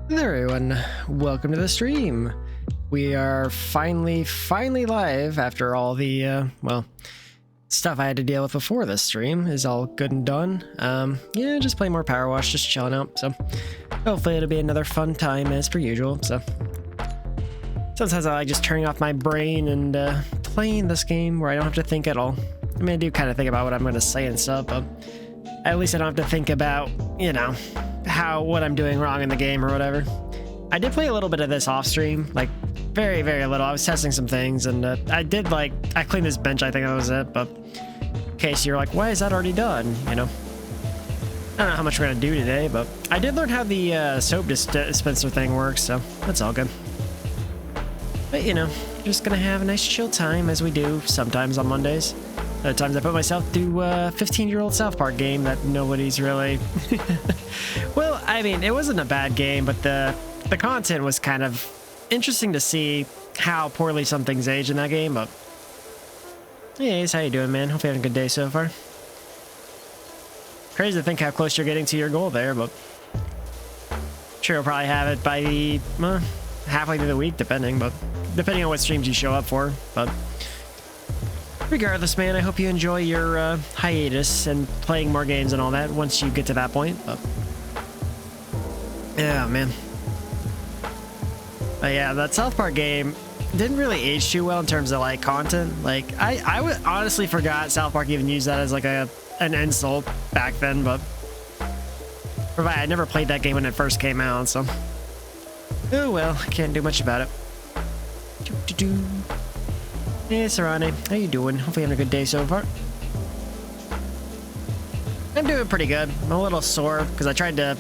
There, everyone. Welcome to the stream. We are finally live after all the, stuff I had to deal with before this stream is all good and done. Yeah, just playing more PowerWash, just chilling out. So hopefully it'll be another fun time as per usual. So sometimes I like just turning off my brain and playing this game where I don't have to think at all. I mean, I do kind of think about what I'm going to say and stuff, but at least I don't have to think about, you know, what I'm doing wrong in the game or whatever. I did play a little bit of this off stream, like very little. I was testing some things, and I cleaned this bench. I think that was it. But in case you're like, why is that already done? You know, I don't know how much we're gonna do today, but I did learn how the soap dispenser thing works, so that's all good. But you know, just gonna have a nice chill time as we do sometimes on Mondays. Other times I put myself through a 15-year-old South Park game that nobody's really... Well, I mean, it wasn't a bad game, but the content was kind of interesting to see how poorly some things age in that game, but... Hey, how you doing, man? Hope you're having a good day so far. Crazy to think how close you're getting to your goal there, but... Sure, you'll probably have it by the... halfway through the week, depending on what streams you show up for, but... Regardless, man, I hope you enjoy your hiatus and playing more games and all that once you get to that point. But yeah, man. But yeah, that South Park game didn't really age too well in terms of like content. Like I would honestly forgot South Park even used that as like an insult back then. But I never played that game when it first came out, so oh well, I can't do much about it. Hey, Sarane, how you doing? Hopefully you're having a good day so far. I'm doing pretty good. I'm a little sore because I tried to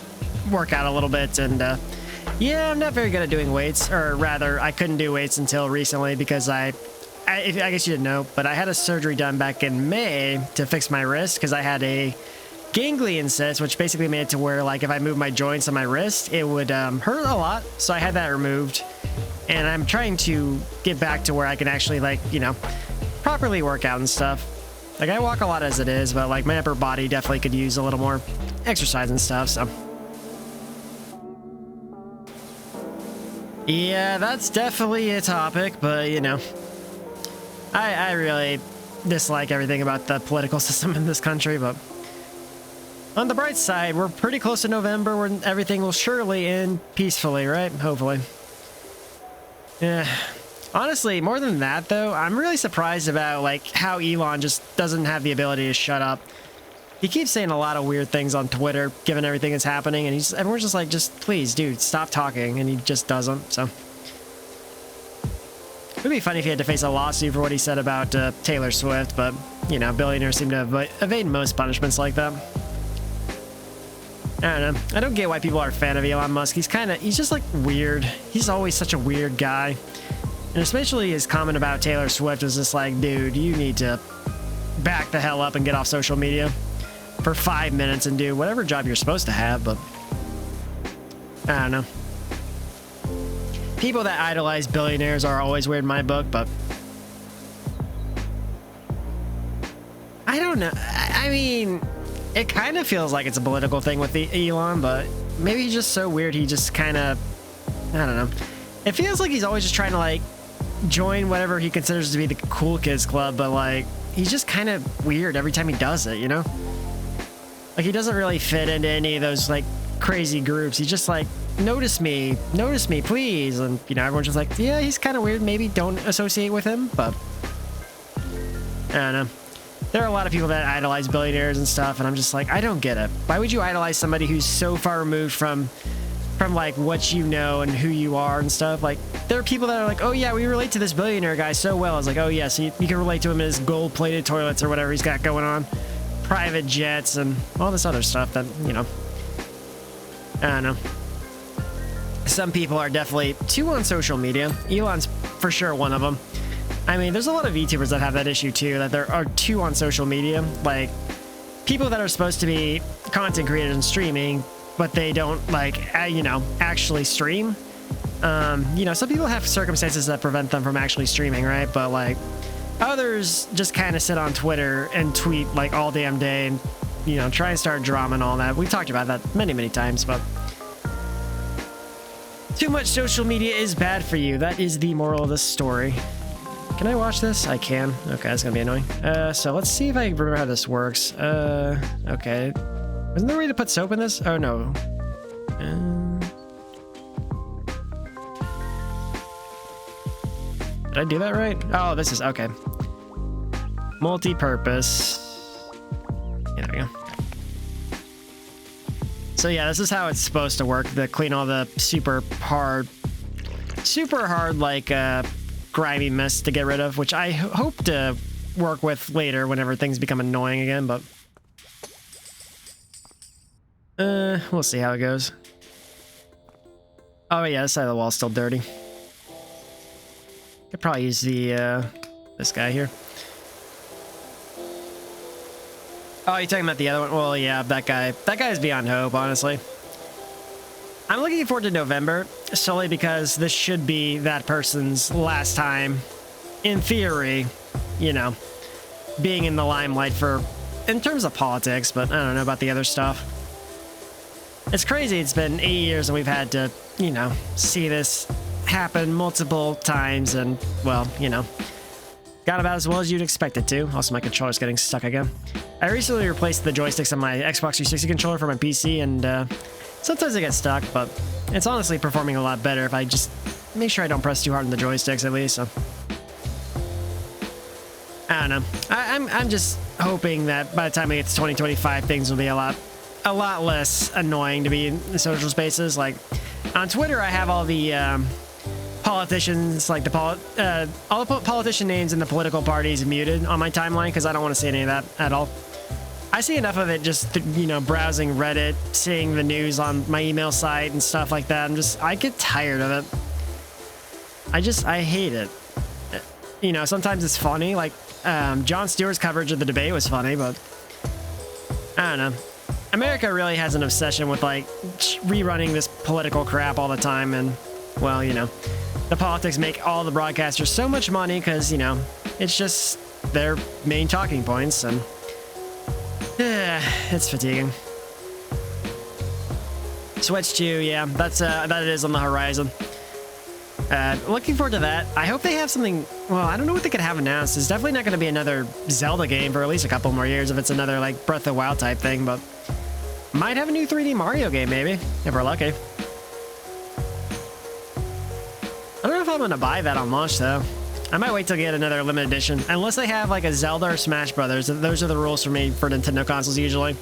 work out a little bit, and yeah, I'm not very good at doing weights, or rather, I couldn't do weights until recently because I guess you didn't know, but I had a surgery done back in May to fix my wrist because I had a ganglion cyst, which basically made it to where, like, if I moved my joints on my wrist, it would hurt a lot. So I had that removed. And I'm trying to get back to where I can actually, like, you know, properly work out and stuff. Like, I walk a lot as it is, but, like, my upper body definitely could use a little more exercise and stuff, so. Yeah, that's definitely a topic, but, you know, I really dislike everything about the political system in this country, but on the bright side, we're pretty close to November where everything will surely end peacefully, right? Hopefully. Yeah, honestly, more than that, though, I'm really surprised about, like, how Elon just doesn't have the ability to shut up. He keeps saying a lot of weird things on Twitter, given everything that's happening, and everyone's just like, just please, dude, stop talking, and he just doesn't, so. It would be funny if he had to face a lawsuit for what he said about Taylor Swift, but, you know, billionaires seem to evade most punishments like that. I don't know. I don't get why people are a fan of Elon Musk. He's just like weird. He's always such a weird guy. And especially his comment about Taylor Swift was just like, dude, you need to back the hell up and get off social media for 5 minutes and do whatever job you're supposed to have, but I don't know. People that idolize billionaires are always weird in my book, but I don't know. I mean, it kind of feels like it's a political thing with Elon, but maybe he's just so weird. He just kind of, I don't know. It feels like he's always just trying to, like, join whatever he considers to be the cool kids club, but, like, he's just kind of weird every time he does it, you know? Like, he doesn't really fit into any of those, like, crazy groups. He's just like, notice me, please. And, you know, everyone's just like, yeah, he's kind of weird. Maybe don't associate with him, but I don't know. There are a lot of people that idolize billionaires and stuff, and I'm just like, I don't get it. Why would you idolize somebody who's so far removed from like what you know and who you are and stuff? Like, there are people that are like, oh yeah, we relate to this billionaire guy so well. I was like, oh yeah, so you can relate to him in his gold-plated toilets or whatever he's got going on, private jets and all this other stuff that, you know, I don't know. Some people are definitely too on social media. Elon's for sure one of them. I mean, there's a lot of VTubers that have that issue too, that there are too on social media. Like, people that are supposed to be content creators and streaming, but they don't, like, you know, actually stream. You know, some people have circumstances that prevent them from actually streaming, right? But, like, others just kind of sit on Twitter and tweet, like, all damn day and, you know, try and start drama and all that. We've talked about that many times, but Too much social media is bad for you. That is the moral of this story. Can I watch this? I can. Okay, that's gonna be annoying. So let's see if I remember how this works. Okay. Isn't there a way to put soap in this? Oh, no. Did I do that right? Oh, this is... Okay. Multi-purpose. Yeah, there we go. So yeah, this is how it's supposed to work. To clean all the super hard, like, grimy mess to get rid of, which I hope to work with later whenever things become annoying again, but... we'll see how it goes. Oh yeah, this side of the wall's still dirty. Could probably use the, this guy here. Oh, you're talking about the other one? Well, yeah, that guy. That guy is beyond hope, honestly. I'm looking forward to November, solely because this should be that person's last time, in theory, you know, being in the limelight for, in terms of politics, but I don't know about the other stuff. It's crazy, it's been 8 years and we've had to, you know, see this happen multiple times and, well, you know, got about as well as you'd expect it to. Also, my controller's getting stuck again. I recently replaced the joysticks on my Xbox 360 controller for my PC, and sometimes I get stuck, but it's honestly performing a lot better if I just make sure I don't press too hard on the joysticks, at least. So I don't know. I'm just hoping that by the time we get to 2025, things will be a lot less annoying to be in social spaces. Like on Twitter, I have all the politicians, like all the politician names and the political parties muted on my timeline because I don't want to see any of that at all. I see enough of it just, you know, browsing Reddit, seeing the news on my email site and stuff like that. I get tired of it. I hate it. You know, sometimes it's funny. Like, Jon Stewart's coverage of the debate was funny, but I don't know. America really has an obsession with, like, rerunning this political crap all the time. And, well, you know, the politics make all the broadcasters so much money because, you know, it's just their main talking points. And it's fatiguing. Switch 2, yeah, that is on the horizon. Looking forward to that. I hope they have something. Well, I don't know what they could have announced. It's definitely not going to be another Zelda game for at least a couple more years if it's another like Breath of the Wild type thing, but might have a new 3D Mario game maybe if we're lucky. I don't know if I'm going to buy that on launch though. I might wait till get another limited edition. Unless they have like a Zelda or Smash Brothers. Those are the rules for me for Nintendo consoles usually.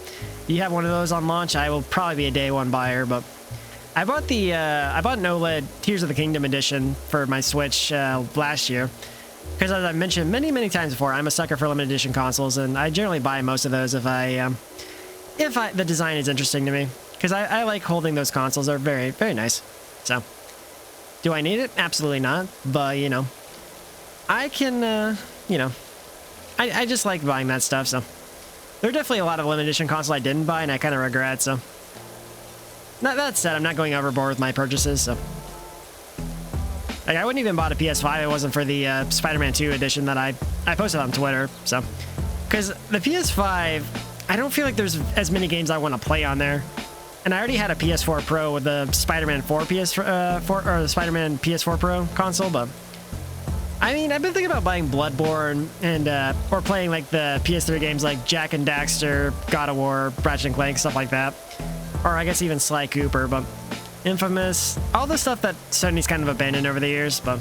You have one of those on launch, I will probably be a day one buyer, but I bought the I bought an OLED Tears of the Kingdom edition for my Switch last year. Because as I mentioned many times before, I'm a sucker for limited edition consoles, and I generally buy most of those if the design is interesting to me. Because I like holding those consoles. They're very, very nice. So, do I need it? Absolutely not. But, you know, I can, you know, I just like buying that stuff, so. There are definitely a lot of limited edition consoles I didn't buy, and I kind of regret, so. That said, I'm not going overboard with my purchases, so. Like, I wouldn't even bought a PS5 if it wasn't for the Spider-Man 2 edition that I posted on Twitter, so. Because the PS5, I don't feel like there's as many games I want to play on there. And I already had a PS4 Pro with the Spider-Man 4 or the Spider-Man PS4 Pro console, but I mean, I've been thinking about buying Bloodborne and or playing like the PS3 games like Jak and Daxter, God of War, Ratchet and Clank, stuff like that. Or I guess even Sly Cooper, but Infamous, all the stuff that Sony's kind of abandoned over the years, but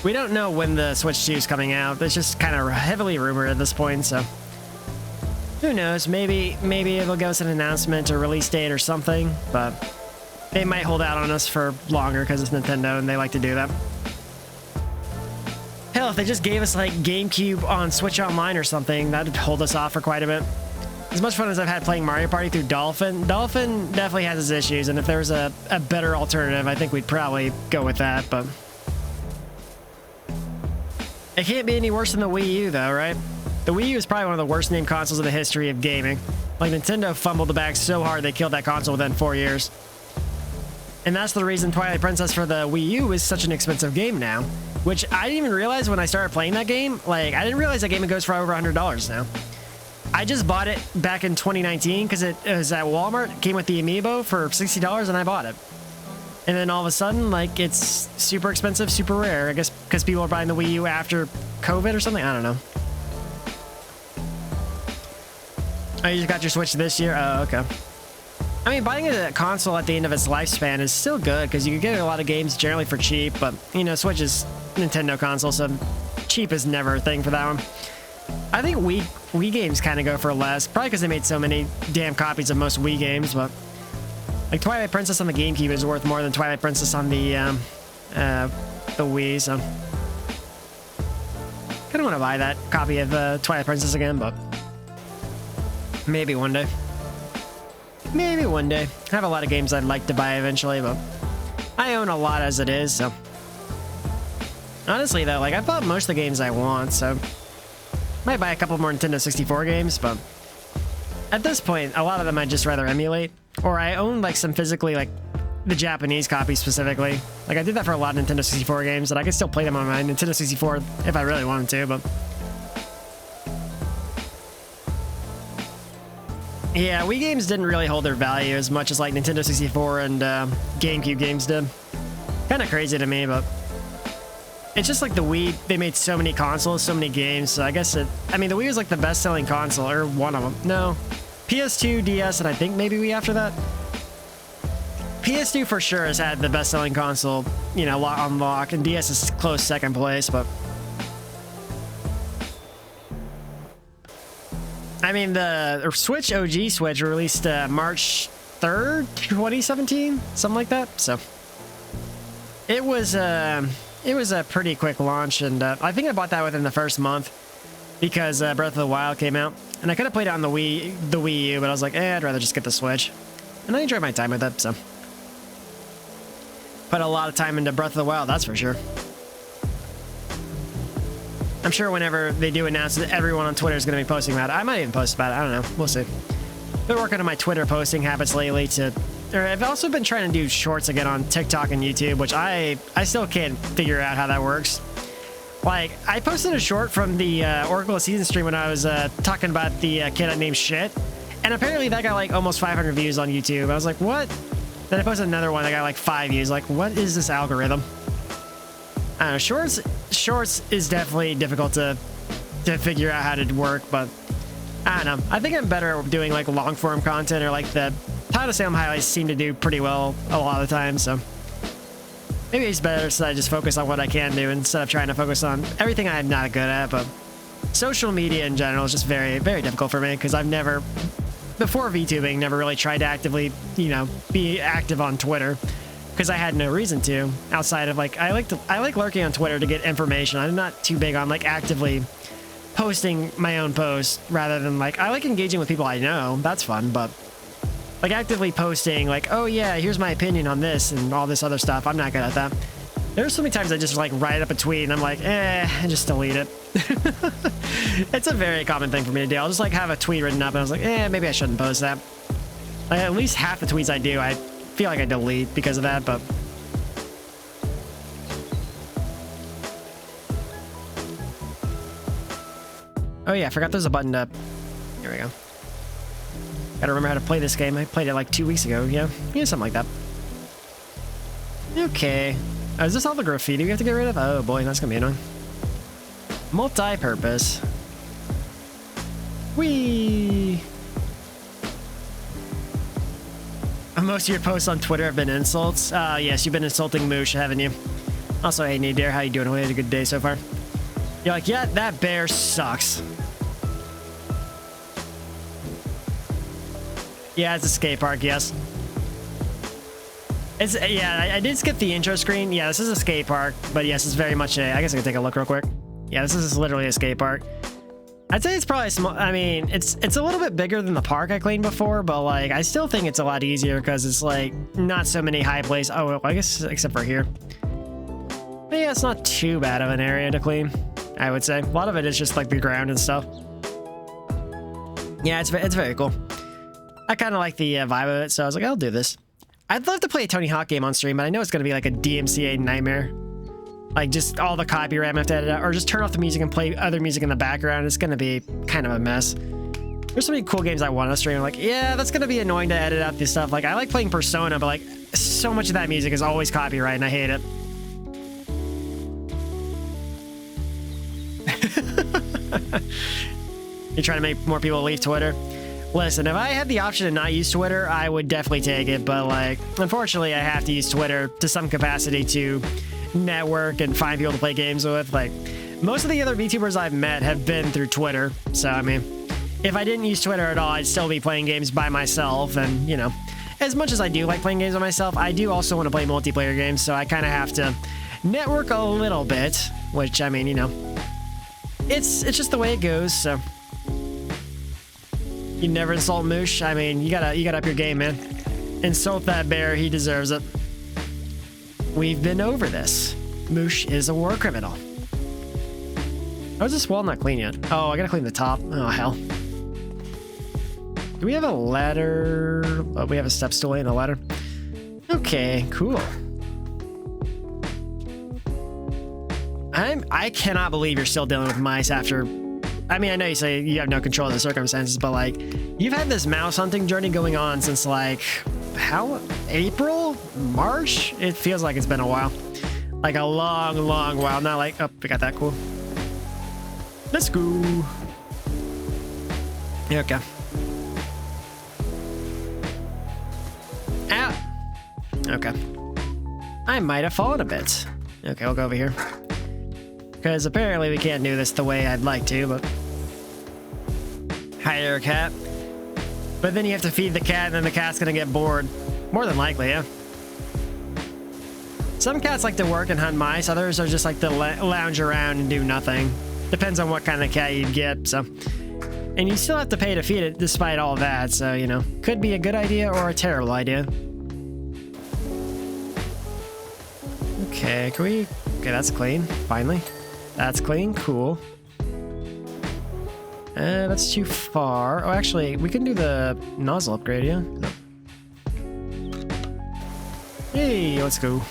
we don't know when the Switch 2 is coming out. It's just kind of heavily rumored at this point, so who knows? Maybe it'll give us an announcement or release date or something, but they might hold out on us for longer because it's Nintendo and they like to do that. Hell, if they just gave us like GameCube on Switch Online or something, that'd hold us off for quite a bit. As much fun as I've had playing Mario Party through Dolphin definitely has its issues, and if there was a better alternative, I think we'd probably go with that, but it can't be any worse than the Wii U though, right? The Wii U is probably one of the worst named consoles in the history of gaming. Like, Nintendo fumbled the bag so hard they killed that console within 4 years. And that's the reason Twilight Princess for the Wii U is such an expensive game now. Which I didn't even realize when I started playing that game. Like, I didn't realize that game goes for over $100 now. I just bought it back in 2019 because it was at Walmart. It came with the amiibo for $60 and I bought it. And then all of a sudden, like, it's super expensive, super rare. I guess because people are buying the Wii U after COVID or something. I don't know. Oh, you just got your Switch this year? Oh, okay. I mean, buying a console at the end of its lifespan is still good because you can get a lot of games generally for cheap, but, you know, Switch is Nintendo console, so cheap is never a thing for that one. I think Wii games kind of go for less, probably because they made so many damn copies of most Wii games, but like Twilight Princess on the GameCube is worth more than Twilight Princess on the Wii, so kind of want to buy that copy of Twilight Princess again, but maybe one day. Maybe one day. I have a lot of games I'd like to buy eventually, but I own a lot as it is, so. Honestly, though, like, I bought most of the games I want, so. Might buy a couple more Nintendo 64 games, but at this point, a lot of them I'd just rather emulate. Or I own, like, some physically, like, the Japanese copies specifically. Like, I did that for a lot of Nintendo 64 games, and I could still play them on my Nintendo 64 if I really wanted to, but. Yeah, Wii games didn't really hold their value as much as like Nintendo 64 and GameCube games did. Kind of crazy to me, but it's just like the Wii, they made so many consoles, so many games, so I guess I mean, the Wii was like the best-selling console, or one of them. No, PS2, DS, and I think maybe Wii after that. PS2 for sure has had the best-selling console, you know, on lock, and DS is close second place, but I mean, the Switch, OG Switch, released March 3rd, 2017, something like that. So it was a pretty quick launch, and I think I bought that within the first month because Breath of the Wild came out, and I could have played it on the Wii U, but I was like, I'd rather just get the Switch, and I enjoyed my time with it. So put a lot of time into Breath of the Wild, that's for sure. I'm sure whenever they do announce that everyone on Twitter is going to be posting about it, I might even post about it. I don't know. We'll see. Been working on my Twitter posting habits lately I've also been trying to do shorts again on TikTok and YouTube, which I still can't figure out how that works. Like, I posted a short from the Oracle of Season stream when I was talking about the kid I named Shit, and apparently that got like almost 500 views on YouTube. I was like, what? Then I posted another one that got like 5 views. Like, what is this algorithm? I don't know, shorts is definitely difficult to figure out how to work, but I don't know. I think I'm better at doing like long form content, or like the Title Salem highlights seem to do pretty well a lot of the time, so maybe it's better so I just focus on what I can do instead of trying to focus on everything I'm not good at. But social media in general is just very, very difficult for me because I've never, before VTubing, never really tried to actively, you know, be active on Twitter. Because I had no reason to, outside of like, I like lurking on Twitter to get information. I'm not too big on like actively posting my own posts, rather than like, I like engaging with people I know, that's fun, but like actively posting like, oh yeah, here's my opinion on this and all this other stuff, I'm not good at that. There's so many times I just like write up a tweet and I'm like, and just delete it. It's a very common thing for me to do. I'll just like have a tweet written up and I was like, maybe I shouldn't post that. Like, at least half the tweets I do, I feel like I delete because of that, but oh yeah, I forgot there's a button up. Here we go. Gotta remember how to play this game. I played it like 2 weeks ago. Yeah, something like that. Okay. Oh, is this all the graffiti we have to get rid of? Oh boy, that's gonna be annoying. Multi-purpose. Whee! Most of your posts on Twitter have been insults. Yes, you've been insulting Moosh, haven't you? Also, hey, Nadir, how you doing? We had a good day so far. You're like, yeah, that bear sucks. Yeah, it's a skate park, yes. Yeah, I did skip the intro screen. Yeah, this is a skate park, but yes, it's very much I guess I can take a look real quick. Yeah, this is literally a skate park. I'd say it's probably small. I mean, it's a little bit bigger than the park I cleaned before, but like I still think it's a lot easier because it's like not so many high places. Oh, well, I guess except for here. But yeah, it's not too bad of an area to clean, I would say. A lot of it is just like the ground and stuff. Yeah, it's very cool. I kind of like the vibe of it, so I was like, I'll do this. I'd love to play a Tony Hawk game on stream, but I know it's going to be like a DMCA nightmare. Like, just all the copyright I have to edit out, or just turn off the music and play other music in the background. It's going to be kind of a mess. there's so many cool games I want to stream. Like, yeah, that's gonna be annoying to edit out this stuff. Like, I like playing Persona, but like, so much of that music is always copyright, and I hate it. You're trying to make more people leave Twitter? Listen, if I had the option to not use Twitter, I would definitely take it. But like, unfortunately, I have to use Twitter to some capacity to network and find people to play games with. Like, most of the other VTubers I've met have been through Twitter. So, I mean, if I didn't use Twitter at all, I'd still be playing games by myself. And, you know, as much as I do like playing games by myself, I do also want to play multiplayer games. So I kind of have to network a little bit, which, I mean, you know, it's just the way it goes. So you never insult Moosh. I mean, you gotta up your game, man. Insult that bear. He deserves it. We've been over this. Moosh is a war criminal. How is this wall not clean yet? Oh, I gotta clean the top. Oh, hell. Do we have a ladder? Oh, we have a step stool and a ladder. Okay, cool. I cannot believe you're still dealing with mice after... I mean, I know you say you have no control of the circumstances, but like, you've had this mouse hunting journey going on since like, how? April? March? It feels like it's been a while. Like a long, long while. Not like, oh, we got that, cool. Let's go. Yeah, okay. Ow. Okay. I might have fallen a bit. Okay, we'll go over here. Because apparently we can't do this the way I'd like to, but... Hi there, cat. But then you have to feed the cat, and then the cat's gonna get bored. More than likely, yeah. Some cats like to work and hunt mice, others are just like to lounge around and do nothing. Depends on what kind of cat you get, so... And you still have to pay to feed it despite all that, so, you know. Could be a good idea or a terrible idea. Okay, can we... Okay, that's clean, finally. That's clean, cool. That's too far. Oh, actually, we can do the nozzle upgrade, yeah? Hey, let's go.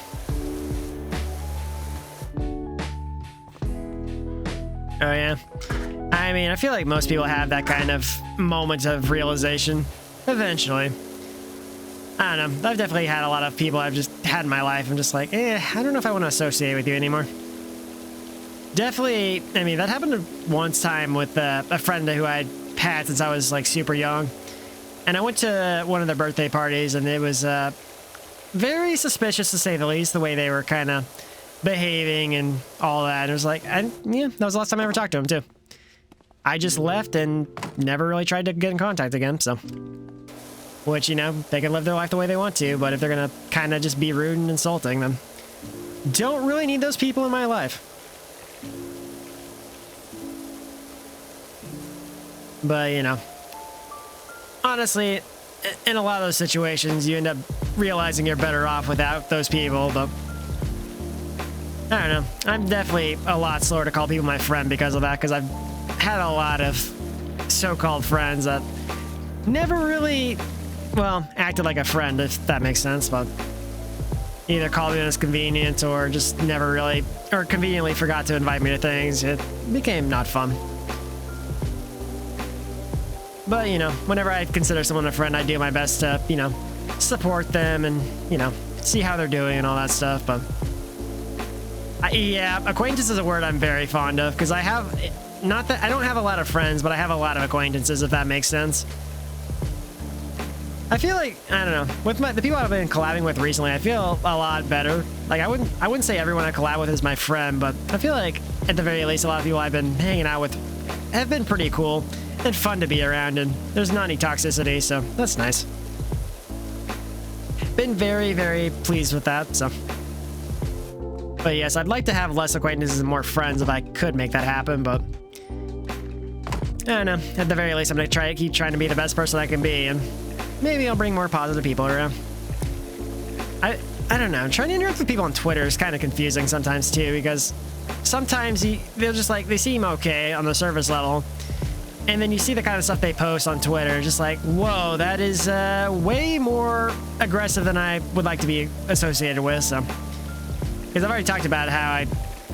Oh, yeah. I mean, I feel like most people have that kind of moment of realization. Eventually. I don't know. I've definitely had a lot of people I've just had in my life. I'm just like, I don't know if I want to associate with you anymore. Definitely, I mean, that happened once time with a friend who I'd had since I was like super young. And I went to one of their birthday parties, and it was very suspicious to say the least, the way they were kind of behaving and all that. And it was like, yeah, that was the last time I ever talked to him too. I just left and never really tried to get in contact again, so. Which, you know, they can live their life the way they want to, but if they're gonna kind of just be rude and insulting, then don't really need those people in my life. But, you know, honestly, in a lot of those situations, you end up realizing you're better off without those people, but I don't know. I'm definitely a lot slower to call people my friend because of that, because I've had a lot of so-called friends that never really, well, acted like a friend, if that makes sense, but either called me when it's convenient or just never really, or conveniently forgot to invite me to things. It became not fun. But, you know, whenever I consider someone a friend, I do my best to, you know, support them and, you know, see how they're doing and all that stuff. But, yeah, acquaintance is a word I'm very fond of because I have, not that, I don't have a lot of friends, but I have a lot of acquaintances, if that makes sense. I feel like, I don't know, with the people I've been collabing with recently, I feel a lot better. Like, I wouldn't say everyone I collab with is my friend, but I feel like, at the very least, a lot of people I've been hanging out with have been pretty cool. And fun to be around, and there's not any toxicity, so that's nice. Been very, very pleased with that, so. But yes, I'd like to have less acquaintances and more friends if I could make that happen, but I don't know. At the very least, I'm gonna keep trying to be the best person I can be, and maybe I'll bring more positive people around. I don't know. Trying to interact with people on Twitter is kind of confusing sometimes too, because sometimes they'll just like, they seem okay on the surface level. And then you see the kind of stuff they post on Twitter, just like, whoa, that is way more aggressive than I would like to be associated with, so. Because I've already talked about how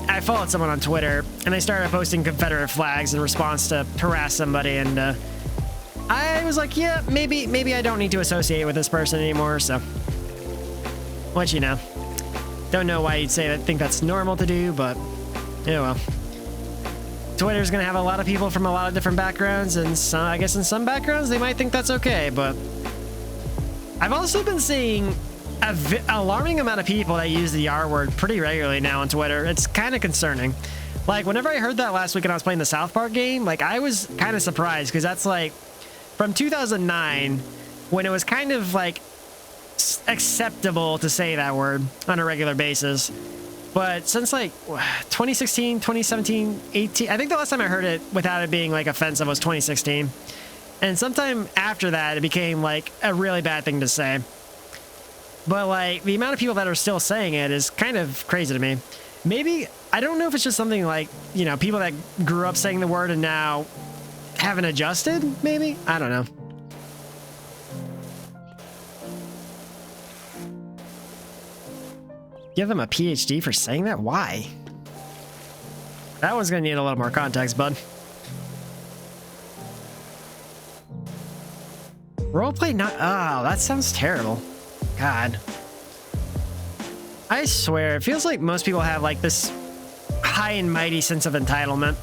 I followed someone on Twitter, and they started posting Confederate flags in response to harass somebody, and I was like, yeah, maybe I don't need to associate with this person anymore, so. What you know. Don't know why you'd say that, think that's normal to do, but yeah, well. Twitter's gonna have a lot of people from a lot of different backgrounds, and some, I guess in some backgrounds they might think that's okay, but I've also been seeing an alarming amount of people that use the R word pretty regularly now on Twitter. It's kind of concerning. Like, whenever I heard that last week when I was playing the South Park game, like, I was kind of surprised, because that's, like, from 2009, when it was kind of, like, acceptable to say that word on a regular basis. But since, like, 2016, 2017, 18, I think the last time I heard it without it being, like, offensive was 2016. And sometime after that, it became, like, a really bad thing to say. But, like, the amount of people that are still saying it is kind of crazy to me. Maybe, I don't know if it's just something like, you know, people that grew up saying the word and now haven't adjusted, maybe? I don't know. Give them a PhD for saying that? Why? That one's gonna need a little more context, bud. Roleplay not... Oh, that sounds terrible. God. I swear, it feels like most people have, like, this high and mighty sense of entitlement.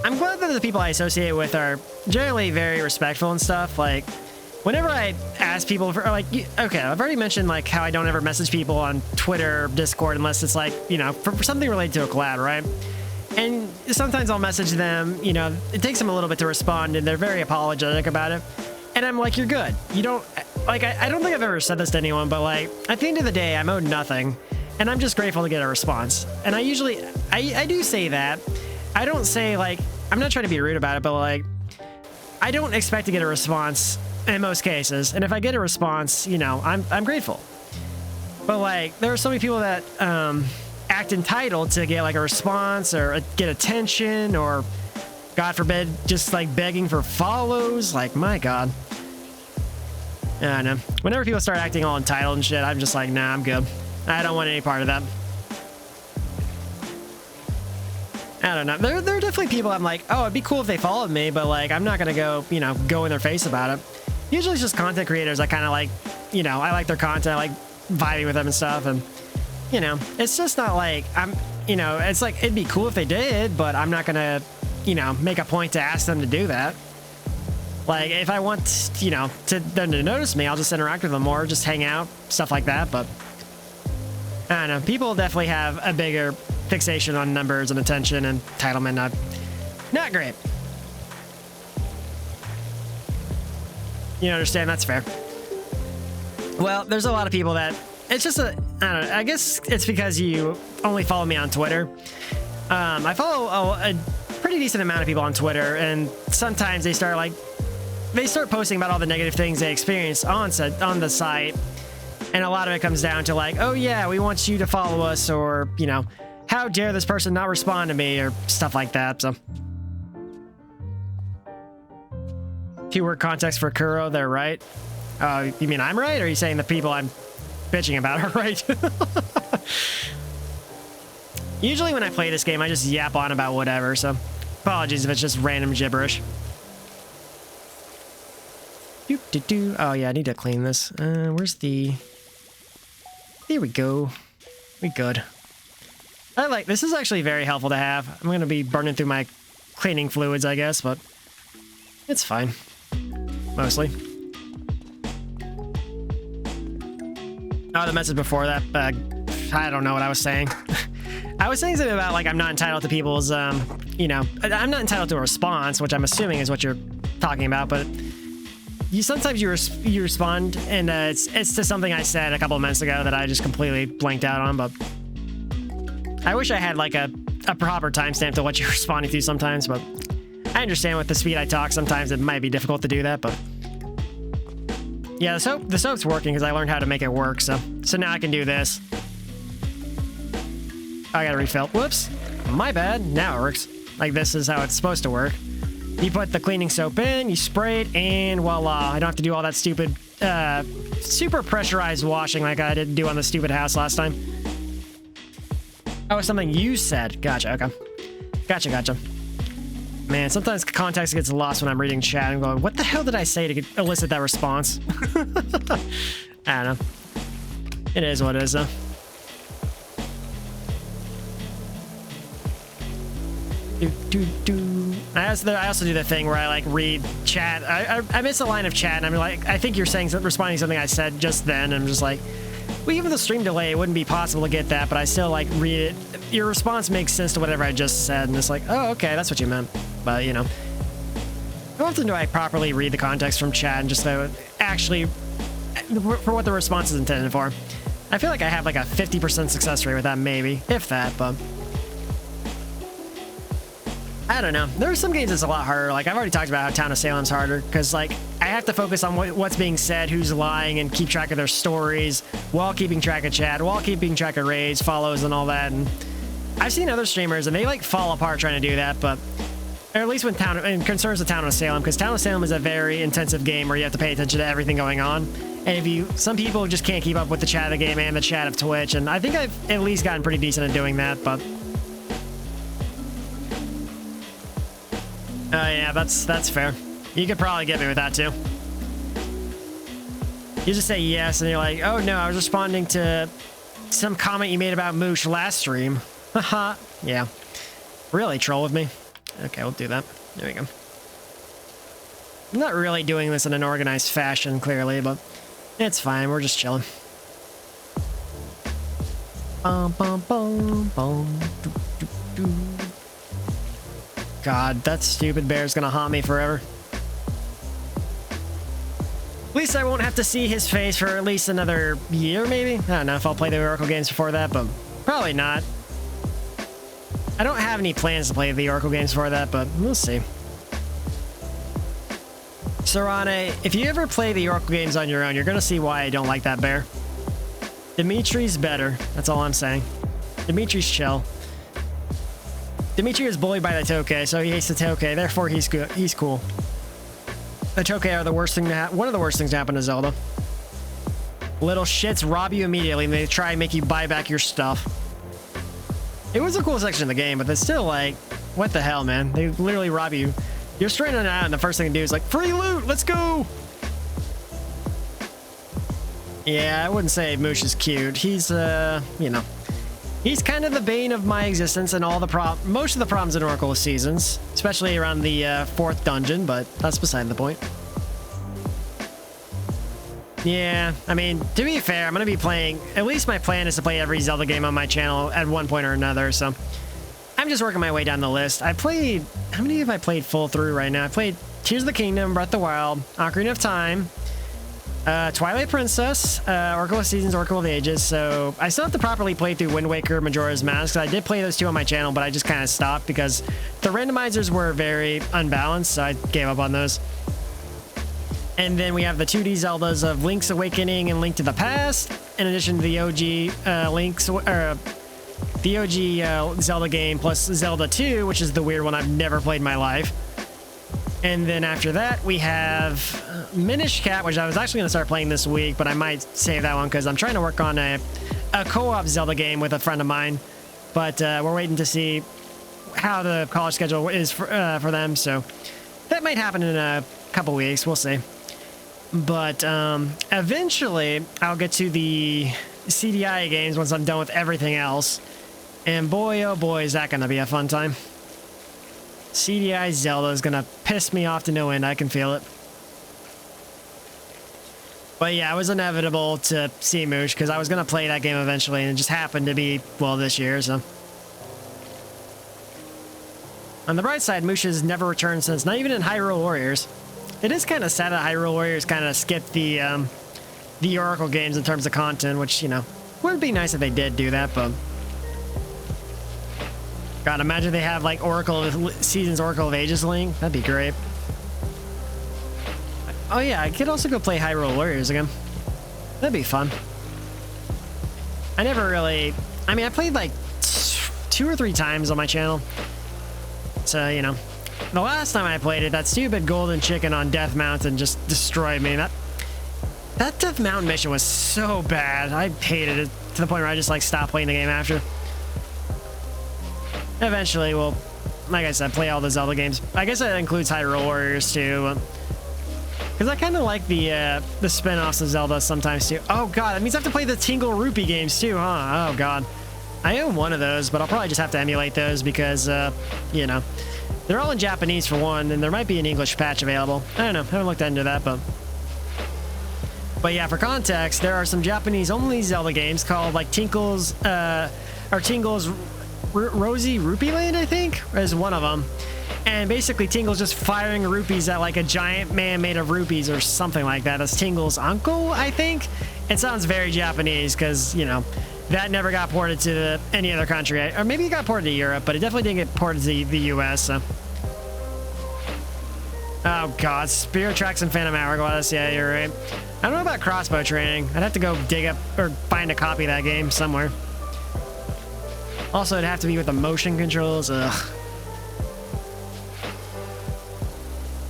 I'm glad that the people I associate with are generally very respectful and stuff. Like, whenever I ask people for, like, okay, I've already mentioned, like, how I don't ever message people on Twitter or Discord unless it's, like, you know, for something related to a collab, right? And sometimes I'll message them, you know, it takes them a little bit to respond, and they're very apologetic about it. And I'm like, you're good. You don't, like, I don't think I've ever said this to anyone, but, like, at the end of the day, I'm owed nothing, and I'm just grateful to get a response. And I usually, I do say that. I don't say, like, I'm not trying to be rude about it, but, like, I don't expect to get a response in most cases. And if I get a response, you know, I'm grateful. But, like, there are so many people that act entitled to get, like, a response or get attention or, God forbid, just, like, begging for follows. Like, my God. I don't know. Whenever people start acting all entitled and shit, I'm just like, nah, I'm good. I don't want any part of that. I don't know. There are definitely people I'm like, oh, it'd be cool if they followed me, but, like, I'm not gonna go, you know, go in their face about it. Usually it's just content creators I kind of like, you know, I like their content, I like vibing with them and stuff, and, you know, it's just not like, you know, it's like, it'd be cool if they did, but I'm not gonna, you know, make a point to ask them to do that. Like, if I want, you know, them to notice me, I'll just interact with them more, just hang out, stuff like that, but I don't know. People definitely have a bigger fixation on numbers and attention and entitlement. Not great. You understand? That's fair. Well, there's a lot of people that, it's just I don't know, I guess it's because you only follow me on Twitter. I follow a pretty decent amount of people on Twitter, and sometimes they start posting about all the negative things they experience on the site, and a lot of it comes down to, like, oh yeah, we want you to follow us, or, you know, how dare this person not respond to me, or stuff like that. So, keyword context for Kuro, they're right. You mean I'm right, or are you saying the people I'm bitching about are right? Usually when I play this game, I just yap on about whatever, so apologies if it's just random gibberish. Oh yeah, I need to clean this. Where's the... There we go. We good. This is actually very helpful to have. I'm gonna be burning through my cleaning fluids, I guess, but it's fine. Mostly. Oh, the message before that, I don't know what I was saying. I was saying something about, like, I'm not entitled to people's, you know, I'm not entitled to a response, which I'm assuming is what you're talking about, but sometimes you respond, and it's to something I said a couple of minutes ago that I just completely blanked out on, but I wish I had, like, a proper timestamp to what you're responding to sometimes, but I understand with the speed I talk, sometimes it might be difficult to do that, but yeah, the soap's working because I learned how to make it work, so now I can do this. I gotta refill. Whoops. My bad. Now it works. Like, this is how it's supposed to work. You put the cleaning soap in, you spray it, and voila. I don't have to do all that stupid, super pressurized washing like I didn't do on the stupid house last time. Oh, something you said. Gotcha, okay. Gotcha. Man, sometimes context gets lost when I'm reading chat and going, what the hell did I say to elicit that response? I don't know. It is what it is, though. I also do the thing where I like read chat. I miss a line of chat and I'm like, I think you're responding to something I said just then. And I'm just like, well, even with the stream delay, it wouldn't be possible to get that, but I still like read it. Your response makes sense to whatever I just said, and it's like, oh, okay, that's what you meant. But you know, how often do I properly read the context from chat and just so actually for what the response is intended for? I feel like I have like a 50% success rate with that, maybe, if that, but I don't know. There are some games that's a lot harder. Like, I've already talked about how Town of Salem's harder, because, like, I have to focus on what's being said, who's lying, and keep track of their stories, while keeping track of chat, while keeping track of raids, follows, and all that. And I've seen other streamers, and they, like, fall apart trying to do that, but or at least when concerns with Town of Salem, because Town of Salem is a very intensive game where you have to pay attention to everything going on. And some people just can't keep up with the chat of the game and the chat of Twitch, and I think I've at least gotten pretty decent at doing that, but yeah, that's fair. You could probably get me with that too. You just say yes, and you're like, oh no, I was responding to some comment you made about Moosh last stream. Haha. Yeah. Really troll with me. Okay, we'll do that. There we go. I'm not really doing this in an organized fashion, clearly, but it's fine. We're just chilling. Bum, bum, bum, bum, doo, doo, doo. God, that stupid bear's gonna haunt me forever. At least I won't have to see his face for at least another year, maybe? I don't know if I'll play the Oracle games before that, but probably not. I don't have any plans to play the Oracle games before that, but we'll see. Sarane, if you ever play the Oracle games on your own, you're gonna see why I don't like that bear. Dimitri's better. That's all I'm saying. Dimitri's chill. Dimitri is bullied by the Tokay, so he hates the Tokay. Therefore, he's good. He's cool. The Tokay are the worst thing to one of the worst things to happen to Zelda. Little shits rob you immediately, and they try and make you buy back your stuff. It was a cool section of the game, but it's still like, what the hell, man? They literally rob you. You're straightening out, and the first thing they do is like, free loot, let's go! Yeah, I wouldn't say Moosh is cute. He's, you know, he's kind of the bane of my existence and all the most of the problems in Oracle Seasons, especially around the 4th dungeon, but that's beside the point. Yeah, I mean, to be fair, I'm going to be playing, at least my plan is to play every Zelda game on my channel at one point or another, so I'm just working my way down the list. I played, how many have I played full through right now? I played Tears of the Kingdom, Breath of the Wild, Ocarina of Time, Twilight Princess, Oracle of Seasons, Oracle of Ages, so I still have to properly play through Wind Waker, Majora's Mask. I did play those two on my channel, but I just kind of stopped because the randomizers were very unbalanced, so I gave up on those. And then we have the 2D Zeldas of Link's Awakening and Link to the Past, in addition to the OG the OG Zelda game plus Zelda 2, which is the weird one I've never played in my life. And then after that, we have Minish Cap, which I was actually going to start playing this week, but I might save that one because I'm trying to work on a co-op Zelda game with a friend of mine. But we're waiting to see how the college schedule is for them, so that might happen in a couple weeks. We'll see. But eventually, I'll get to the CDI games once I'm done with everything else. And boy, oh boy, is that going to be a fun time. CDI Zelda is going to piss me off to no end. I can feel it. But yeah, it was inevitable to see Moosh because I was going to play that game eventually, and it just happened to be, well, this year, so. On the bright side, Moosh has never returned since, not even in Hyrule Warriors. It is kind of sad that Hyrule Warriors kind of skipped the Oracle games in terms of content, which, you know, would be nice if they did do that, but God, imagine they have like Oracle Seasons, Oracle of Ages link. That'd be great. Oh yeah, I could also go play Hyrule Warriors again. That'd be fun. I never really, I mean, I played like 2 or 3 times on my channel. So, you know, the last time I played it, that stupid golden chicken on Death Mountain just destroyed me. That Death Mountain mission was so bad. I hated it to the point where I just like stopped playing the game after. Eventually we'll like I said, play all the Zelda games. I guess that includes Hyrule Warriors too. Because I kind of like the spin-offs of Zelda sometimes too. Oh god, that means I have to play the Tingle Rupee games too, huh? Oh god. I own one of those, but I'll probably just have to emulate those because, you know, they're all in Japanese for one, and there might be an English patch available. I don't know, haven't looked into that, but yeah, for context, there are some Japanese-only Zelda games called like Tingle's Rosy Rupee Land, I think, is one of them. And basically, Tingle's just firing rupees at like a giant man made of rupees or something like that. That's Tingle's uncle, I think. It sounds very Japanese because, you know, that never got ported to any other country. Or maybe it got ported to Europe, but it definitely didn't get ported to the US. So. Oh god, Spirit Tracks and Phantom Hourglass. Yeah, you're right. I don't know about crossbow training. I'd have to go dig up or find a copy of that game somewhere. Also, it'd have to be with the motion controls. Ugh.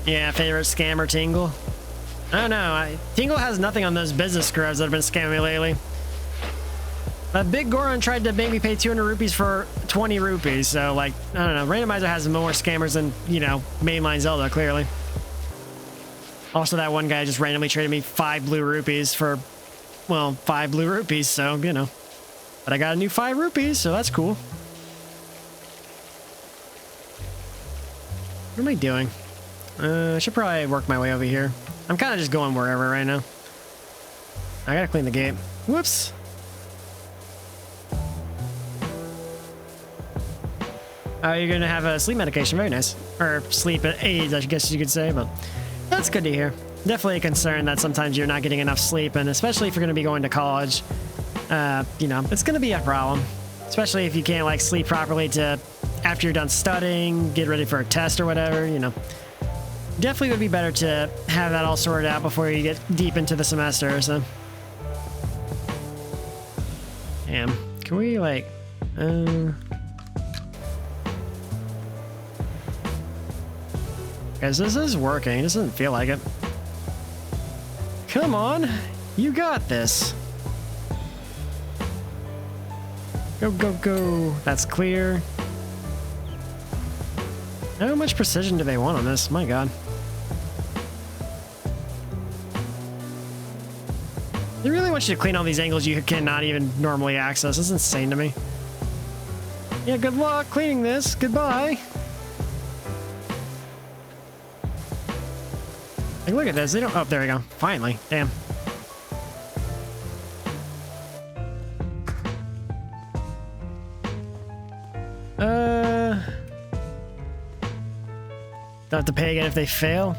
Yeah, favorite scammer Tingle? I don't know. Tingle has nothing on those business scrubs that have been scamming me lately. That big Goron tried to make me pay 200 rupees for 20 rupees. So, like, I don't know. Randomizer has more scammers than, you know, mainline Zelda, clearly. Also, that one guy just randomly traded me 5 blue rupees for, well, 5 blue rupees. So, you know. But I got a new 5 rupees, so that's cool. What am I doing? I should probably work my way over here. I'm kind of just going wherever right now. I gotta clean the gate. Whoops. Oh, you're gonna have a sleep medication. Very nice. Or sleep aids, I guess you could say, but that's good to hear. Definitely a concern that sometimes you're not getting enough sleep, and especially if you're gonna be going to college, you know, it's gonna be a problem. Especially if you can't, like, sleep properly to after you're done studying, get ready for a test or whatever, you know. Definitely would be better to have that all sorted out before you get deep into the semester, so. Damn. Can we, like, guys, this is working. It doesn't feel like it. Come on. You got this. Go, go, go. That's clear. How much precision do they want on this? My god. They really want you to clean all these angles you cannot even normally access. It's insane to me. Yeah, good luck cleaning this. Goodbye. Like, look at this. They don't... Oh, there we go. Finally. Damn. Don't have to pay again if they fail.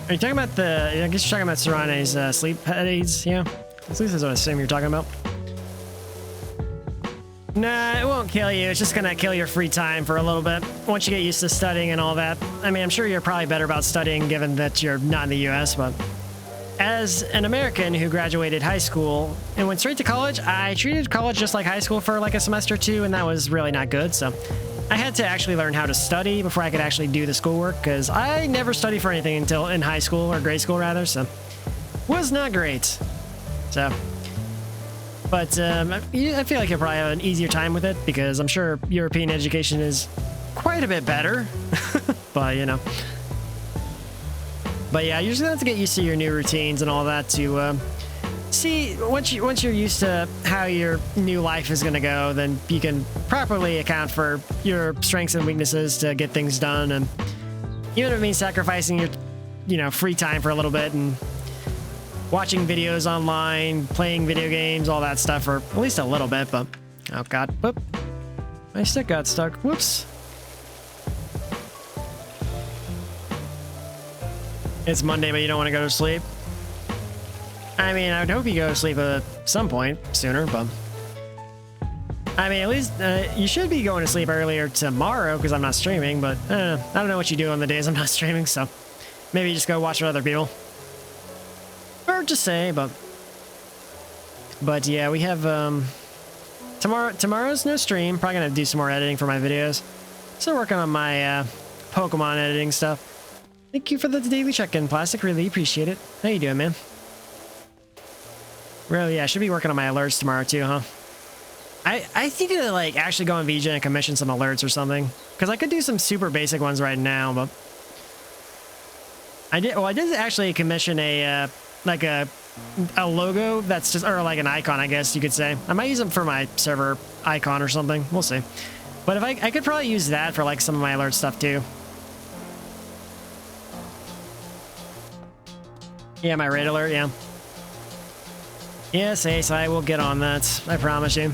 Are you talking about the... I guess you're talking about Sarane's sleep aids, yeah? At least that's what I assume you're talking about. Nah, it won't kill you. It's just gonna kill your free time for a little bit. Once you get used to studying and all that. I mean, I'm sure you're probably better about studying given that you're not in the US, but... As an American who graduated high school and went straight to college, I treated college just like high school for like a semester or two, and that was really not good, so... I had to actually learn how to study before I could actually do the schoolwork, because I never studied for anything until in high school, or grade school rather, so was not great. So, but I feel like you'll probably have an easier time with it, because I'm sure European education is quite a bit better, but you know. But yeah, you usually have to get used to your new routines and all that to see, once you're used to how your new life is going to go, then you can properly account for your strengths and weaknesses to get things done. And even if it means sacrificing your, you know, free time for a little bit and watching videos online, playing video games, all that stuff for at least a little bit. But, oh god, whoop, my stick got stuck. Whoops. It's Monday, but you don't want to go to sleep. I mean, I would hope you go to sleep at some point sooner, but... I mean, at least you should be going to sleep earlier tomorrow because I'm not streaming, but I don't know what you do on the days I'm not streaming, so maybe you just go watch with other people. Or just say, but yeah, we have tomorrow's no stream. Probably gonna do some more editing for my videos. Still working on my Pokemon editing stuff. Thank you for the daily check-in, Plastic. Really appreciate it. How you doing, man? Really, yeah, I should be working on my alerts tomorrow too, huh? I need to like actually go on VJ and commission some alerts or something, because I could do some super basic ones right now, but I did actually commission a like a logo that's just, or like an icon, I guess you could say. I might use them for my server icon or something. We'll see. But if I could probably use that for like some of my alert stuff too. Yeah, my raid alert, yeah. Yes, Ace, I will get on that. I promise you.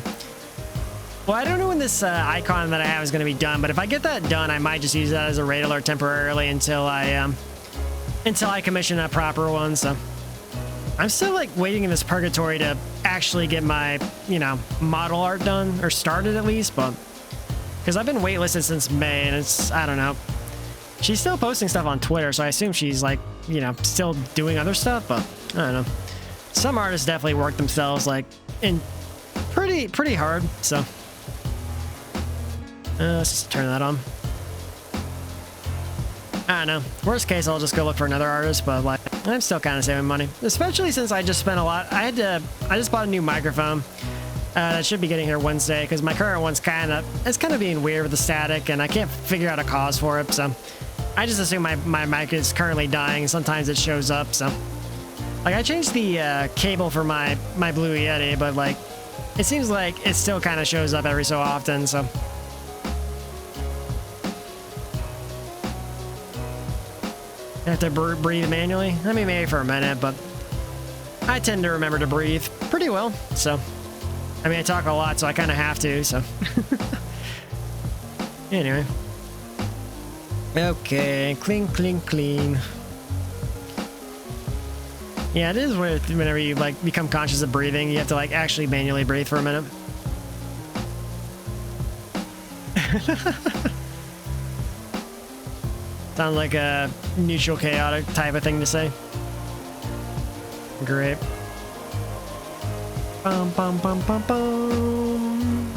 Well, I don't know when this icon that I have is going to be done, but if I get that done, I might just use that as a raid alert temporarily until I commission a proper one. So I'm still like waiting in this purgatory to actually get my, you know, model art done, or started at least, but because I've been waitlisted since May, and it's, I don't know. She's still posting stuff on Twitter, so I assume she's like, you know, still doing other stuff, but I don't know. Some artists definitely work themselves like in pretty hard, so let's just turn that on. I don't know. Worst case, I'll just go look for another artist, but like, I'm still kind of saving money, especially since I just spent a lot. I just bought a new microphone that should be getting here Wednesday, because my current one's kind of being weird with the static, and I can't figure out a cause for it. So I just assume my mic is currently dying. Sometimes it shows up. So like, I changed the cable for my Blue Yeti, but like, it seems like it still kind of shows up every so often. So I have to breathe manually. I mean, maybe for a minute, but I tend to remember to breathe pretty well. So, I mean, I talk a lot, so I kind of have to, so. Anyway. Okay, clean, clean, clean. Yeah, it is weird whenever you, like, become conscious of breathing. You have to, like, actually manually breathe for a minute. Sounds like a neutral chaotic type of thing to say. Great. Bum, bum, bum, bum, bum.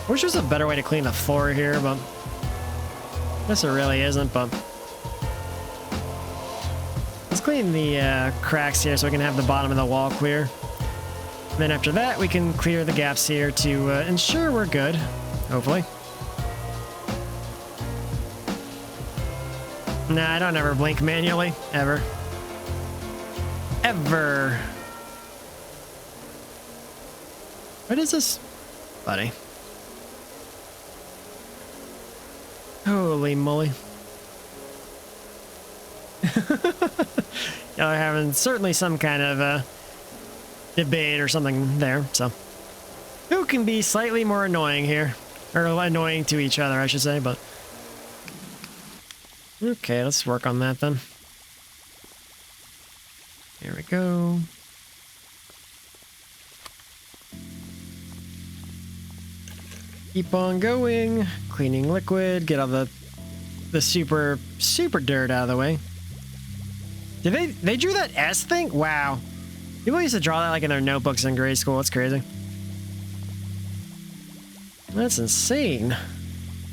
Wish there was a better way to clean the floor here, but I guess there really isn't, but let's clean the cracks here so we can have the bottom of the wall clear. And then after that, we can clear the gaps here to ensure we're good, hopefully. Nah, I don't ever blink manually, ever. Ever. What is this, buddy? Holy moly. Y'all are having certainly some kind of debate or something there, so. Who can be slightly more annoying here? Or annoying to each other, I should say, but. Okay, let's work on that then. Here we go. Keep on going. Cleaning liquid. Get all the super dirt out of the way. Did they drew that S thing? Wow. People used to draw that like in their notebooks in grade school. That's crazy. That's insane.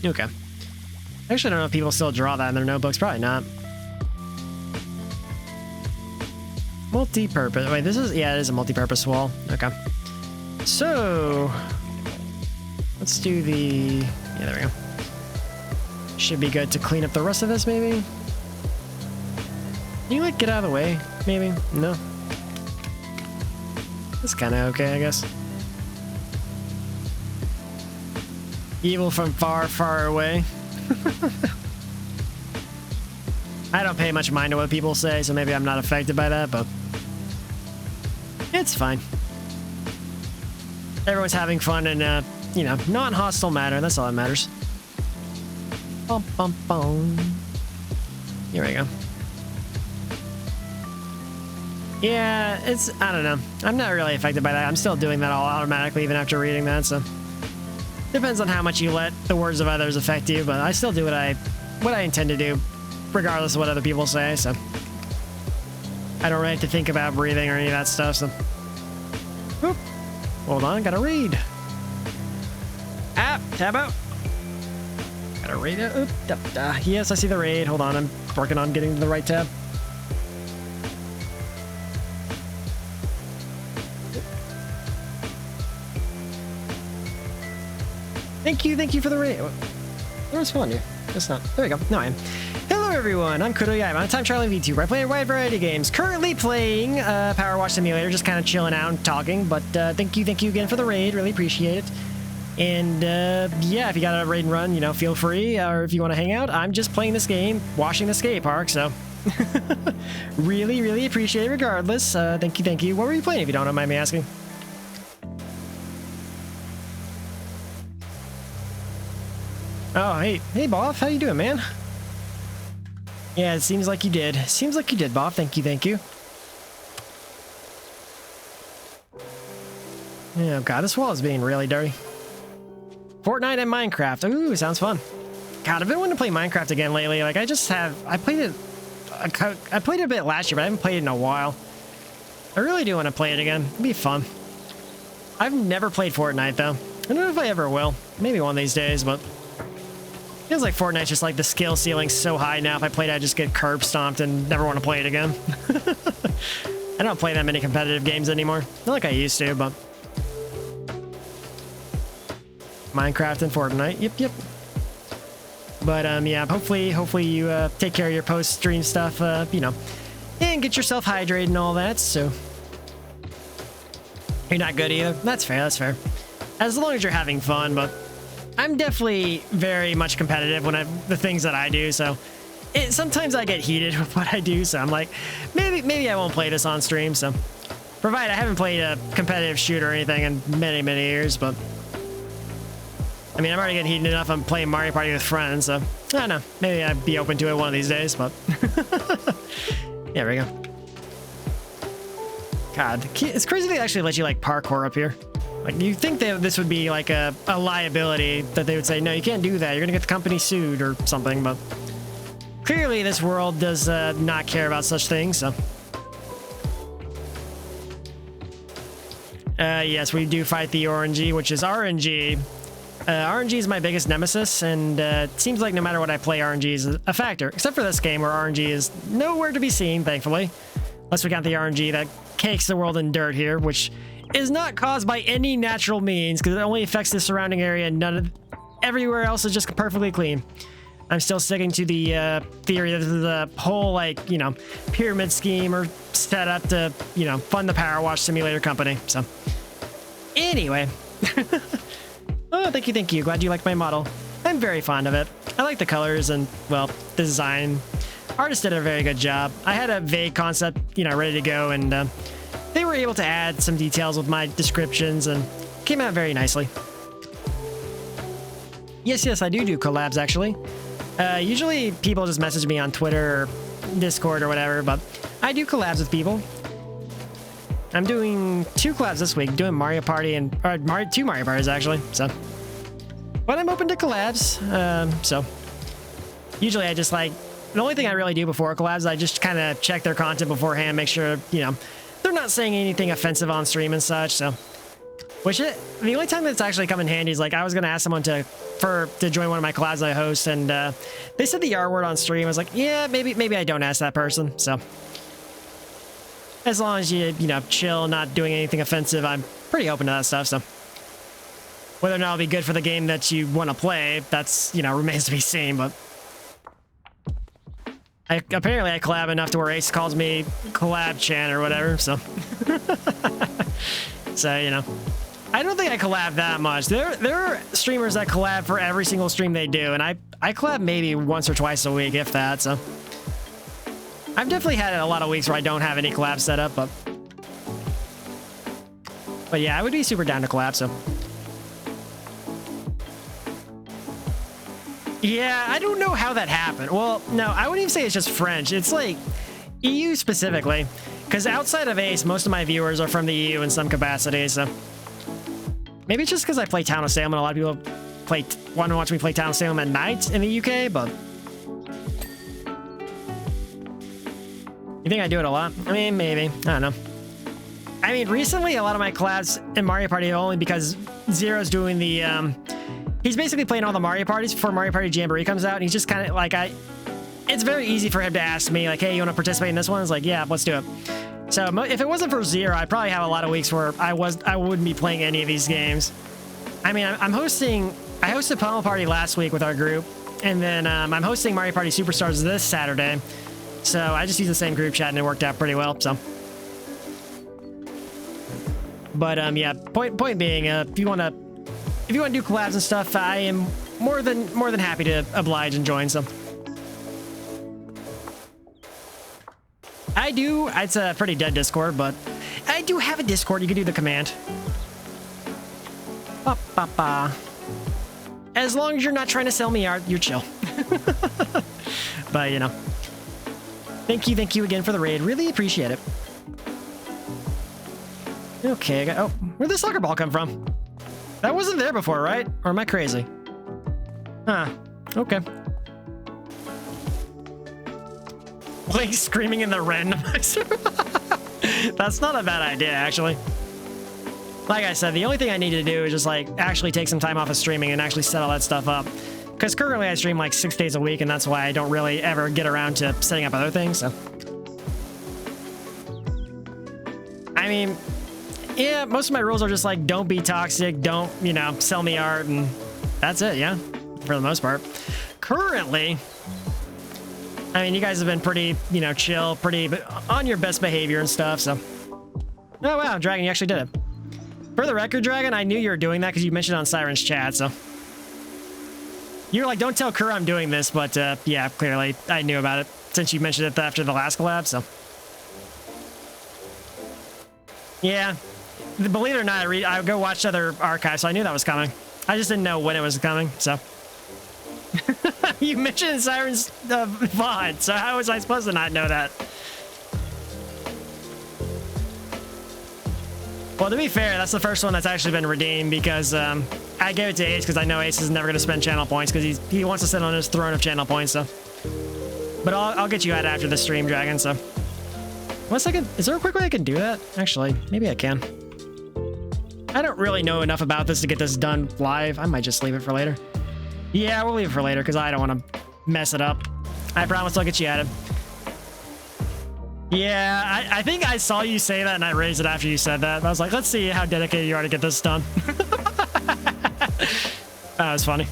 Okay. Actually, I don't know if people still draw that in their notebooks. Probably not. Multi-purpose. Wait, this is... Yeah, it is a multi-purpose wall. Okay. So... let's do the... Yeah, there we go. Should be good to clean up the rest of this, maybe? Can you, like, get out of the way? Maybe? No? That's kind of okay, I guess. Evil from far, far away. I don't pay much mind to what people say, so maybe I'm not affected by that, but it's fine. Everyone's having fun in a, you know, non-hostile manner. That's all that matters. Bum, bum, bum. Here we go. Yeah, it's, I don't know. I'm not really affected by that. I'm still doing that all automatically even after reading that, so. Depends on how much you let the words of others affect you, but I still do what I intend to do, regardless of what other people say, so. I don't really have to think about breathing or any of that stuff, so. Oop. Hold on, gotta read. Ah, tab out. Gotta read it. Oop, yes, I see the raid. Hold on, I'm working on getting to the right tab. thank you for the raid. Where's fun here? It's not. There we go. No, I am. Hello everyone, I'm Kudo Yai. I'm a time traveling VTuber. I play a wide variety of games. Currently playing PowerWash Simulator, just kind of chilling out and talking. But thank you again for the raid. Really appreciate it. And yeah, if you got a raid and run, you know, feel free. Or if you want to hang out, I'm just playing this game, washing the skate park. So really appreciate it. Regardless, thank you. What were you playing? If you don't mind me asking. Oh, hey, Bob. How you doing, man? Yeah, it seems like you did. Seems like you did, Bob. Thank you. Oh, God, this wall is being really dirty. Fortnite and Minecraft. Ooh, sounds fun. God, I've been wanting to play Minecraft again lately. Like, I played it a bit last year, but I haven't played it in a while. I really do want to play it again. It'd be fun. I've never played Fortnite, though. I don't know if I ever will. Maybe one of these days, but... feels like Fortnite's just like the skill ceiling's so high now. If I played it, I'd just get curb stomped and never want to play it again. I don't play that many competitive games anymore. Not like I used to, but... Minecraft and Fortnite. Yep. But, yeah, hopefully you take care of your post-stream stuff, you know, and get yourself hydrated and all that, so... You're not good either. That's fair. As long as you're having fun, but... I'm definitely very much competitive when the things that I do, so sometimes I get heated with what I do, so I'm like, maybe I won't play this on stream, so provided I haven't played a competitive shooter or anything in many years, but I mean, I'm already getting heated enough. I'm playing Mario Party with friends, so I don't know, maybe I'd be open to it one of these days, but yeah, there we go. God, it's crazy they actually let you like parkour up here. Like, you think that this would be like a liability, that they would say, no, you can't do that, you're gonna get the company sued or something, but clearly this world does not care about such things, so. Yes, we do fight the RNG, which is RNG. RNG is my biggest nemesis, and it seems like no matter what I play, RNG is a factor, except for this game where RNG is nowhere to be seen, thankfully. Unless we count the RNG that cakes the world in dirt here, which is not caused by any natural means, because it only affects the surrounding area and everywhere else is just perfectly clean. I'm still sticking to the theory that the whole, like, you know, pyramid scheme or set up to, you know, fund the PowerWash Simulator company. So, anyway. Oh, thank you. Glad you liked my model. I'm very fond of it. I like the colors and, well, the design. Artist did a very good job. I had a vague concept, you know, ready to go, and they were able to add some details with my descriptions and came out very nicely. Yes, I do collabs, actually. Usually people just message me on Twitter or Discord or whatever, but I do collabs with people. I'm doing 2 collabs this week, doing Mario Party and... or 2 Mario Parties, actually, so... But I'm open to collabs, so... Usually I just, like... The only thing I really do before collabs is I just kind of check their content beforehand, make sure, you know... They're not saying anything offensive on stream and such, so... the only time that's actually come in handy is, like, I was going to ask someone to join one of my collabs I host, and they said the R word on stream. I was like, yeah, maybe I don't ask that person, so... As long as you know, chill, not doing anything offensive, I'm pretty open to that stuff, so... Whether or not it'll be good for the game that you want to play, that's, you know, remains to be seen, but... Apparently I collab enough to where Ace calls me Collab Chan or whatever, so... So, you know. I don't think I collab that much. There are streamers that collab for every single stream they do, and I collab maybe once or twice a week, if that, so... I've definitely had a lot of weeks where I don't have any collabs set up, but... But yeah, I would be super down to collab, so... Yeah, I don't know how that happened. Well, no, I wouldn't even say it's just French. It's like EU specifically. Because outside of Ace, most of my viewers are from the EU in some capacity, so... Maybe it's just because I play Town of Salem and a lot of people want to watch me play Town of Salem at night in the UK, but... You think I do it a lot? I mean, maybe. I don't know. I mean, recently, a lot of my collabs in Mario Party only because Zero's doing the, he's basically playing all the Mario Parties before Mario Party Jamboree comes out, and he's just kind of like, it's very easy for him to ask me, like, hey, you want to participate in this one? It's like, yeah, let's do it. So if it wasn't for Zero, I'd probably have a lot of weeks where I wouldn't be playing any of these games. I mean, I'm hosting I hosted Pummel Party last week with our group, and then I'm hosting Mario Party Superstars this Saturday. So I just used the same group chat, and it worked out pretty well. So, but yeah, point being, if you want to do collabs and stuff, I am more than happy to oblige and join some. It's a pretty dead Discord, but I do have a Discord. You can do the command. Ba, ba, ba. As long as you're not trying to sell me art, you're chill. But, you know. Thank you again for the raid. Really appreciate it. Okay, oh, where'd the soccer ball come from? That wasn't there before, right? Or am I crazy? Huh. Okay. Like screaming in the randomizer. That's not a bad idea, actually. Like I said, the only thing I need to do is just like actually take some time off of streaming and actually set all that stuff up. Because currently I stream like 6 days a week, and that's why I don't really ever get around to setting up other things. So, I mean, yeah, most of my rules are just like, don't be toxic, don't, you know, sell me art, and that's it, yeah, for the most part. Currently, I mean, you guys have been pretty, you know, chill, pretty on your best behavior and stuff, so. Oh, wow, Dragon, you actually did it. For the record, Dragon, I knew you were doing that because you mentioned it on Siren's chat, so. You were like, don't tell Kerr I'm doing this, but yeah, clearly I knew about it since you mentioned it after the last collab, so. Yeah, believe it or not, I go watch other archives, so I knew that was coming. I just didn't know when it was coming, so. You mentioned Siren's VOD, so how was I supposed to not know that? Well, to be fair, that's the first one that's actually been redeemed because I gave it to Ace because I know Ace is never going to spend channel points because he wants to sit on his throne of channel points, so. But I'll get you out after the stream, Dragon, so. 1 second, is there a quick way I can do that? Actually, maybe I can. I don't really know enough about this to get this done live. I might just leave it for later. Yeah, we'll leave it for later because I don't want to mess it up. I promise I'll get you added. Yeah, I think I saw you say that and I raised it after you said that. I was like, let's see how dedicated you are to get this done. That was funny.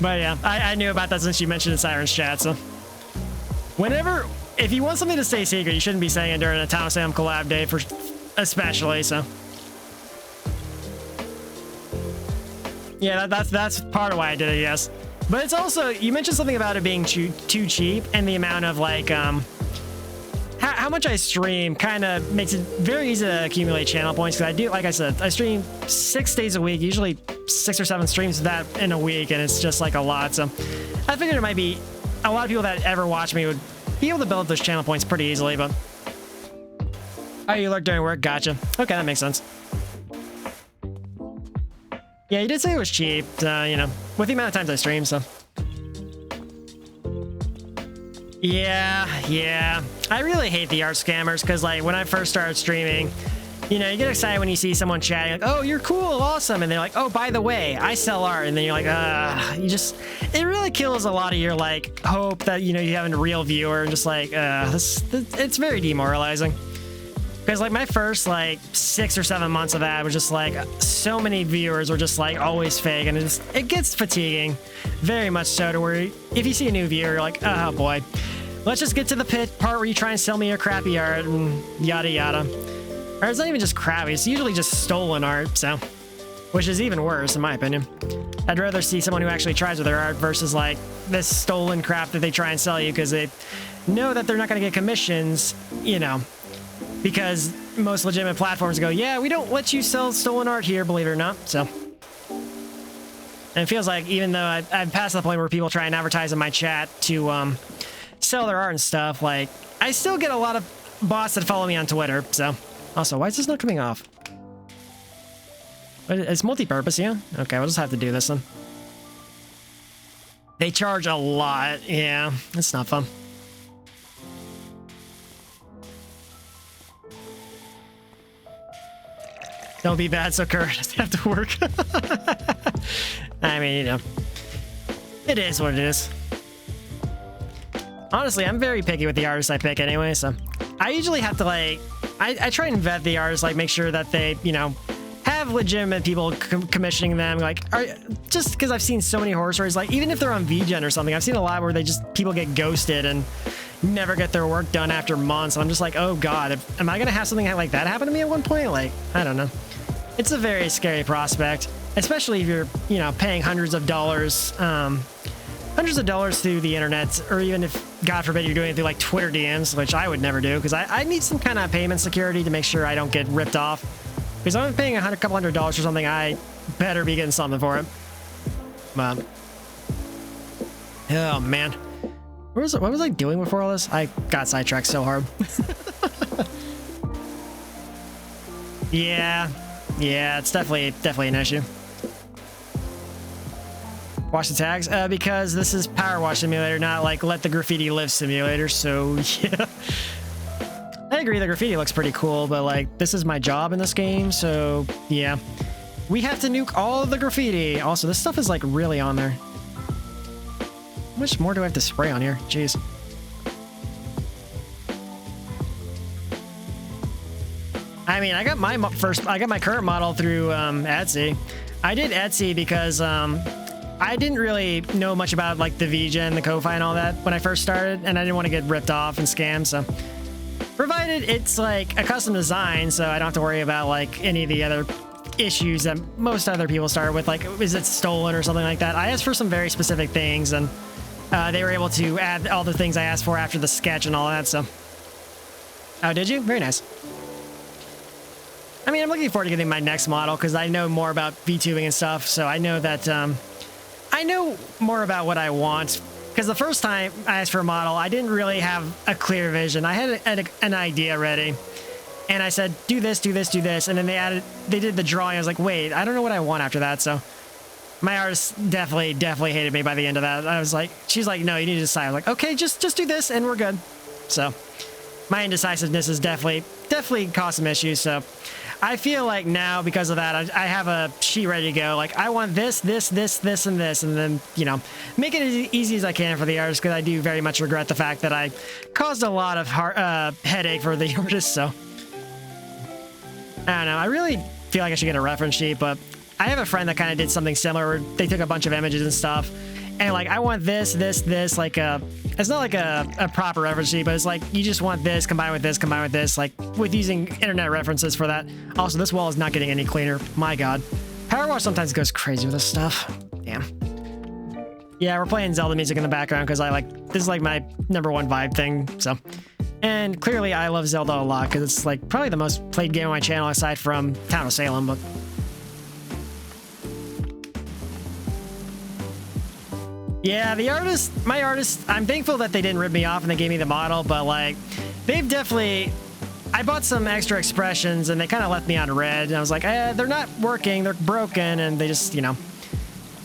But yeah, I knew about that since you mentioned it in Siren's chat, so. If you want something to stay secret, you shouldn't be saying it during a Thomas Sam collab day, especially, so. Yeah, that's part of why I did it, yes. But it's also, you mentioned something about it being too cheap and the amount of like, how much I stream kind of makes it very easy to accumulate channel points. Because I do, like I said, I stream 6 days a week, usually 6 or 7 streams of that in a week, and it's just like a lot. So I figured it might be a lot of people that ever watch me would be able to build those channel points pretty easily, but. Oh, you lurk during work? Gotcha. Okay, that makes sense. Yeah, you did say it was cheap, you know, with the amount of times I stream, so. Yeah. I really hate the art scammers, because, like, when I first started streaming, you know, you get excited when you see someone chatting, like, oh, you're cool, awesome, and they're like, oh, by the way, I sell art, and then you're like, it really kills a lot of your, like, hope that, you know, you have a real viewer, and just like, it's very demoralizing. Because, like, my first, like, 6 or 7 months of that was just, like, so many viewers were just, like, always fake, and it gets fatiguing, very much so, to where if you see a new viewer, you're like, oh, boy, let's just get to the part where you try and sell me your crappy art, and yada, yada. Or it's not even just crappy, it's usually just stolen art, so, which is even worse, in my opinion. I'd rather see someone who actually tries with their art versus, like, this stolen crap that they try and sell you, because they know that they're not going to get commissions, you know. Because most legitimate platforms go, yeah, we don't let you sell stolen art here, believe it or not, so. And it feels like even though I've passed the point where people try and advertise in my chat to sell their art and stuff, like, I still get a lot of bots that follow me on Twitter, so. Also, why is this not coming off? It's multi-purpose, yeah? Okay, we'll just have to do this then. They charge a lot, yeah, it's not fun. Don't be bad, so Kurt doesn't have to work. I mean, you know, it is what it is. Honestly, I'm very picky with the artists I pick anyway, so I usually have to, like, I try and vet the artists, like, make sure that they, you know, have have legitimate people commissioning them. Like, just because I've seen so many horror stories, like even if they're on VGen or something, I've seen a lot where people get ghosted and never get their work done after months. And I'm just like, oh God, am I going to have something like that happen to me at one point? Like, I don't know. It's a very scary prospect, especially if you're, you know, paying hundreds of dollars through the internet, or even if, God forbid, you're doing it through like Twitter DMs, which I would never do, because I need some kind of payment security to make sure I don't get ripped off. Because if I'm paying a couple $100 for something, I better be getting something for it. But, oh man, what was I doing before all this? I got sidetracked so hard. Yeah, it's definitely an issue. Wash the tags? Because this is PowerWash Simulator, not like Let the Graffiti Live Simulator, so yeah. I agree, the graffiti looks pretty cool, but like, this is my job in this game, so yeah. We have to nuke all of the graffiti. Also, this stuff is like really on there. How much more do I have to spray on here? Jeez. I mean, I got my current model through Etsy. I did Etsy because I didn't really know much about like the VGen, the Ko-Fi and all that when I first started, and I didn't want to get ripped off and scammed, so provided it's like a custom design, so I don't have to worry about like any of the other issues that most other people start with, like is it stolen or something like that. I asked for some very specific things, and they were able to add all the things I asked for after the sketch and all that, so. Oh, did you? Very nice. I mean, I'm looking forward to getting my next model because I know more about VTubing and stuff, so I know that I know more about what I want. Because the first time I asked for a model, I didn't really have a clear vision. I had an idea ready, and I said, do this, do this, do this, and then they did the drawing. I was like, wait, I don't know what I want after that. So my artist definitely hated me by the end of that. I was like, she's like, no, you need to decide. I was like, okay, just do this, and we're good. So my indecisiveness is definitely caused some issues. So I feel like now, because of that, I have a sheet ready to go. Like, I want this, this, this, this, and this, and then, you know, make it as easy as I can for the artist, because I do very much regret the fact that I caused a lot of headache for the artist, so. I don't know. I really feel like I should get a reference sheet, but I have a friend that kind of did something similar where they took a bunch of images and stuff, and, like, I want this, this, this, like, it's not like a proper reference sheet, but it's like, you just want this combined with this, like, with using internet references for that. Also, this wall is not getting any cleaner. My God. PowerWash sometimes goes crazy with this stuff. Damn. Yeah, we're playing Zelda music in the background because this is like my #1 vibe thing, so. And clearly I love Zelda a lot because it's like probably the most played game on my channel aside from Town of Salem, but. Yeah, my artist, I'm thankful that they didn't rip me off and they gave me the model, but like, they've definitely, I bought some extra expressions and they kind of left me on red, and I was like, they're not working, they're broken, and they just, you know.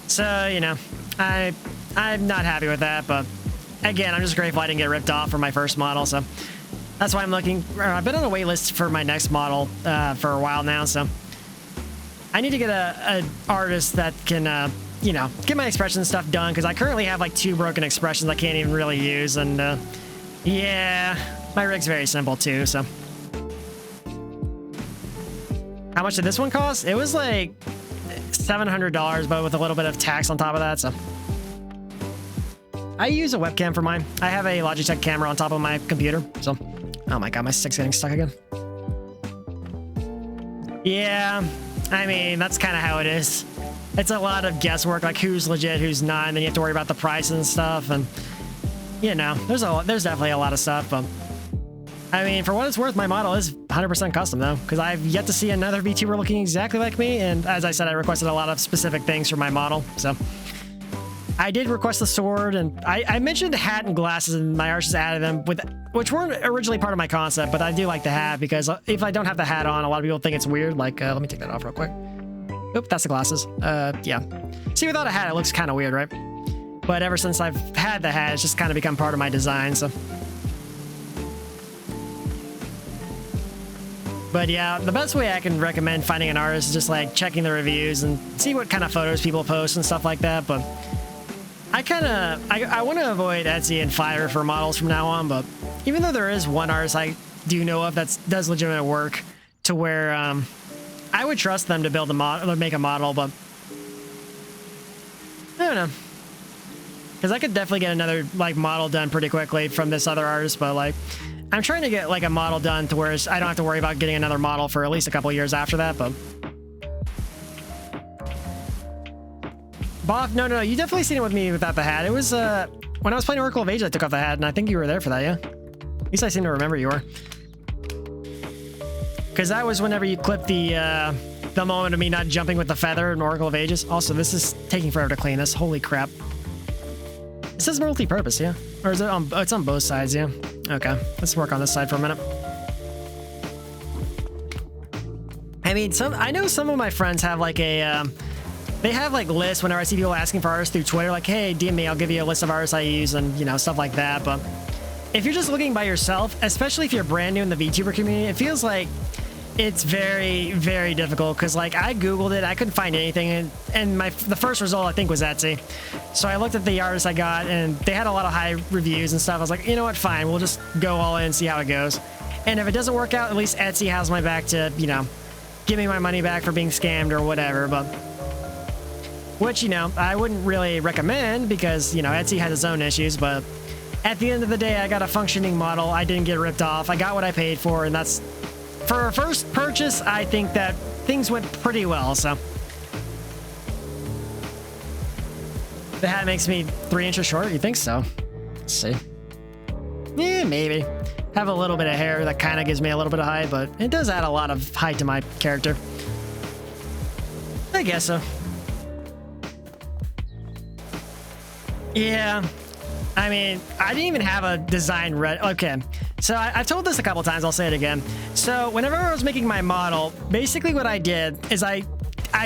So, you know, I'm not happy with that, but again, I'm just grateful I didn't get ripped off for my first model, so that's why I'm looking, I've been on a wait list for my next model for a while now, so I need to get an artist that can, you know, get my expression stuff done, because I currently have like 2 broken expressions I can't even really use, and yeah, my rig's very simple too, so. How much did this one cost? It was like $700, but with a little bit of tax on top of that, so. I use a webcam for mine. I have a Logitech camera on top of my computer, so. Oh my God, my stick's getting stuck again. Yeah, I mean, that's kind of how it is. It's a lot of guesswork, like who's legit, who's not, and then you have to worry about the price and stuff, and you know, there's definitely a lot of stuff, but I mean, for what it's worth, my model is 100% custom though, because I've yet to see another VTuber looking exactly like me, and as I said, I requested a lot of specific things for my model, so. I did request the sword, and I mentioned hat and glasses, and my artist added them, which weren't originally part of my concept, but I do like the hat, because if I don't have the hat on, a lot of people think it's weird, like, let me take that off real quick. Oop, that's the glasses. Yeah. See, without a hat, it looks kind of weird, right? But ever since I've had the hat, it's just kind of become part of my design, so. But yeah, the best way I can recommend finding an artist is just like checking the reviews and see what kind of photos people post and stuff like that, but I want to avoid Etsy and Fiverr for models from now on, but even though there is one artist I do know of that does legitimate work to where, I would trust them to build a model or make a model, but I don't know. Because I could definitely get another like model done pretty quickly from this other artist, but like I'm trying to get like a model done to where I don't have to worry about getting another model for at least a couple of years after that. But Bob, no, you definitely seen it with me without the hat. It was when I was playing Oracle of Ages, I took off the hat, and I think you were there for that, yeah. At least I seem to remember you were. Because that was whenever you clipped the moment of me not jumping with the feather in Oracle of Ages. Also, this is taking forever to clean this. Holy crap. It says multi-purpose, yeah? Or is it on, oh, it's on both sides, yeah? Okay, let's work on this side for a minute. I mean, I know some of my friends have like a, they have like lists whenever I see people asking for artists through Twitter, like, hey, DM me, I'll give you a list of artists I use and, you know, stuff like that. But if you're just looking by yourself, especially if you're brand new in the VTuber community, it feels like it's very, very difficult because like I Googled it, I couldn't find anything, and the first result I think was Etsy. So I looked at the artists I got and they had a lot of high reviews and stuff. I was like, you know what, fine, we'll just go all in and see how it goes. And if it doesn't work out, at least Etsy has my back to, you know, give me my money back for being scammed or whatever. But which, you know, I wouldn't really recommend because, you know, Etsy has its own issues, but at the end of the day, I got a functioning model. I didn't get ripped off. I got what I paid for, and that's for a first purchase. I think that things went pretty well. So the hat makes me 3 inches short. You think so? Let's see. Yeah, maybe. Have a little bit of hair that kind of gives me a little bit of height, but it does add a lot of height to my character. I guess so. Yeah. I mean, I didn't even have a design ready. Okay, so I've told this a couple times. I'll say it again. So whenever I was making my model, basically what I did is I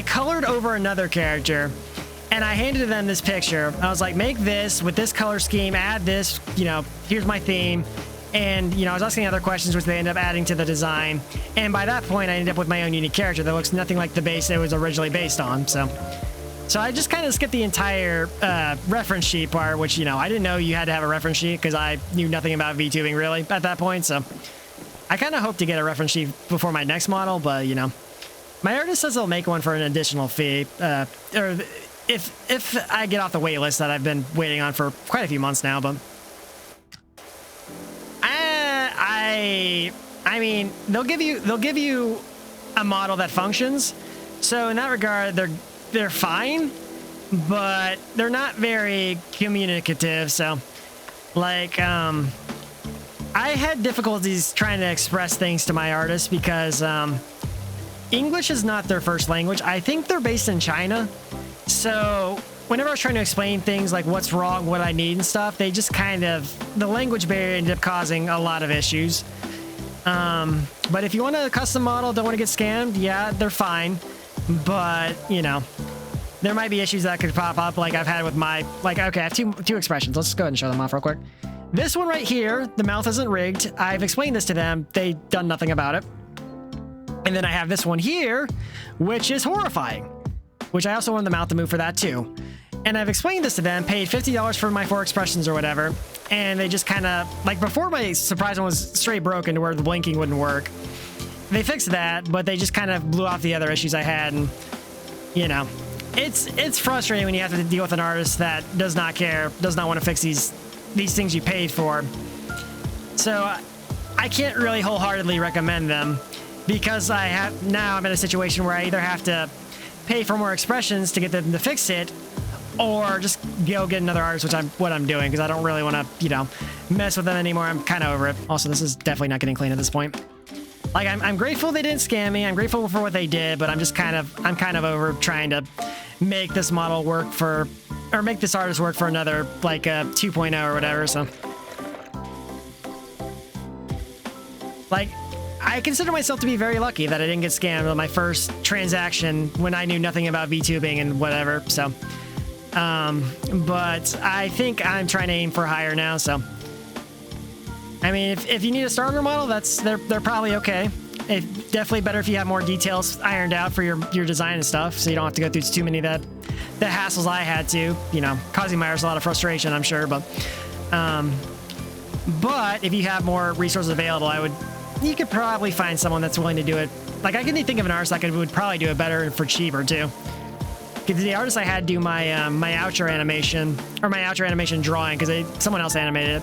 colored over another character, and I handed them this picture. I was like, make this with this color scheme, add this, you know, here's my theme. And, you know, I was asking other questions, which they ended up adding to the design. And by that point, I ended up with my own unique character that looks nothing like the base it was originally based on. So I just kind of skipped the entire reference sheet part, which, you know, I didn't know you had to have a reference sheet because I knew nothing about VTubing really at that point. So I kind of hope to get a reference sheet before my next model, but, you know, my artist says they'll make one for an additional fee, or if I get off the wait list that I've been waiting on for quite a few months now. But I mean, they'll give you a model that functions. So in that regard, they're fine, but they're not very communicative. So like I had difficulties trying to express things to my artists because English is not their first language. I think they're based in China. So whenever I was trying to explain things like what's wrong, what I need and stuff, they just kind of, the language barrier ended up causing a lot of issues. But if you want a custom model, don't want to get scammed, yeah, they're fine. But, you know, there might be issues that could pop up like I've had with my, like, okay, I have two expressions. Let's go ahead and show them off real quick. This one right here, the mouth isn't rigged. I've explained this to them. They've done nothing about it. And then I have this one here, which is horrifying, which I also want the mouth to move for that too. And I've explained this to them, paid $50 for my 4 expressions or whatever. And they just kind of, like before my surprise one was straight broken to where the blinking wouldn't work. They fixed that, but they just kind of blew off the other issues I had. And, you know, it's frustrating when you have to deal with an artist that does not care, does not want to fix these things you paid for. So I can't really wholeheartedly recommend them because now I'm in a situation where I either have to pay for more expressions to get them to fix it, or just go get another artist, which what I'm doing, because I don't really want to, you know, mess with them anymore. I'm kind of over it. Also, this is definitely not getting clean at this point. Like, I'm grateful they didn't scam me. I'm grateful for what they did, but I'm kind of over trying to make this model work for, or make this artist work for another, like, 2.0 or whatever, so. Like, I consider myself to be very lucky that I didn't get scammed on my first transaction when I knew nothing about VTubing and whatever, so. But I think I'm trying to aim for higher now, so. I mean, if you need a starter model, they're probably okay. It's definitely better if you have more details ironed out for your design and stuff, so you don't have to go through too many the hassles I had to, you know, causing my artists a lot of frustration, I'm sure, but if you have more resources available, you could probably find someone that's willing to do it like I can think of an artist that would probably do it better for cheaper too. Because the artist I had do my my outro animation or my outro animation drawing because someone else animated it.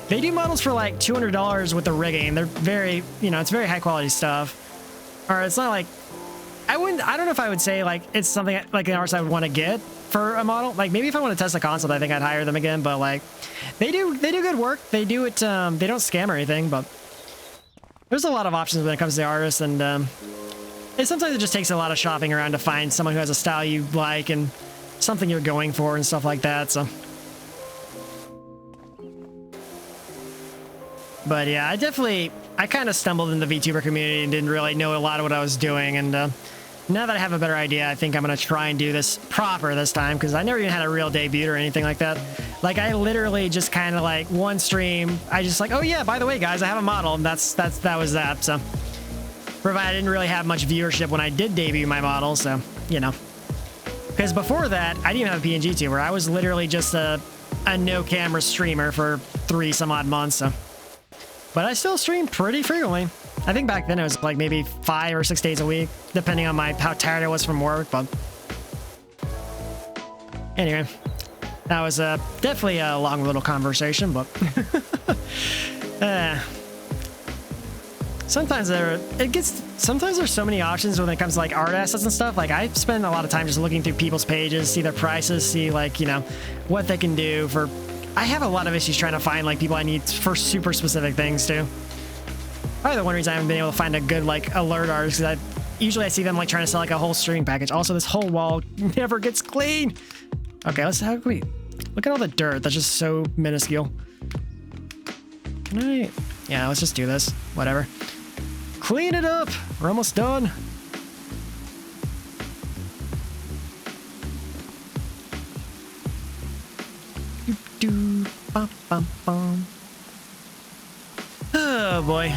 They do models for like $200 with the rigging. They're very, you know, it's very high quality stuff. Or it's not like I don't know if I would say like it's something like an artist I would want to get for a model. Like maybe if I want to test a concept, I think I'd hire them again. But like they do good work. They do it. They don't scam or anything. But there's a lot of options when it comes to artists, and sometimes it just takes a lot of shopping around to find someone who has a style you like and something you're going for and stuff like that. So, but yeah, I kind of stumbled in the VTuber community and didn't really know a lot of what I was doing, and now that I have a better idea, I think I'm going to try and do this proper this time, because I never even had a real debut or anything like that. Like, I literally just kind of, like, one stream, I just like, oh yeah, by the way, guys, I have a model, and that was that, so. Provided I didn't really have much viewership when I did debut my model, so, you know. Because before that, I didn't even have a PNG tuber. I was literally just a no-camera streamer for 3 some odd months, so. But I still stream pretty frequently. I think back then it was like maybe 5 or 6 days a week, depending on how tired I was from work, but anyway, that was definitely a long little conversation, but sometimes there's so many options when it comes to like art assets and stuff. Like I spend a lot of time just looking through people's pages, see their prices, see like, you know, what they can do for. I have a lot of issues trying to find like people I need for super specific things too. Probably the one reason I haven't been able to find a good like alert artist, because usually I see them like trying to sell like a whole streaming package. Also, this whole wall never gets clean. Okay, how can we look at all the dirt? That's just so minuscule. Can I? Yeah, let's just do this. Whatever. Clean it up. We're almost done. Oh boy.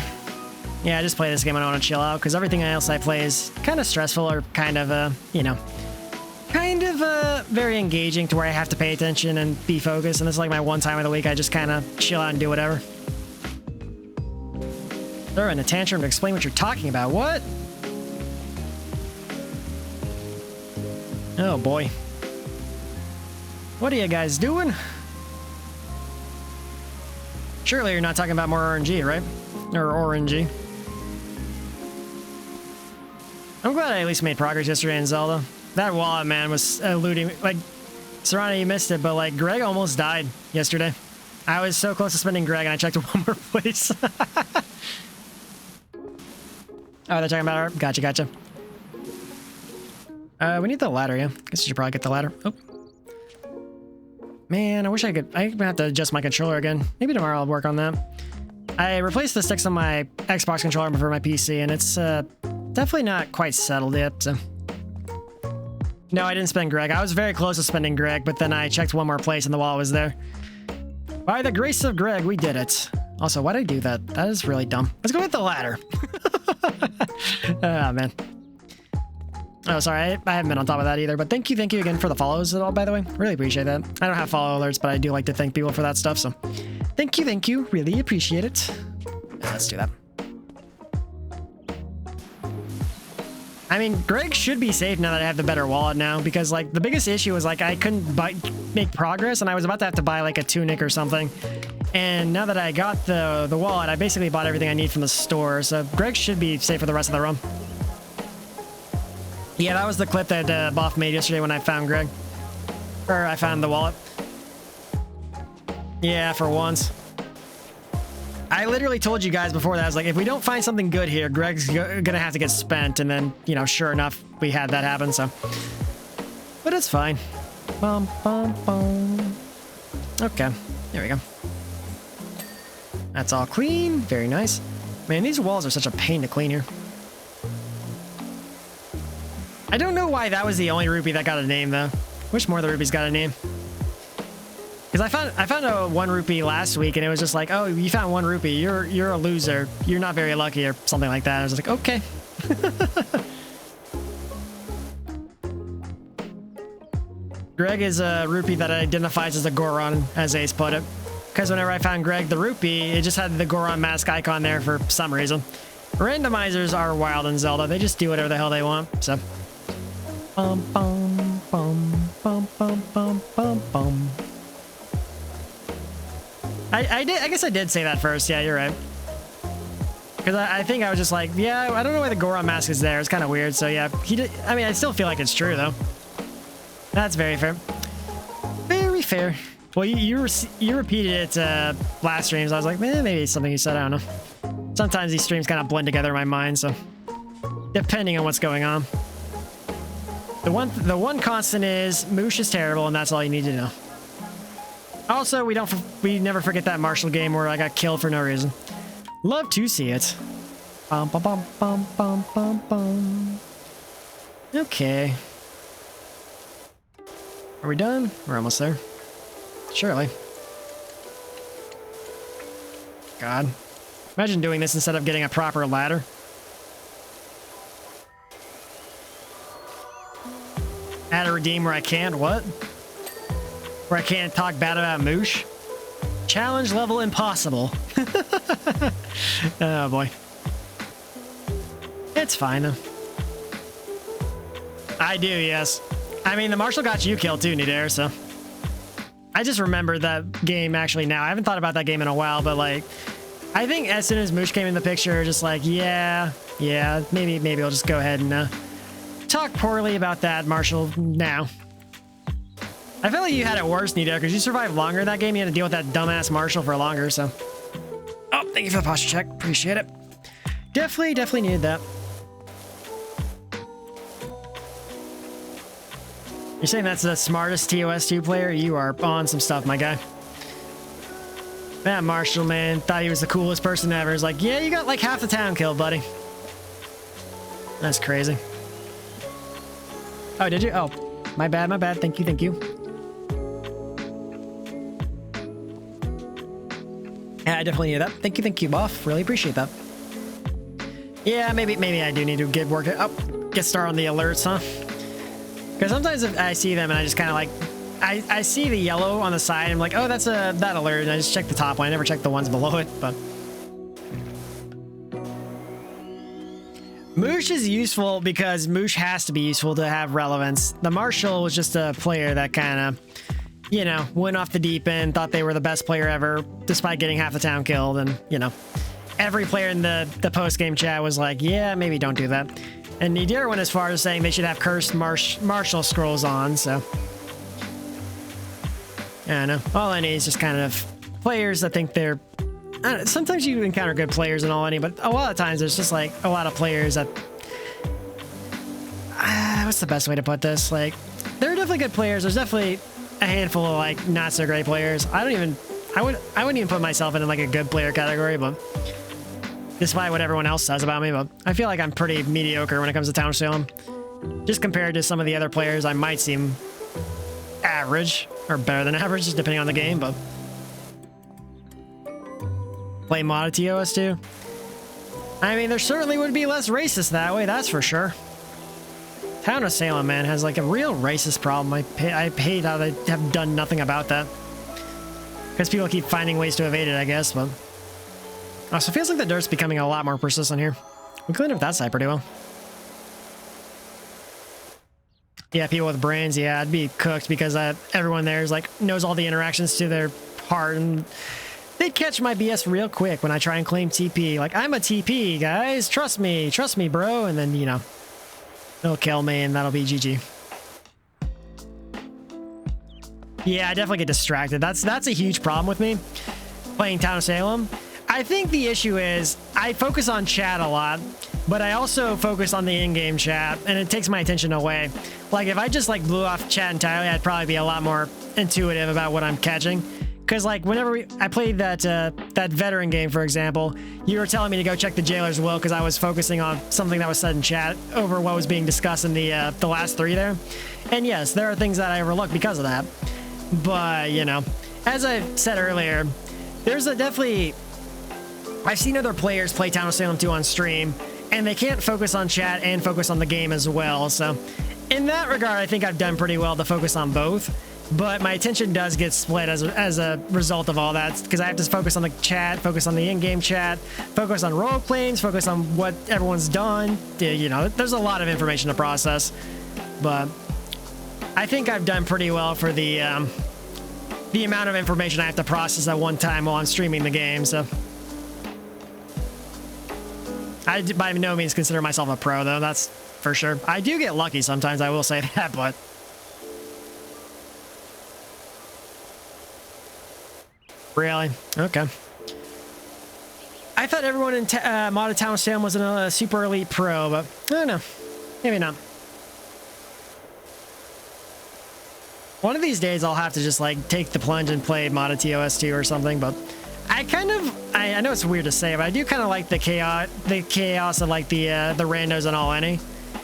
Yeah, I just play this game when I want to chill out, because everything else I play is kind of stressful or kind of, you know, kind of very engaging to where I have to pay attention and be focused. And this is like my one time of the week I just kind of chill out and do whatever. Throw in a tantrum to explain what you're talking about. What? Oh boy. What are you guys doing? Surely you're not talking about more RNG, right? Or orangey. I'm glad I at least made progress yesterday in Zelda. That wallet, man, was eluding me. Like, Serrano, you missed it, but like, Greg almost died yesterday. I was so close to spending Greg, and I checked one more place. Oh, they're talking about art? Gotcha. We need the ladder, yeah. Guess you should probably get the ladder. Oh. Man, I wish I could. I'm gonna have to adjust my controller again. Maybe tomorrow I'll work on that. I replaced the sticks on my Xbox controller for my PC, and it's definitely not quite settled yet. So. No, I didn't spend Greg. I was very close to spending Greg, but then I checked one more place and the wallet was there. By the grace of Greg, we did it. Also, why did I do that? That is really dumb. Let's go with the ladder. Oh, man. Oh, sorry. I haven't been on top of that either, but thank you again for the follows and all, by the way. Really appreciate that. I don't have follow alerts, but I do like to thank people for that stuff, so thank you. Really appreciate it. Let's do that. I mean, Greg should be safe now that I have the better wallet now, because like the biggest issue was like I couldn't make progress, and I was about to have to buy like a tunic or something. And now that I got the wallet, I basically bought everything I need from the store, so Greg should be safe for the rest of the run. Yeah, that was the clip that Boff made yesterday when I found Greg. Or I found the wallet. Yeah, for once. I literally told you guys before that, I was like, if we don't find something good here, Greg's gonna have to get spent. And then, you know, sure enough, we had that happen, so. But it's fine. Bum, bum, bum. Okay, there we go. That's all clean. Very nice. Man, these walls are such a pain to clean here. I don't know why that was the only rupee that got a name, though. Wish more of the rupees got a name. Because I found a 1 rupee last week, and it was just like, oh, you found 1 rupee. You're a loser. You're not very lucky, or something like that. I was like, okay. Greg is a rupee that identifies as a Goron, as Ace put it. Because whenever I found Greg the rupee, it just had the Goron mask icon there for some reason. Randomizers are wild in Zelda. They just do whatever the hell they want. So. Bum, bum, bum, bum, bum, bum, bum, bum. I guess I did say that first. Yeah, you're right. Because I think I was just like, yeah, I don't know why the Goron mask is there. It's kind of weird. So yeah, he did. I mean, I still feel like it's true though. That's very fair. Very fair. Well, you repeated it last streams. I was like, maybe it's something you said. I don't know. Sometimes these streams kind of blend together in my mind. So depending on what's going on. The one constant is Moosh is terrible, and that's all you need to know. Also, we never forget that Marshall game where I got killed for no reason. Love to see it. Bum, bum, bum, bum, bum, bum, bum. Okay. Are we done? We're almost there. Surely. God. Imagine doing this instead of getting a proper ladder. Add a redeem where I can't. What? Where I can't talk bad about Moosh? Challenge level impossible. Oh boy. It's fine though. I do, yes. I mean, the Marshall got you killed too, Nidair, so. I just remembered that game actually now. I haven't thought about that game in a while, but like, I think as soon as Moosh came in the picture, just like, yeah, maybe I'll just go ahead and talk poorly about that Marshall now. I feel like you had it worse, Nidair, because you survived longer in that game. You had to deal with that dumbass Marshall for longer, so. Oh, thank you for the posture check. Appreciate it. Definitely needed that. You're saying that's the smartest TOS2 player? You are on some stuff, my guy. That Marshall, man, thought he was the coolest person ever. He's like, yeah, you got like half the town killed, buddy. That's crazy. Oh, did you? Oh, my bad. Thank you. Yeah, I definitely need that. Thank you, buff. Really appreciate that. Yeah, maybe I do need to get started on the alerts, huh? Because sometimes if I see them and I just kind of like, I see the yellow on the side. I'm like, oh, that's that alert. And I just check the top one. I never check the ones below it, but. Moosh is useful because Moosh has to be useful to have relevance. The Marshall was just a player that kind of, you know, went off the deep end, thought they were the best player ever, despite getting half the town killed. And, you know, every player in the post-game chat was like, yeah, maybe don't do that. And Nidair went as far as saying they should have cursed Marshall scrolls on, so. I don't know. All I need is just kind of players that think they're... sometimes you encounter good players and all any, but a lot of times there's just like a lot of players that... what's the best way to put this? Like, there are definitely good players. There's definitely a handful of like not so great players. I wouldn't even put myself in like a good player category, but despite what everyone else says about me, but I feel like I'm pretty mediocre when it comes to Town of Salem. Just compared to some of the other players, I might seem average or better than average, just depending on the game, but play modded TOS too. I mean, there certainly would be less racist that way, that's for sure. Town of Salem, man, has like a real racist problem. I hate how they have done nothing about that. Because people keep finding ways to evade it, I guess, but... Oh, so it feels like the dirt's becoming a lot more persistent here. We cleaned up that side pretty well. Yeah, people with brains, yeah, I'd be cooked because everyone there is like, knows all the interactions to their heart, and they'd catch my BS real quick when I try and claim TP. Like, I'm a TP, guys, trust me, bro, and then, you know, they'll kill me and that'll be GG. Yeah, I definitely get distracted. That's a huge problem with me playing Town of Salem. I think the issue is I focus on chat a lot, but I also focus on the in-game chat, and it takes my attention away. Like, if I just like blew off chat entirely, I'd probably be a lot more intuitive about what I'm catching. Because like whenever I played that veteran game, for example, you were telling me to go check the jailer's will because I was focusing on something that was said in chat over what was being discussed in the last three there. And yes, there are things that I overlook because of that. But, you know, as I said earlier, there's definitely... I've seen other players play Town of Salem 2 on stream, and they can't focus on chat and focus on the game as well. So in that regard, I think I've done pretty well to focus on both. but my attention does get split as a result of all that, because I have to focus on the chat, focus on the in-game chat, focus on role claims, focus on what everyone's done. You know, there's a lot of information to process, but I think I've done pretty well for the amount of information I have to process at one time while I'm streaming the game. So I by no means consider myself a pro, though. That's for sure. I do get lucky sometimes, I will say that, but really? Okay. I thought everyone in modded Town of Salem was a super elite pro, but I don't know. Maybe not. One of these days I'll have to just like take the plunge and play modded TOS2 or something, but I kind of, I know it's weird to say, but I do kind of like the chaos of like the randos and all any,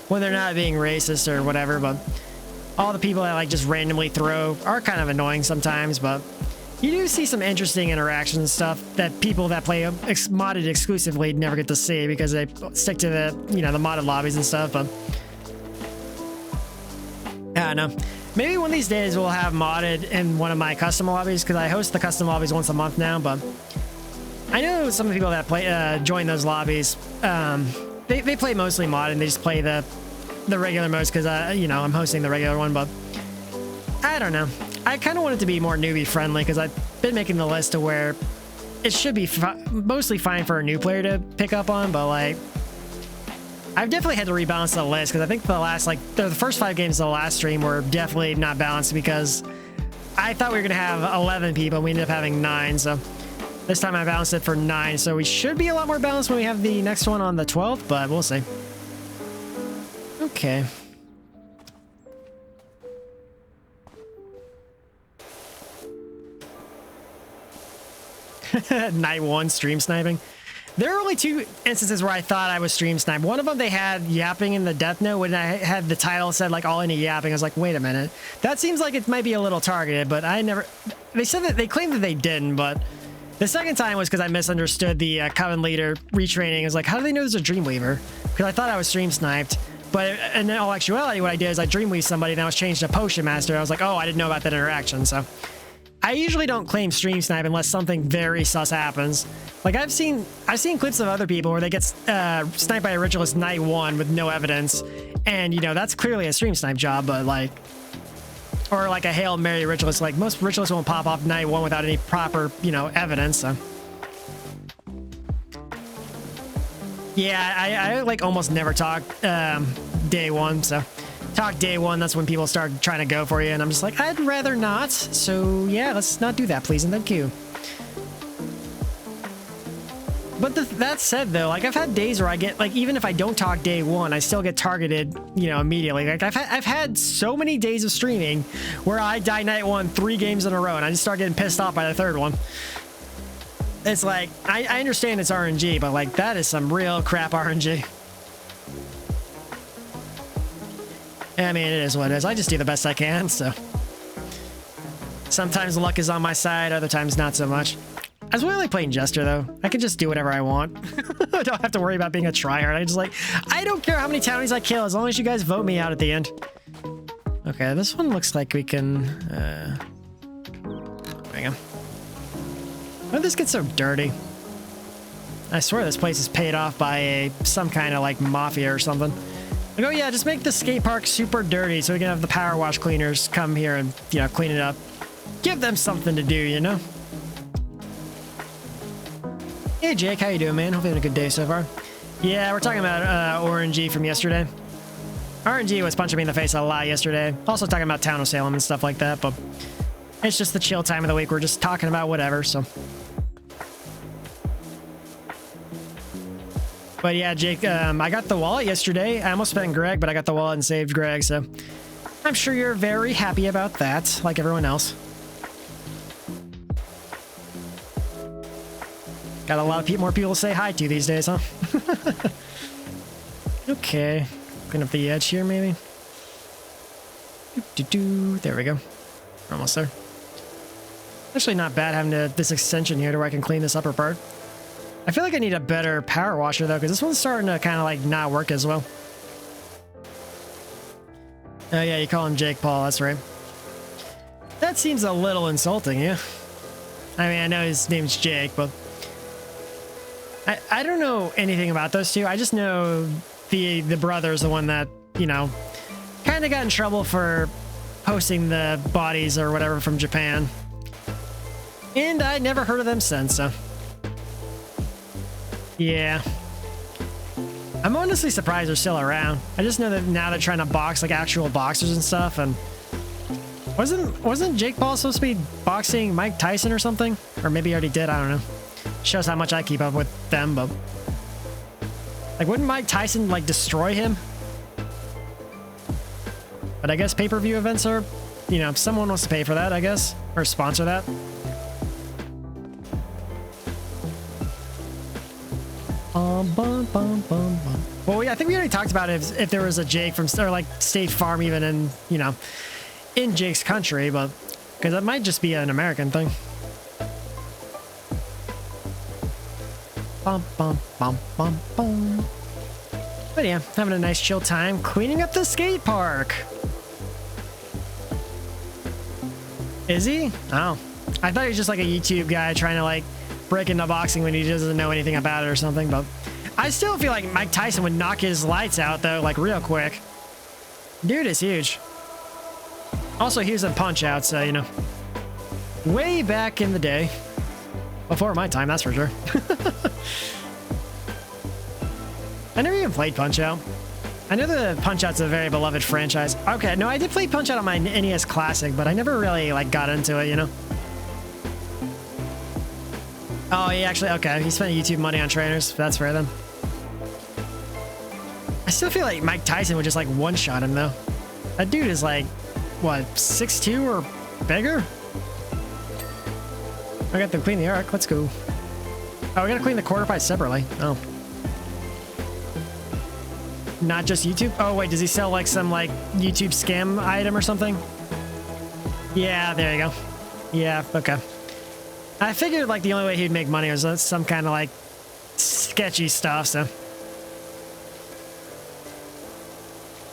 when they're not being racist or whatever, but all the people that like just randomly throw are kind of annoying sometimes, but you do see some interesting interactions and stuff that people that play modded exclusively never get to see because they stick to the, you know, the modded lobbies and stuff, but I don't know. Maybe one of these days we'll have modded in one of my custom lobbies, because I host the custom lobbies once a month now, but I know some of the people that play join those lobbies, they play mostly modded and they just play the regular modes because, you know, I'm hosting the regular one, but I don't know. I kind of want it to be more newbie friendly because I've been making the list to where it should be mostly fine for a new player to pick up on, but like I've definitely had to rebalance the list because I think the first 5 games of the last stream were definitely not balanced because I thought we were going to have 11 people. We ended up having 9, so this time I balanced it for 9, so we should be a lot more balanced when we have the next one on the 12th, but we'll see. Okay. Night 1 stream sniping. There are only 2 instances where I thought I was stream sniped. One of them they had yapping in the death note when I had the title said like all any yapping. I was like, wait a minute, that seems like it might be a little targeted, but I never. They said that they claimed that they didn't, but the second time was because I misunderstood the Coven leader retraining. I was like, how do they know there's a Dreamweaver? Because I thought I was stream sniped, but in all actuality, what I did is I Dreamweaved somebody and I was changed to Potion Master. I was like, oh, I didn't know about that interaction, so. I usually don't claim stream snipe unless something very sus happens. Like I've seen clips of other people where they get sniped by a ritualist night 1 with no evidence, and you know that's clearly a stream snipe job. But like, or like a Hail Mary ritualist, like most ritualists won't pop off night 1 without any proper, you know, evidence. So yeah, I like almost never talk day 1. So. Talk day 1, that's when people start trying to go for you, and I'm just like, I'd rather not, so yeah, let's not do that, please, and thank you. But that said, though, like, I've had days where I get, like, even if I don't talk day 1, I still get targeted, you know, immediately. Like, I've had so many days of streaming where I die night 1 3 games in a row, and I just start getting pissed off by the 3rd one. It's like, I understand it's RNG, but, like, that is some real crap RNG. I mean, it is what it is. I just do the best I can, so. Sometimes luck is on my side, other times not so much. I was really playing Jester, though. I can just do whatever I want. I don't have to worry about being a tryhard. I just like, I don't care how many townies I kill, as long as you guys vote me out at the end. Okay, this one looks like we can, there we go. Why did this get so dirty? I swear this place is paid off by some kind of, like, mafia or something. Like, oh yeah, just make the skate park super dirty so we can have the PowerWash cleaners come here and, you know, clean it up. Give them something to do, you know? Hey Jake, how you doing, man? Hope you're having a good day so far. Yeah, we're talking about RNG from yesterday. RNG was punching me in the face a lot yesterday. Also talking about Town of Salem and stuff like that, but it's just the chill time of the week. We're just talking about whatever, so. But yeah, Jake, I got the wallet yesterday. I almost spent Greg, but I got the wallet and saved Greg, so I'm sure you're very happy about that, like everyone else. Got a lot of more people to say hi to these days, huh? Okay, clean up the edge here, maybe. There we go. We're almost there. Actually, not bad having this extension here to where I can clean this upper part. I feel like I need a better power washer though, because this one's starting to kind of like not work as well. Oh yeah, you call him Jake Paul, that's right. That seems a little insulting, yeah. I mean, I know his name's Jake, but I don't know anything about those two. I just know the brother's the one that, you know, kind of got in trouble for posting the bodies or whatever from Japan. And I never heard of them since, so. Yeah. I'm honestly surprised they're still around. I just know that now they're trying to box like actual boxers and stuff, and wasn't Jake Paul supposed to be boxing Mike Tyson or something? Or maybe he already did, I don't know. Shows how much I keep up with them, but like wouldn't Mike Tyson like destroy him? But I guess pay-per-view events are, you know, someone wants to pay for that, I guess, or sponsor that. Well, I think we already talked about if there was a Jake from, or like State Farm even in, you know, in Jake's country, but because that might just be an American thing. Bum, bum, bum, bum, bum. But yeah, having a nice chill time cleaning up the skate park. Is he? Oh, I thought he was just like a YouTube guy trying to like break into boxing when he doesn't know anything about it or something, but I still feel like Mike Tyson would knock his lights out though, like real quick. Dude is huge. Also, he was in Punch-Out, so you know, way back in the day, before my time, that's for sure. I never even played Punch-Out. I know the Punch-Out's a very beloved franchise. Okay, no, I did play Punch-Out on my NES Classic, but I never really like got into it, you know. Oh, he actually, okay, he spent YouTube money on trainers. That's fair then. I still feel like Mike Tyson would just like one-shot him though. That dude is like, what, 6'2" or bigger? I got to clean the arc. Let's go. Oh, we gotta clean the quarter pipe separately. Oh. Not just YouTube? Oh, wait, does he sell like some like YouTube scam item or something? Yeah, there you go. Yeah, okay. I figured like the only way he'd make money was some kind of like sketchy stuff, so.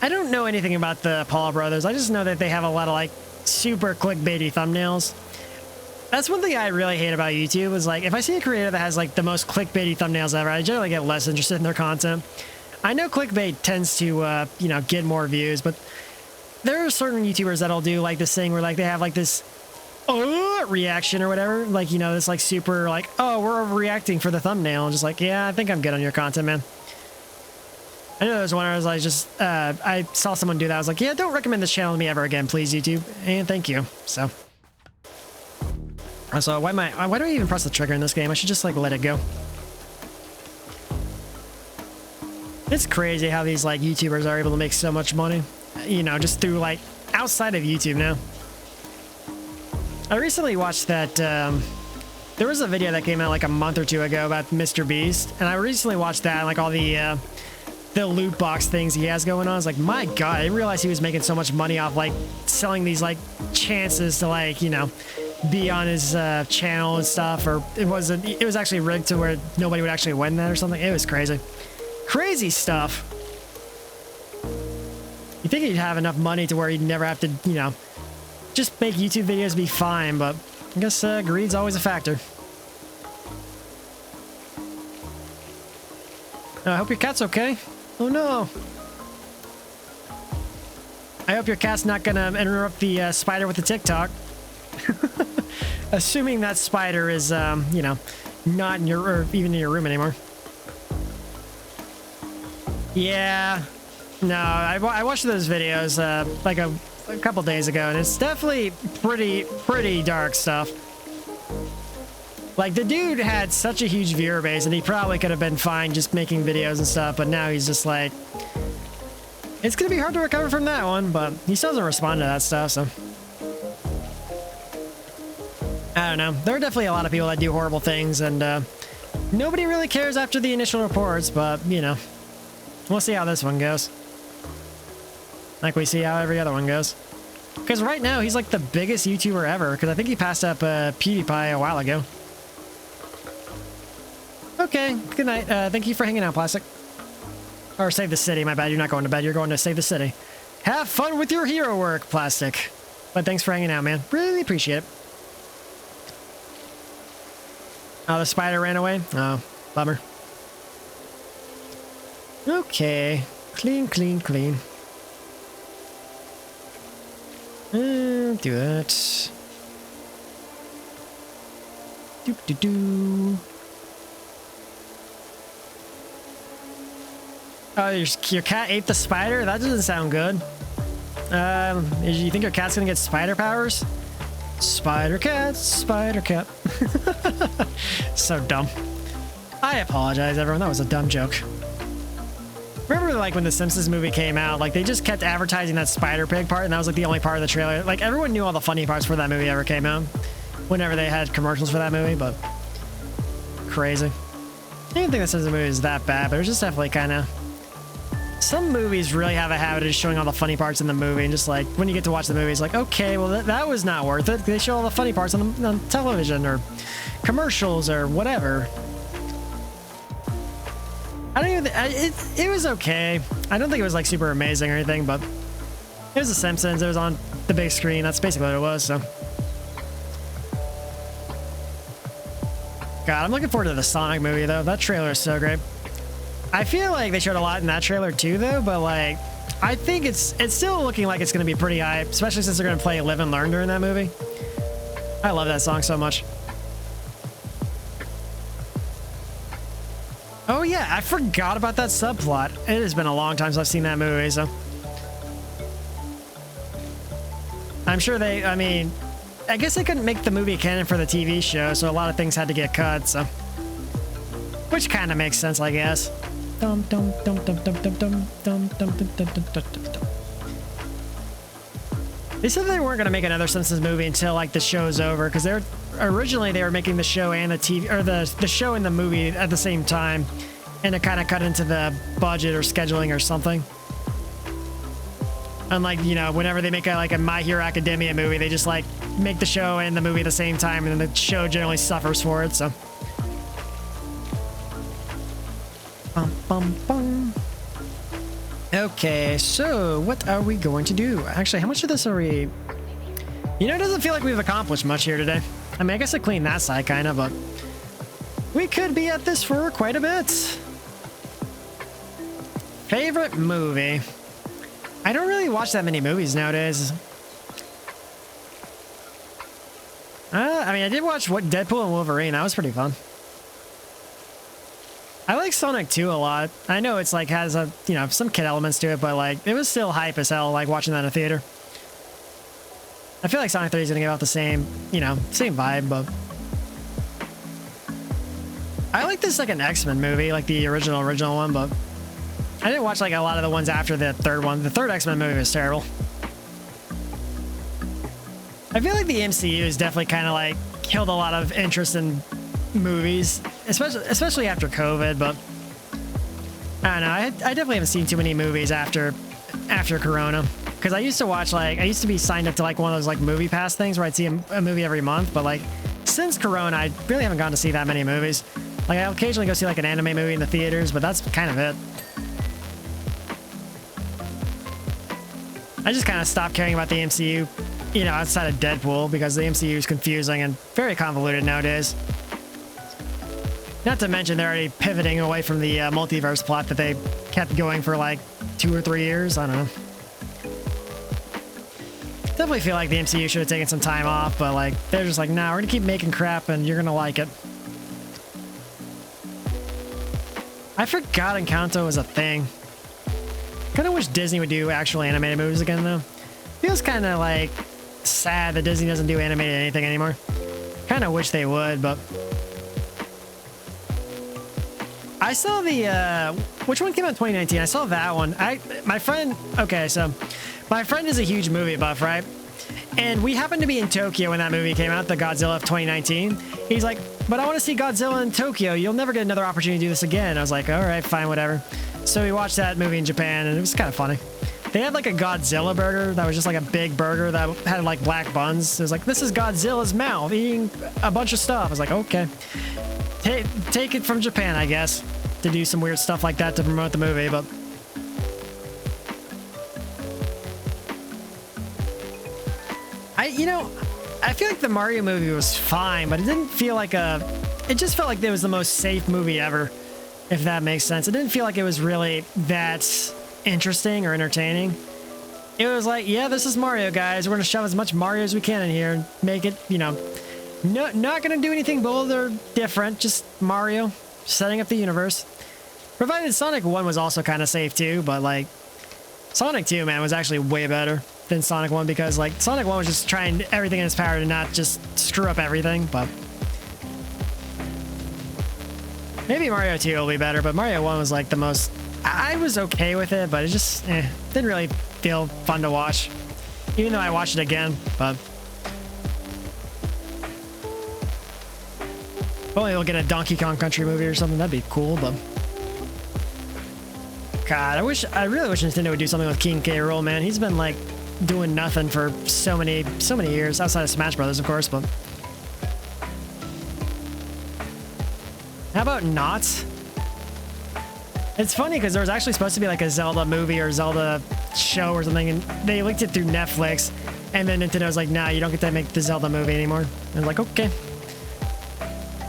I don't know anything about the Paul brothers. I just know that they have a lot of like super clickbaity thumbnails. That's one thing I really hate about YouTube is like if I see a creator that has like the most clickbaity thumbnails ever, I generally get less interested in their content. I know clickbait tends to, you know, get more views, but there are certain YouTubers that'll do like this thing where like they have like this reaction or whatever, like, you know, this like super like, oh, we're overreacting for the thumbnail, and just like, yeah, I think I'm good on your content, man. I know there was one where I was like, just I saw someone do that. I was like, yeah, don't recommend this channel to me ever again, please, YouTube, and thank you. So why do I even press the trigger in this game? I should just like let it go. It's crazy how these like YouTubers are able to make so much money, you know, just through like outside of YouTube now. I recently watched that, there was a video that came out like a month or two ago about Mr. Beast, and I recently watched that and like all the loot box things he has going on. I was like, my God, I didn't realize he was making so much money off like selling these like chances to like, you know, be on his channel and stuff, or it was actually rigged to where nobody would actually win that or something. It was crazy. Crazy stuff. You think he'd have enough money to where he'd never have to, you know, just make YouTube videos be fine, but I guess greed's always a factor. I hope your cat's okay. Oh no. I hope your cat's not gonna interrupt the spider with the TikTok. Assuming that spider is, you know, not in your, or even in your room anymore. Yeah. No, I watched those videos like a couple days ago, and it's definitely pretty dark stuff. Like, the dude had such a huge viewer base, and he probably could have been fine just making videos and stuff, but now he's just like, it's gonna be hard to recover from that one, but he still doesn't respond to that stuff, so. I don't know. There are definitely a lot of people that do horrible things, and nobody really cares after the initial reports, but, you know, we'll see how this one goes. Like we see how every other one goes. Because right now, he's like the biggest YouTuber ever, because I think he passed up PewDiePie a while ago. Okay, good night. Thank you for hanging out, Plastic. Or Save the City, my bad. You're not going to bed. You're going to Save the City. Have fun with your hero work, Plastic. But thanks for hanging out, man. Really appreciate it. Oh, the spider ran away? Oh, bummer. Okay. Clean, clean, clean. Do that. Do. Oh, your cat ate the spider? That doesn't sound good. You think your cat's gonna get spider powers? Spider cat, spider cat. So dumb. I apologize, everyone. That was a dumb joke. Remember, like, when the Simpsons movie came out, like, they just kept advertising that spider pig part, and that was, like, the only part of the trailer. Like, everyone knew all the funny parts before that movie ever came out. Whenever they had commercials for that movie, but... crazy. I didn't think the Simpsons movie was that bad, but it was just definitely kind of... Some movies really have a habit of showing all the funny parts in the movie, and just, like, when you get to watch the movie, it's like, okay, well, that was not worth it. They show all the funny parts on television, or commercials, or whatever. I don't even... it was okay. I don't think it was, like, super amazing or anything, but... it was The Simpsons. It was on the big screen. That's basically what it was, so... God, I'm looking forward to the Sonic movie, though. That trailer is so great. I feel like they showed a lot in that trailer, too, though, but, like... I think it's still looking like it's going to be pretty hype, especially since they're going to play Live and Learn during that movie. I love that song so much. Oh yeah, I forgot about that subplot. It has been a long time since I've seen that movie, so... I'm sure I mean... I guess they couldn't make the movie canon for the TV show, so a lot of things had to get cut, so... which kind of makes sense, I guess. Dum dum dum dum dum dum dum dum dum dum dum dum dum dum. They said they weren't going to make another Simpsons movie until, like, the show's over, because originally they were making the show and the TV, or the show and the movie at the same time, and it kind of cut into the budget or scheduling or something. Unlike, you know, whenever they make a My Hero Academia movie, they just, like, make the show and the movie at the same time, and then the show generally suffers for it, so... Bum, bum, bum. Okay, so what are we going to do? Actually, how much of this are we... You know, it doesn't feel like we've accomplished much here today. I mean, I guess I cleaned that side, kind of, but... we could be at this for quite a bit. Favorite movie? I don't really watch that many movies nowadays. I mean, I did watch Deadpool and Wolverine. That was pretty fun. I like Sonic 2 a lot. I know it's like has a, you know, some kid elements to it, but like it was still hype as hell, like watching that in a theater. I feel like Sonic 3 is gonna give out the same, you know, same vibe, but I like the second X-Men movie, like the original one, but I didn't watch like a lot of the ones after the third one. The third X-Men movie was terrible. I feel like the MCU has definitely kind of like killed a lot of interest in movies, especially after COVID, but I don't know. I definitely haven't seen too many movies after Corona, because I used to watch, like, I used to be signed up to like one of those like movie pass things where I'd see a movie every month, but like since Corona I really haven't gone to see that many movies. Like I'll occasionally go see like an anime movie in the theaters, but that's kind of it. I just kind of stopped caring about the MCU, you know, outside of Deadpool, because the MCU is confusing and very convoluted nowadays. Not to mention they're already pivoting away from the multiverse plot that they kept going for like 2 or 3 years. I don't know. Definitely feel like the MCU should have taken some time off, but like they're just like, nah, we're gonna keep making crap and you're gonna like it. I forgot Encanto was a thing. Kind of wish Disney would do actual animated movies again, though. Feels kind of like sad that Disney doesn't do animated anything anymore. Kind of wish they would, but I saw the which one came out in 2019? I saw that one. My friend is a huge movie buff, right? And we happened to be in Tokyo when that movie came out, the Godzilla of 2019. He's like, but I want to see Godzilla in Tokyo. You'll never get another opportunity to do this again. I was like, all right, fine, whatever. So we watched that movie in Japan, and it was kind of funny. They had like a Godzilla burger that was just like a big burger that had like black buns. It was like, this is Godzilla's mouth eating a bunch of stuff. I was like, okay. Take it from Japan, I guess, to do some weird stuff like that to promote the movie, but... I feel like the Mario movie was fine, but it didn't feel like it just felt like it was the most safe movie ever, if that makes sense. It didn't feel like it was really that interesting or entertaining. It was like, yeah, this is Mario, guys. We're going to shove as much Mario as we can in here and make it, not going to do anything bold or different. Just Mario setting up the universe. Provided Sonic 1 was also kind of safe too, but like Sonic 2, man, was actually way better than Sonic 1 because like Sonic 1 was just trying everything in its power to not just screw up everything, but maybe Mario 2 will be better, but Mario 1 was like the most... I was okay with it, but it just didn't really feel fun to watch, even though I watched it again, but... If only we'll get a Donkey Kong Country movie or something, that'd be cool, but... God, I really wish Nintendo would do something with King K. Rool, man. He's been, like, doing nothing for so many years, outside of Smash Brothers, of course, but... How about not? It's funny because there was actually supposed to be like a Zelda movie or Zelda show or something, and they leaked it through Netflix, and then Nintendo was like, nah, you don't get to make the Zelda movie anymore. And I was like, okay.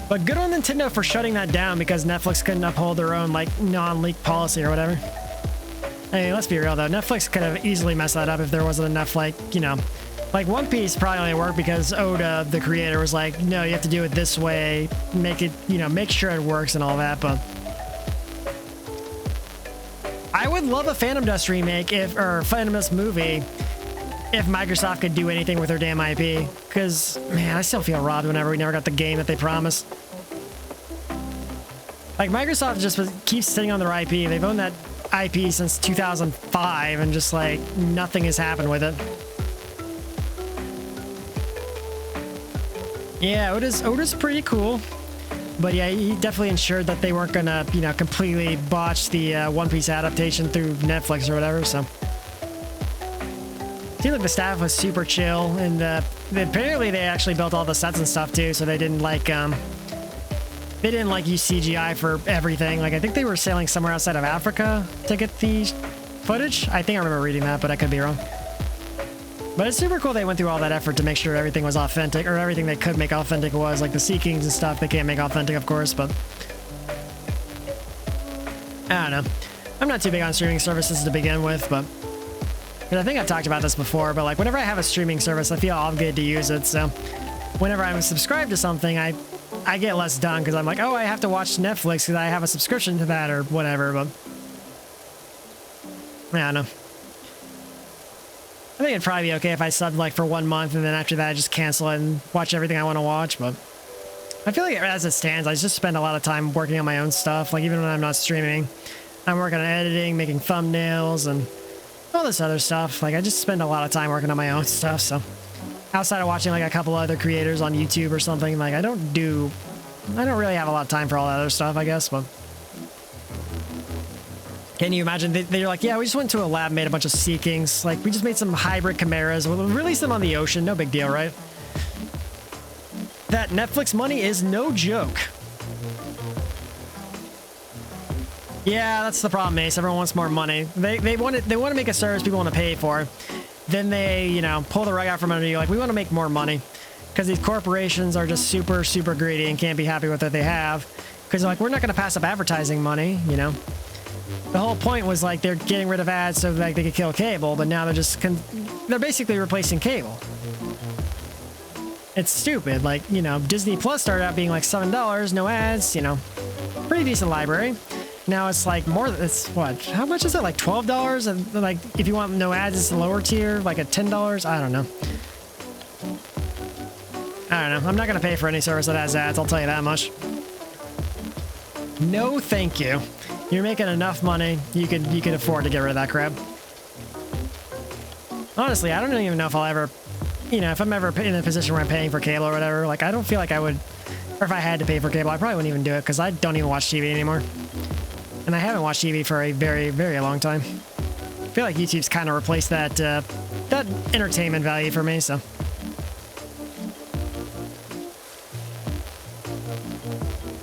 But good on Nintendo for shutting that down because Netflix couldn't uphold their own like non-leak policy or whatever. I mean, let's be real though, Netflix could have easily messed that up if there wasn't enough like, like One Piece probably only worked because Oda, the creator, was like, no, you have to do it this way, make it, make sure it works and all that, but... I would love a Phantom Dust remake or Phantom Dust movie if Microsoft could do anything with their damn IP. Because, man, I still feel robbed whenever we never got the game that they promised. Like, Microsoft just keeps sitting on their IP. They've owned that IP since 2005 and just, like, nothing has happened with it. Yeah, Oda's pretty cool. But yeah, he definitely ensured that they weren't gonna, completely botch the One Piece adaptation through Netflix or whatever, so. Seemed like the staff was super chill, and apparently they actually built all the sets and stuff too, so they didn't like, use CGI for everything. Like, I think they were sailing somewhere outside of Africa to get the footage. I think I remember reading that, but I could be wrong. But it's super cool they went through all that effort to make sure everything was authentic, or everything they could make authentic was, like the Sea Kings and stuff, they can't make authentic, of course, but... I don't know. I'm not too big on streaming services to begin with, but... And I think I've talked about this before, but like, whenever I have a streaming service, I feel obligated to use it, so... Whenever I'm subscribed to something, I get less done, because I'm like, oh, I have to watch Netflix because I have a subscription to that, or whatever, but... I don't know. I think it'd probably be okay if I subbed like for 1 month and then after that I just cancel it and watch everything I want to watch, but I feel like as it stands, I just spend a lot of time working on my own stuff. Like even when I'm not streaming, I'm working on editing, making thumbnails and all this other stuff. Like I just spend a lot of time working on my own stuff. So outside of watching like a couple other creators on YouTube or something, like I don't really have a lot of time for all that other stuff, I guess, but... Can you imagine? They're like, yeah, we just went to a lab, made a bunch of Sea Kings. Like, we just made some hybrid chimeras. We'll release them on the ocean. No big deal, right? That Netflix money is no joke. Yeah, that's the problem, Ace. Everyone wants more money. They want to make a service people want to pay for. Then they, pull the rug out from under you. Like, we want to make more money. Because these corporations are just super, super greedy and can't be happy with what they have. Because they're like, we're not going to pass up advertising money, The whole point was like they're getting rid of ads so like they could kill cable, but now they're basically replacing cable. It's stupid. Like, Disney Plus started out being like $7, no ads, pretty decent library. Now it's like more, it's what? How much is it? Like $12? And like if you want no ads, it's a lower tier, like at $10. I don't know. I'm not going to pay for any service that has ads, I'll tell you that much. No, thank you. You're making enough money, you could afford to get rid of that crap. Honestly, I don't even know if I'll ever, if I'm ever in a position where I'm paying for cable or whatever, like I don't feel like I would, or if I had to pay for cable, I probably wouldn't even do it because I don't even watch TV anymore. And I haven't watched TV for a very, very long time. I feel like YouTube's kind of replaced that entertainment value for me, so.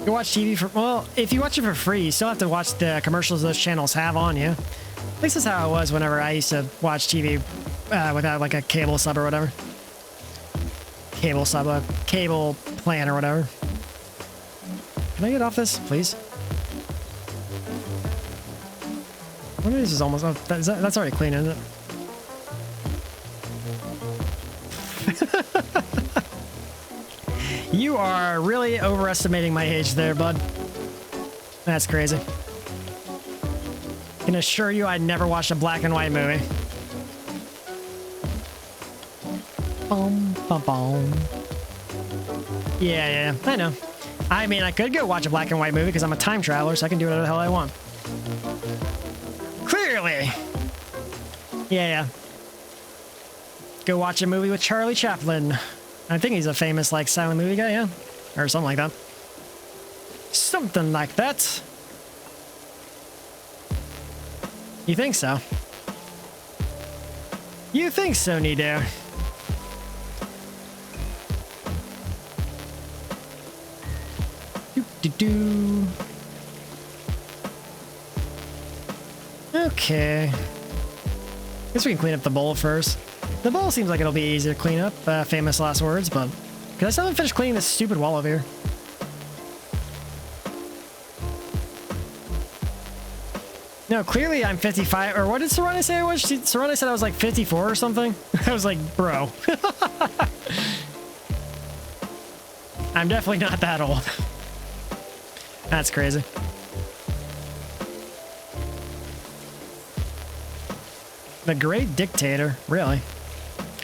You watch TV for, well, if you watch it for free, you still have to watch the commercials those channels have on you. At least that's how it was whenever I used to watch TV without like a cable sub or whatever. cable cable plan or whatever. Can I get off this, please? One of these is almost off. That's already clean, isn't it? You are really overestimating my age there, bud. That's crazy. Can assure you I never watched a black and white movie. Boom, boom, boom. Yeah, I know. I mean, I could go watch a black and white movie because I'm a time traveler, so I can do whatever the hell I want. Clearly. Yeah. Go watch a movie with Charlie Chaplin. I think he's a famous, like, silent movie guy, yeah? Or something like that. Something like that. You think so? You think so, Nido? Do-do-do. Okay. Guess we can clean up the bowl first. The bowl seems like it'll be easy to clean up. Famous last words, but... Because I still haven't finished cleaning this stupid wall over here. No, clearly I'm 55, or what did Serrano say I was? Serrano said I was like 54 or something. I was like, bro. I'm definitely not that old. That's crazy. The Great Dictator, really?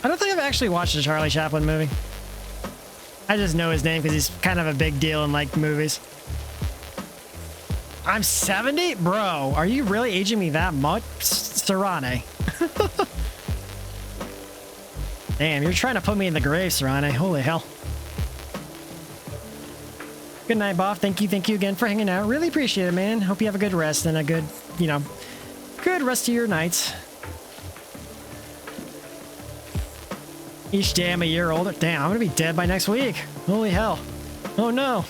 I don't think I've actually watched a Charlie Chaplin movie. I just know his name because he's kind of a big deal in, like, movies. I'm 70? Bro, are you really aging me that much? Serrano. Damn, you're trying to put me in the grave, Serrano. Holy hell. Good night, Boff. Thank you again for hanging out. Really appreciate it, man. Hope you have a good rest and a good, you know, good rest of your nights. Each day I'm a year older. Damn, I'm gonna be dead by next week. Holy hell. Oh no.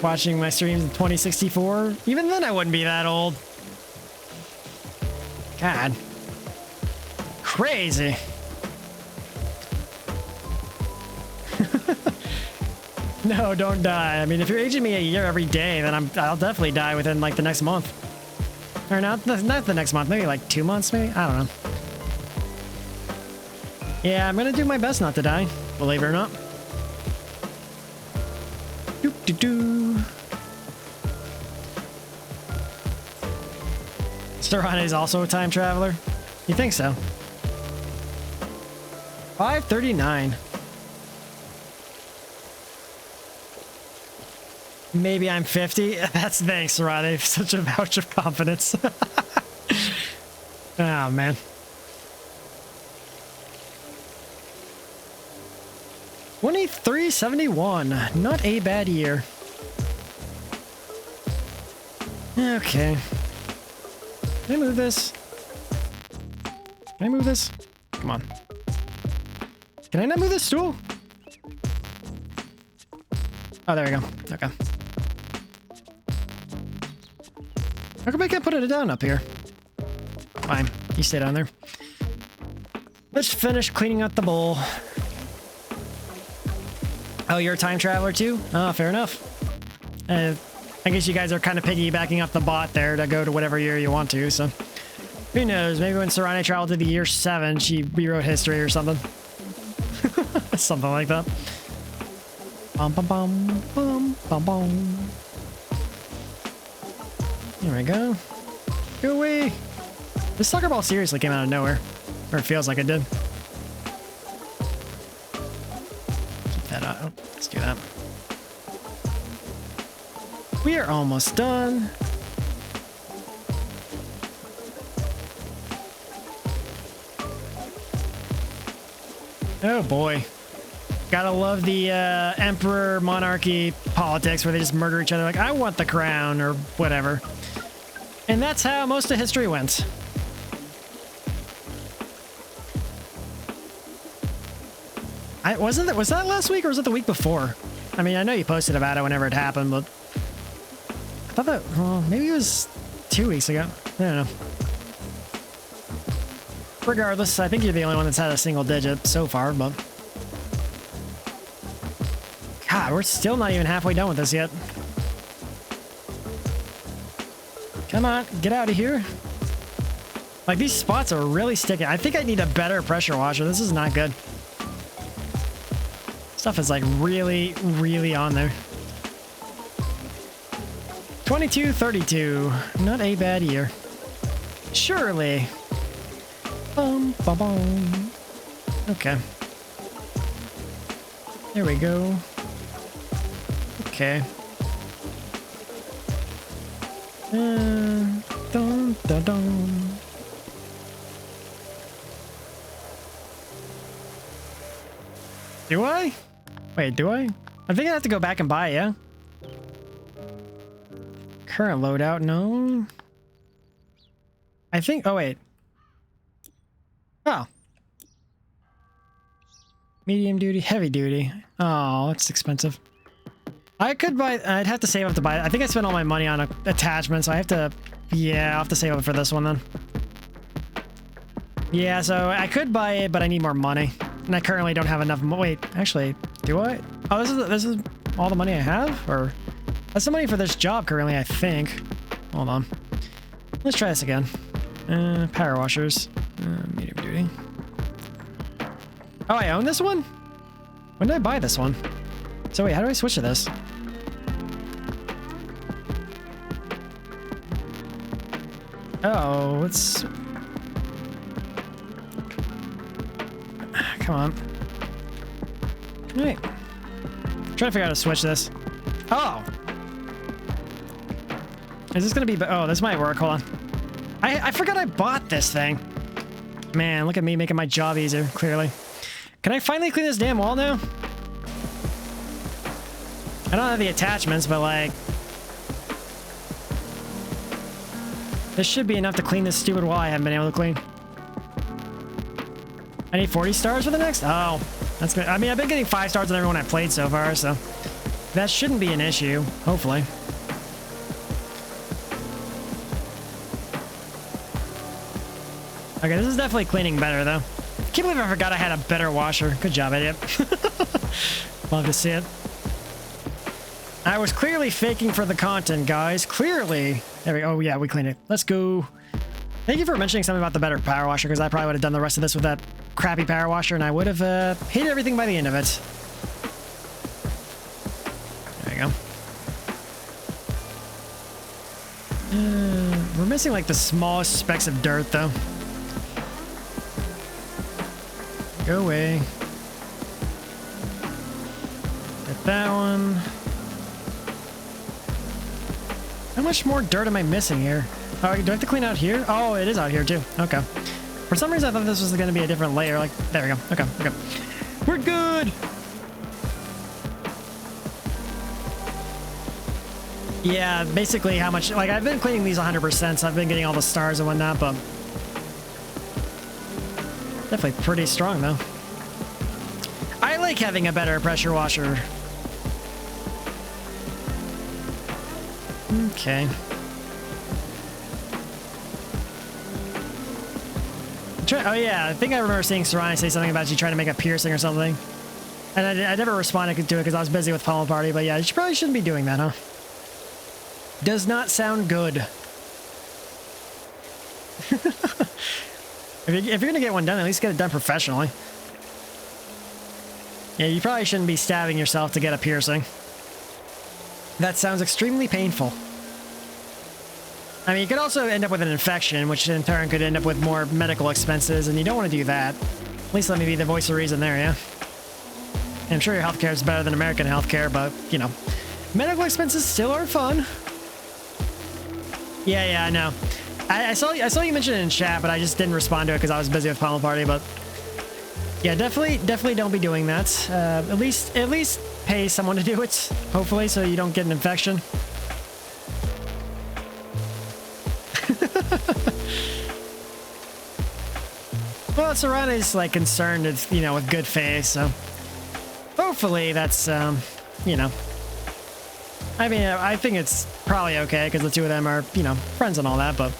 Watching my streams in 2064. Even then I wouldn't be that old. God. Crazy. No, don't die. I mean, if you're aging me a year every day, then I'll definitely die within like the next month. Or not the next month, maybe like 2 months, maybe? I don't know. Yeah, I'm gonna do my best not to die, believe it or not. Doo-doo-doo. Serrano's also a time traveler? You think so? 539. Maybe I'm 50. That's thanks, Serrano. Such a vouch of confidence. Oh, man. $23.71. Not a bad year. Okay. Can I move this? Can I move this? Come on. Can I not move this stool? Oh, there we go. Okay. How come I can't put it down up here? Fine. You stay down there. Let's finish cleaning out the bowl. Oh, you're a time traveler too? Oh, fair enough. I guess you guys are kind of piggybacking off the bot there to go to whatever year you want to, so... Who knows? Maybe when Serrano traveled to the year 7, she rewrote history or something. Something like that. Bum, bum, bum, bum, bum, bum. There we go. Go away. This soccer ball seriously came out of nowhere. Or it feels like it did. Keep that out. Let's do that. We are almost done. Oh boy. Gotta love the emperor monarchy politics where they just murder each other like, I want the crown or whatever. And that's how most of history went. Was that last week or was it the week before? I mean, I know you posted about it whenever it happened, but I thought that, well, maybe it was 2 weeks ago. I don't know. Regardless, I think you're the only one that's had a single digit so far, but... God, we're still not even halfway done with this yet. Come on, get out of here. Like, these spots are really sticking. I think I need a better pressure washer. This is not good. Stuff is like really, really on there. 22-32. Not a bad year. Surely. Bum, bum, bum. Okay. There we go. Okay. Dun, dun, dun. Do I? Wait, do I? I think I have to go back and buy it, yeah? Current loadout, no. I think, oh wait. Oh. Medium duty, heavy duty. Oh, that's expensive. I could buy, I'd have to save up to buy it. I think I spent all my money on attachments, so I have to, yeah, I'll have to save up for this one then. Yeah, so I could buy it, but I need more money. And I currently don't have enough, wait, actually, do I? Oh, this is all the money I have? Or, that's the money for this job currently, I think. Hold on. Let's try this again. Power washers, medium duty. Oh, I own this one? When did I buy this one? So wait, how do I switch to this? Oh, let's... Come on. Wait. I'm trying to figure out how to switch this. Oh! Is this gonna be... Oh, this might work. Hold on. I forgot I bought this thing. Man, look at me making my job easier, clearly. Can I finally clean this damn wall now? I don't have the attachments, but like... This should be enough to clean this stupid wall I haven't been able to clean. I need 40 stars for the next? Oh, that's good. I mean, I've been getting 5 stars on everyone I've played so far, so... That shouldn't be an issue, hopefully. Okay, this is definitely cleaning better, though. Can't believe I forgot I had a better washer. Good job, idiot. Love to see it. I was clearly faking for the content, guys. Clearly. There we go. Oh, yeah, we cleaned it. Let's go. Thank you for mentioning something about the better power washer, because I probably would have done the rest of this with that crappy power washer, and I would have hated everything by the end of it. There you go. We're missing, like, the smallest specks of dirt, though. Go away. Get that one. How much more dirt am I missing here? Oh, do I have to clean out here? Oh, it is out here too. Okay. For some reason, I thought this was going to be a different layer. Like, there we go. Okay, okay. We're good! Yeah, basically how much... Like, I've been cleaning these 100%, so I've been getting all the stars and whatnot, but... Definitely pretty strong, though. I like having a better pressure washer. Okay. Oh yeah, I think I remember seeing Serrani say something about you trying to make a piercing or something. And I never responded to it because I was busy with Pummel Party, but yeah, you probably shouldn't be doing that, huh? Does not sound good. If you're gonna get one done, at least get it done professionally. Yeah, you probably shouldn't be stabbing yourself to get a piercing. That sounds extremely painful. I mean, you could also end up with an infection, which in turn could end up with more medical expenses, and you don't want to do that. At least let me be the voice of reason there, yeah? And I'm sure your healthcare is better than American healthcare, but, you know, medical expenses still are fun. Yeah, I know. I saw you mention it in chat, but I just didn't respond to it because I was busy with Pummel Party, but... Yeah, definitely don't be doing that. At least pay someone to do it, hopefully, so you don't get an infection. Well, Serrani's like concerned, you know, with good faith, so hopefully that's, you know. I mean, I think it's probably okay because the two of them are, you know, friends and all that, but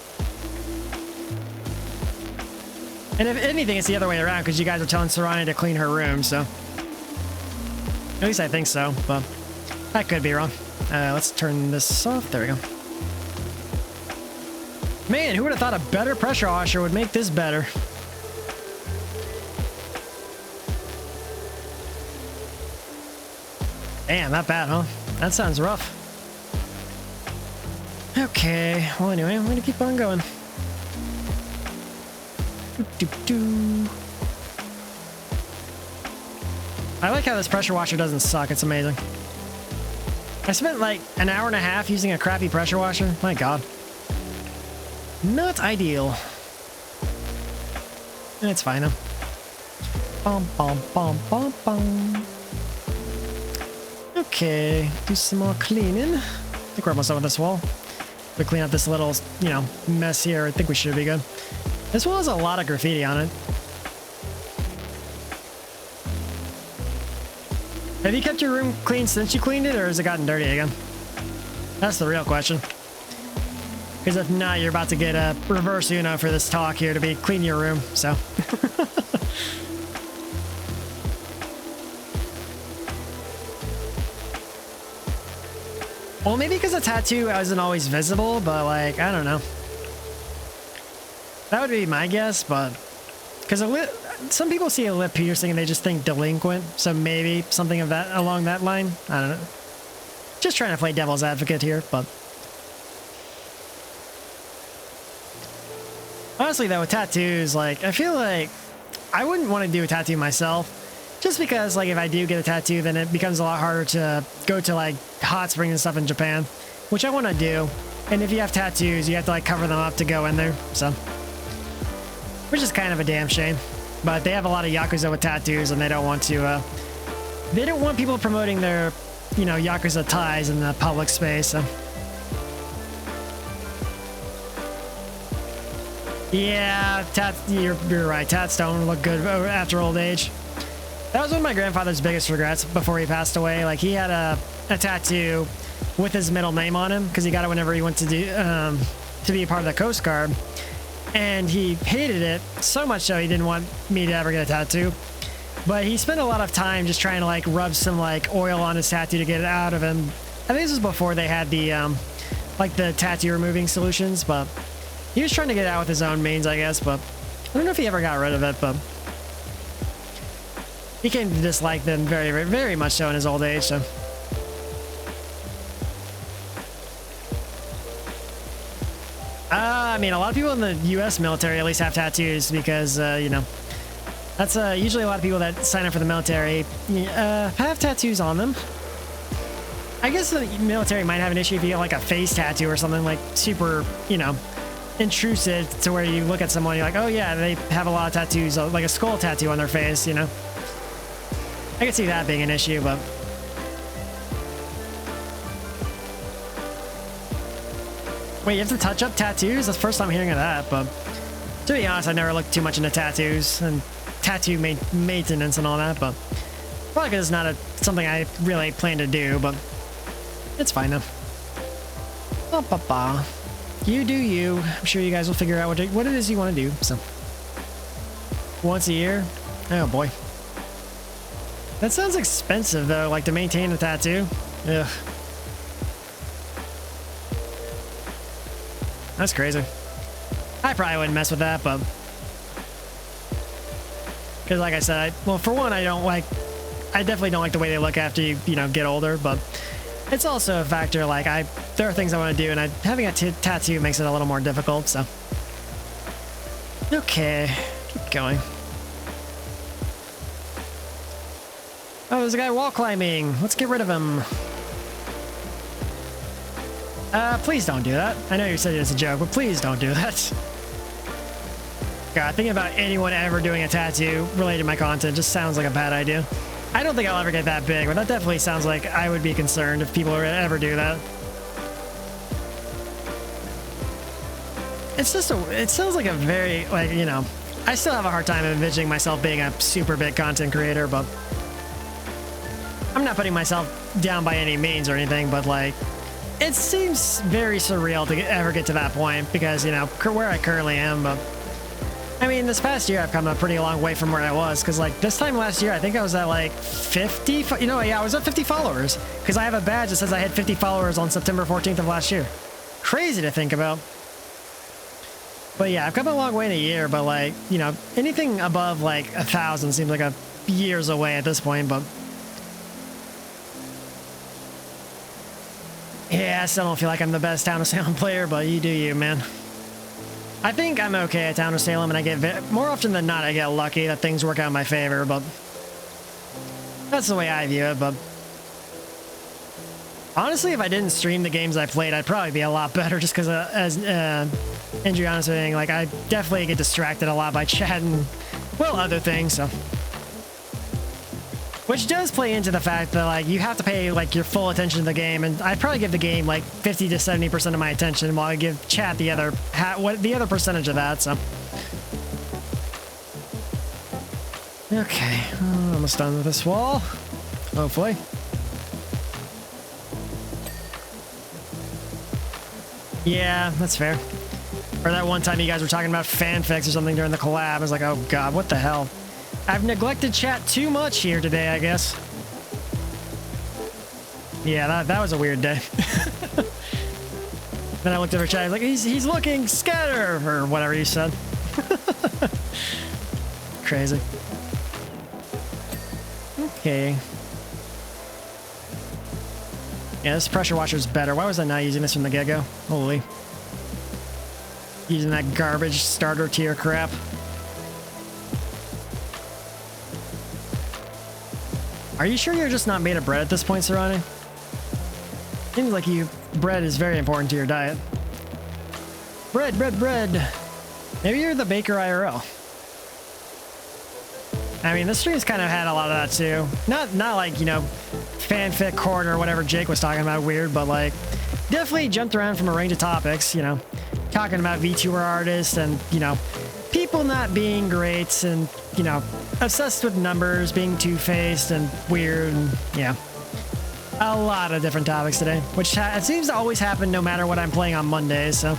And if anything, it's the other way around because you guys are telling Sarani to clean her room, so. At least I think so, but I could be wrong. Let's turn this off. There we go. Man, who would have thought a better pressure washer would make this better? Damn, not bad, huh? That sounds rough. Okay, well anyway, I'm gonna keep on going. Doo-doo-doo. I like how this pressure washer doesn't suck, it's amazing. I spent like an hour and a half using a crappy pressure washer. My god. Not ideal. It's fine though. Bum, bum, bum, bum, bum. Okay, do some more cleaning. I think we're almost done with this wall. We clean up this little, you know, mess here. I think we should be good. This wall has a lot of graffiti on it. Have you kept your room clean since you cleaned it, or has it gotten dirty again? That's the real question. Because if not, you're about to get a reverse Uno for this talk here to be clean your room, so. Well, maybe because the tattoo isn't always visible, but like, I don't know. That would be my guess, but because some people see a lip piercing and they just think delinquent, so maybe something of that along that line. I don't know. Just trying to play devil's advocate here, but honestly though, with tattoos, like I feel like I wouldn't want to do a tattoo myself. Just because, like, if I do get a tattoo, then it becomes a lot harder to go to, like, hot springs and stuff in Japan, which I want to do. And if you have tattoos, you have to, like, cover them up to go in there, so. Which is kind of a damn shame. But they have a lot of Yakuza with tattoos, and they don't want to, they don't want people promoting their, you know, Yakuza ties in the public space, so. Yeah, you're right. Tats don't look good after old age. That was one of my grandfather's biggest regrets before he passed away. Like, he had a tattoo with his middle name on him because he got it whenever he went to do to be a part of the Coast Guard, and he hated it so much so he didn't want me to ever get a tattoo. But he spent a lot of time just trying to like rub some like oil on his tattoo to get it out of him. I think this was before they had the like the tattoo removing solutions, but he was trying to get it out with his own means, I guess. But I don't know if he ever got rid of it, but he came to dislike them very, very, very much so in his old age, so. I mean, a lot of people in the U.S. military at least have tattoos because, you know, that's usually a lot of people that sign up for the military have tattoos on them. I guess the military might have an issue if you get like a face tattoo or something like super, you know, intrusive to where you look at someone, you're like, oh yeah, they have a lot of tattoos, like a skull tattoo on their face, you know. I could see that being an issue, but wait, you have to touch up tattoos? That's the first time hearing of that, but to be honest, I never looked too much into tattoos and tattoo maintenance and all that, but probably because it's not something I really plan to do, but it's fine though. Ba-ba-ba. You do you. I'm sure you guys will figure out what it is you want to do, so. Once a year? Oh boy. That sounds expensive though, like to maintain a tattoo. Ugh. That's crazy. I probably wouldn't mess with that, but because like I said, well, for one, I definitely don't like the way they look after you, you know, get older, but it's also a factor, like there are things I want to do, and having a tattoo makes it a little more difficult, so. Okay, keep going. Oh, there's a guy wall climbing. Let's get rid of him. Please don't do that. I know you said it as a joke, but please don't do that. God, thinking about anyone ever doing a tattoo related to my content just sounds like a bad idea. I don't think I'll ever get that big, but that definitely sounds like I would be concerned if people ever do that. It's just it sounds like a very, like, you know, I still have a hard time envisioning myself being a super big content creator, but I'm not putting myself down by any means or anything, but like, it seems very surreal to ever get to that point because, you know, where I currently am, but I mean, this past year I've come a pretty long way from where I was, because like this time last year I think I was at like 50, you know, yeah, I was at 50 followers, because I have a badge that says I had 50 followers on September 14th of last year. Crazy to think about. But yeah, I've come a long way in a year, but like, you know, anything above like 1,000 seems like a years away at this point, but yeah, I still don't feel like I'm the best Town of Salem player, but you do you, man. I think I'm okay at Town of Salem, and I get more often than not, I get lucky that things work out in my favor, but that's the way I view it. But honestly, if I didn't stream the games I played, I'd probably be a lot better, just because as Andrew was saying, like, I definitely get distracted a lot by chatting, well, other things, so. Which does play into the fact that, like, you have to pay, like, your full attention to the game, and I'd probably give the game, like, 50 to 70% of my attention, while I give chat the other percentage of that, so. Okay, almost done with this wall, hopefully. Yeah, that's fair. Or that one time you guys were talking about fanfics or something during the collab, I was like, oh god, what the hell? I've neglected chat too much here today, I guess. Yeah, that was a weird day. Then I looked at her chat, I was like, he's looking scatter, or whatever he said. Crazy. Okay. Yeah, this pressure washer's better. Why was I not using this from the get-go? Holy. Using that garbage starter tier crap. Are you sure you're just not made of bread at this point, Serrani? Seems like bread is very important to your diet. Bread, bread, bread. Maybe you're the baker IRL. I mean, this stream's kind of had a lot of that too. Not like, you know, fanfic court or whatever Jake was talking about weird, but like definitely jumped around from a range of topics, you know, talking about VTuber artists and, you know, people not being great and, you know, obsessed with numbers, being two-faced and weird, and yeah. A lot of different topics today, which it seems to always happen no matter what I'm playing on Mondays, so.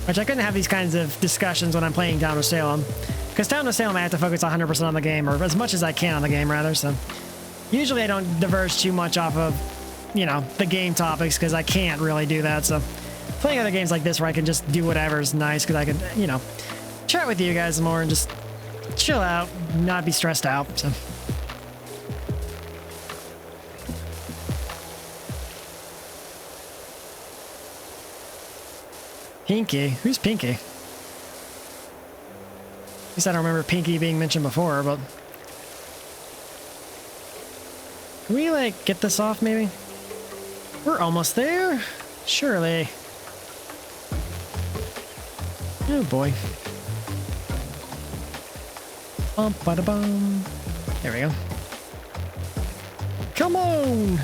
Which I couldn't have these kinds of discussions when I'm playing Town of Salem. Because Town of Salem, I have to focus 100% on the game, or as much as I can on the game, rather, so. Usually I don't diverge too much off of, you know, the game topics, because I can't really do that, so. Playing other games like this where I can just do whatever is nice, because I can, you know, chat with you guys more and just chill out, not be stressed out, so. Pinky? Who's Pinky? At least I don't remember Pinky being mentioned before, but... Can we, like, get this off, maybe? We're almost there? Surely. Oh, boy. Bum, bada, bum. There we go. Come on!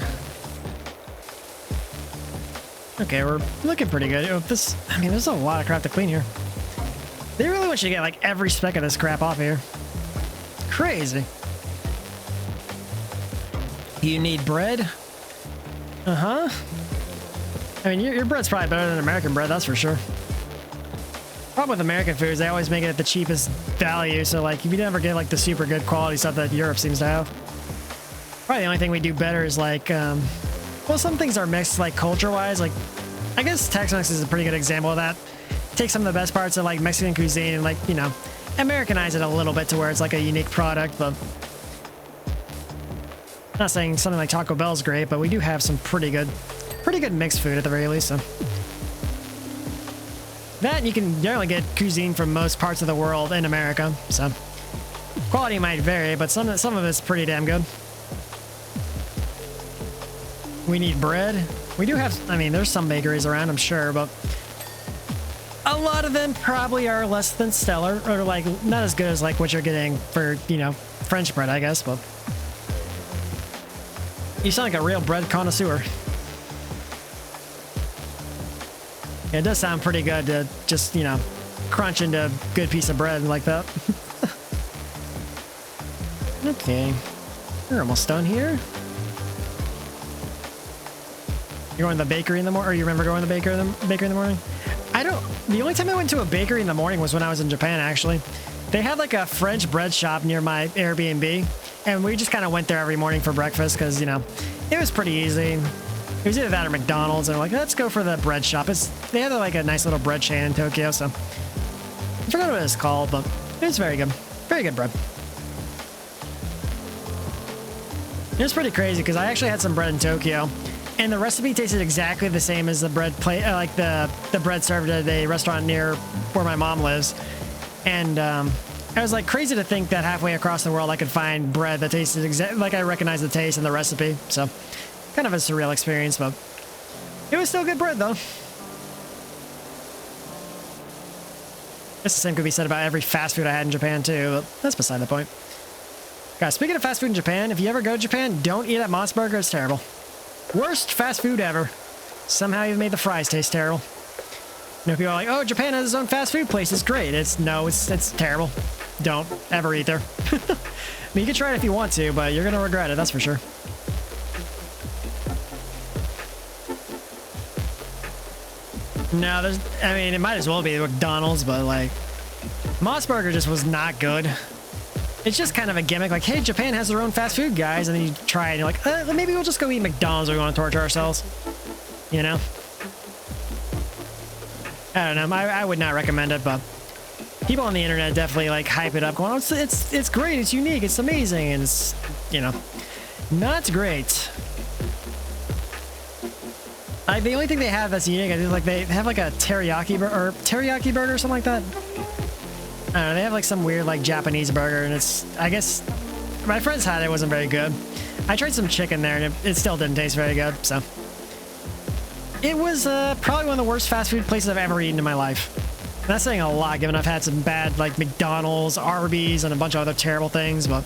Okay, we're looking pretty good. I mean, there's a lot of crap to clean here. They really want you to get, like, every speck of this crap off here. Crazy. You need bread? Uh-huh. I mean, your bread's probably better than American bread, that's for sure. Problem with American foods, they always make it at the cheapest value, so, like, you never get, like, the super good quality stuff that Europe seems to have. Probably the only thing we do better is, like, well, some things are mixed, like, culture-wise. Like, I guess Tex-Mex is a pretty good example of that. Take some of the best parts of, like, Mexican cuisine and, like, you know, Americanize it a little bit to where it's, like, a unique product, but... Not saying something like Taco Bell's great, but we do have some pretty good mixed food at the very least, so... That, you can generally get cuisine from most parts of the world in America, so... Quality might vary, but some of it's pretty damn good. We need bread. We do have, I mean, there's some bakeries around, I'm sure, but a lot of them probably are less than stellar, or like not as good as like what you're getting for, you know, French bread, I guess, but you sound like a real bread connoisseur. Yeah, it does sound pretty good to just, you know, crunch into a good piece of bread like that. Okay, we're almost done here. You're going to the bakery in the morning, or you remember going to the bakery in the morning? I don't, The only time I went to a bakery in the morning was when I was in Japan, actually. They had like a French bread shop near my Airbnb, and we just kind of went there every morning for breakfast because, you know, it was pretty easy. It was either that or McDonald's, and we're like, let's go for the bread shop. They had like a nice little bread chain in Tokyo, so I forgot what it's called, but it was very good. Very good bread. It was pretty crazy because I actually had some bread in Tokyo, and the recipe tasted exactly the same as the bread plate, like the bread served at a restaurant near where my mom lives. And I was like crazy to think that halfway across the world I could find bread that tasted exactly like I recognized the taste and the recipe. So kind of a surreal experience, but it was still good bread though. Guess the same could be said about every fast food I had in Japan too, but that's beside the point. Guys, speaking of fast food in Japan, if you ever go to Japan, don't eat at Moss Burger. It's terrible. Worst fast food ever. Somehow even made the fries taste terrible. You know, people are like, oh, Japan has its own fast food place. It's great. It's terrible. Don't ever eat there. I mean, you can try it if you want to, but you're going to regret it. That's for sure. No, I mean, it might as well be McDonald's, but like, Moss Burger just was not good. It's just kind of a gimmick, like, hey, Japan has their own fast food, guys, and then you try it, and you're like, maybe we'll just go eat McDonald's or we want to torture ourselves. You know? I don't know. I would not recommend it, but people on the internet definitely like hype it up, going, oh, it's great, it's unique, it's amazing, and it's, you know, not great. Like, the only thing they have that's unique is like they have like a teriyaki burger or something like that. I don't know, they have like some weird like Japanese burger, and it's, I guess, my friends had it, wasn't very good. I tried some chicken there, and it still didn't taste very good, so. It was probably one of the worst fast food places I've ever eaten in my life. And that's saying a lot, given I've had some bad like McDonald's, Arby's, and a bunch of other terrible things, but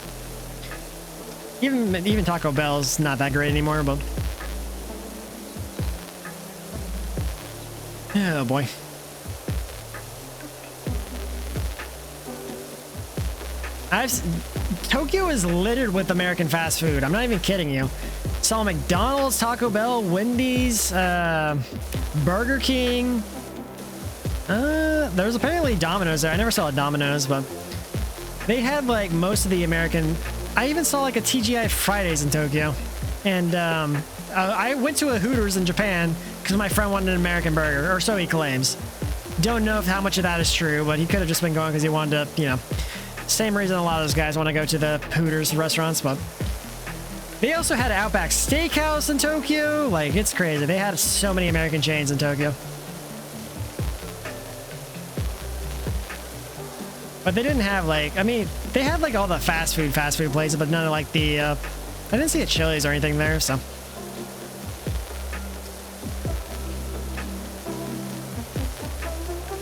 even Taco Bell's not that great anymore, but. Oh boy. Tokyo is littered with American fast food. I'm not even kidding you. Saw McDonald's, Taco Bell, Wendy's, Burger King. There was apparently Domino's there. I never saw a Domino's, but they had like most of the American. I even saw like a TGI Fridays in Tokyo, and I went to a Hooters in Japan because my friend wanted an American burger, or so he claims. Don't know if how much of that is true, but he could have just been going because he wanted to, you know. Same reason a lot of those guys want to go to the Hooters restaurants, but they also had Outback Steakhouse in Tokyo. Like, it's crazy. They had so many American chains in Tokyo. But they didn't have, like, I mean, they had, like, all the fast food places, but none of, like, the, I didn't see a Chili's or anything there, so.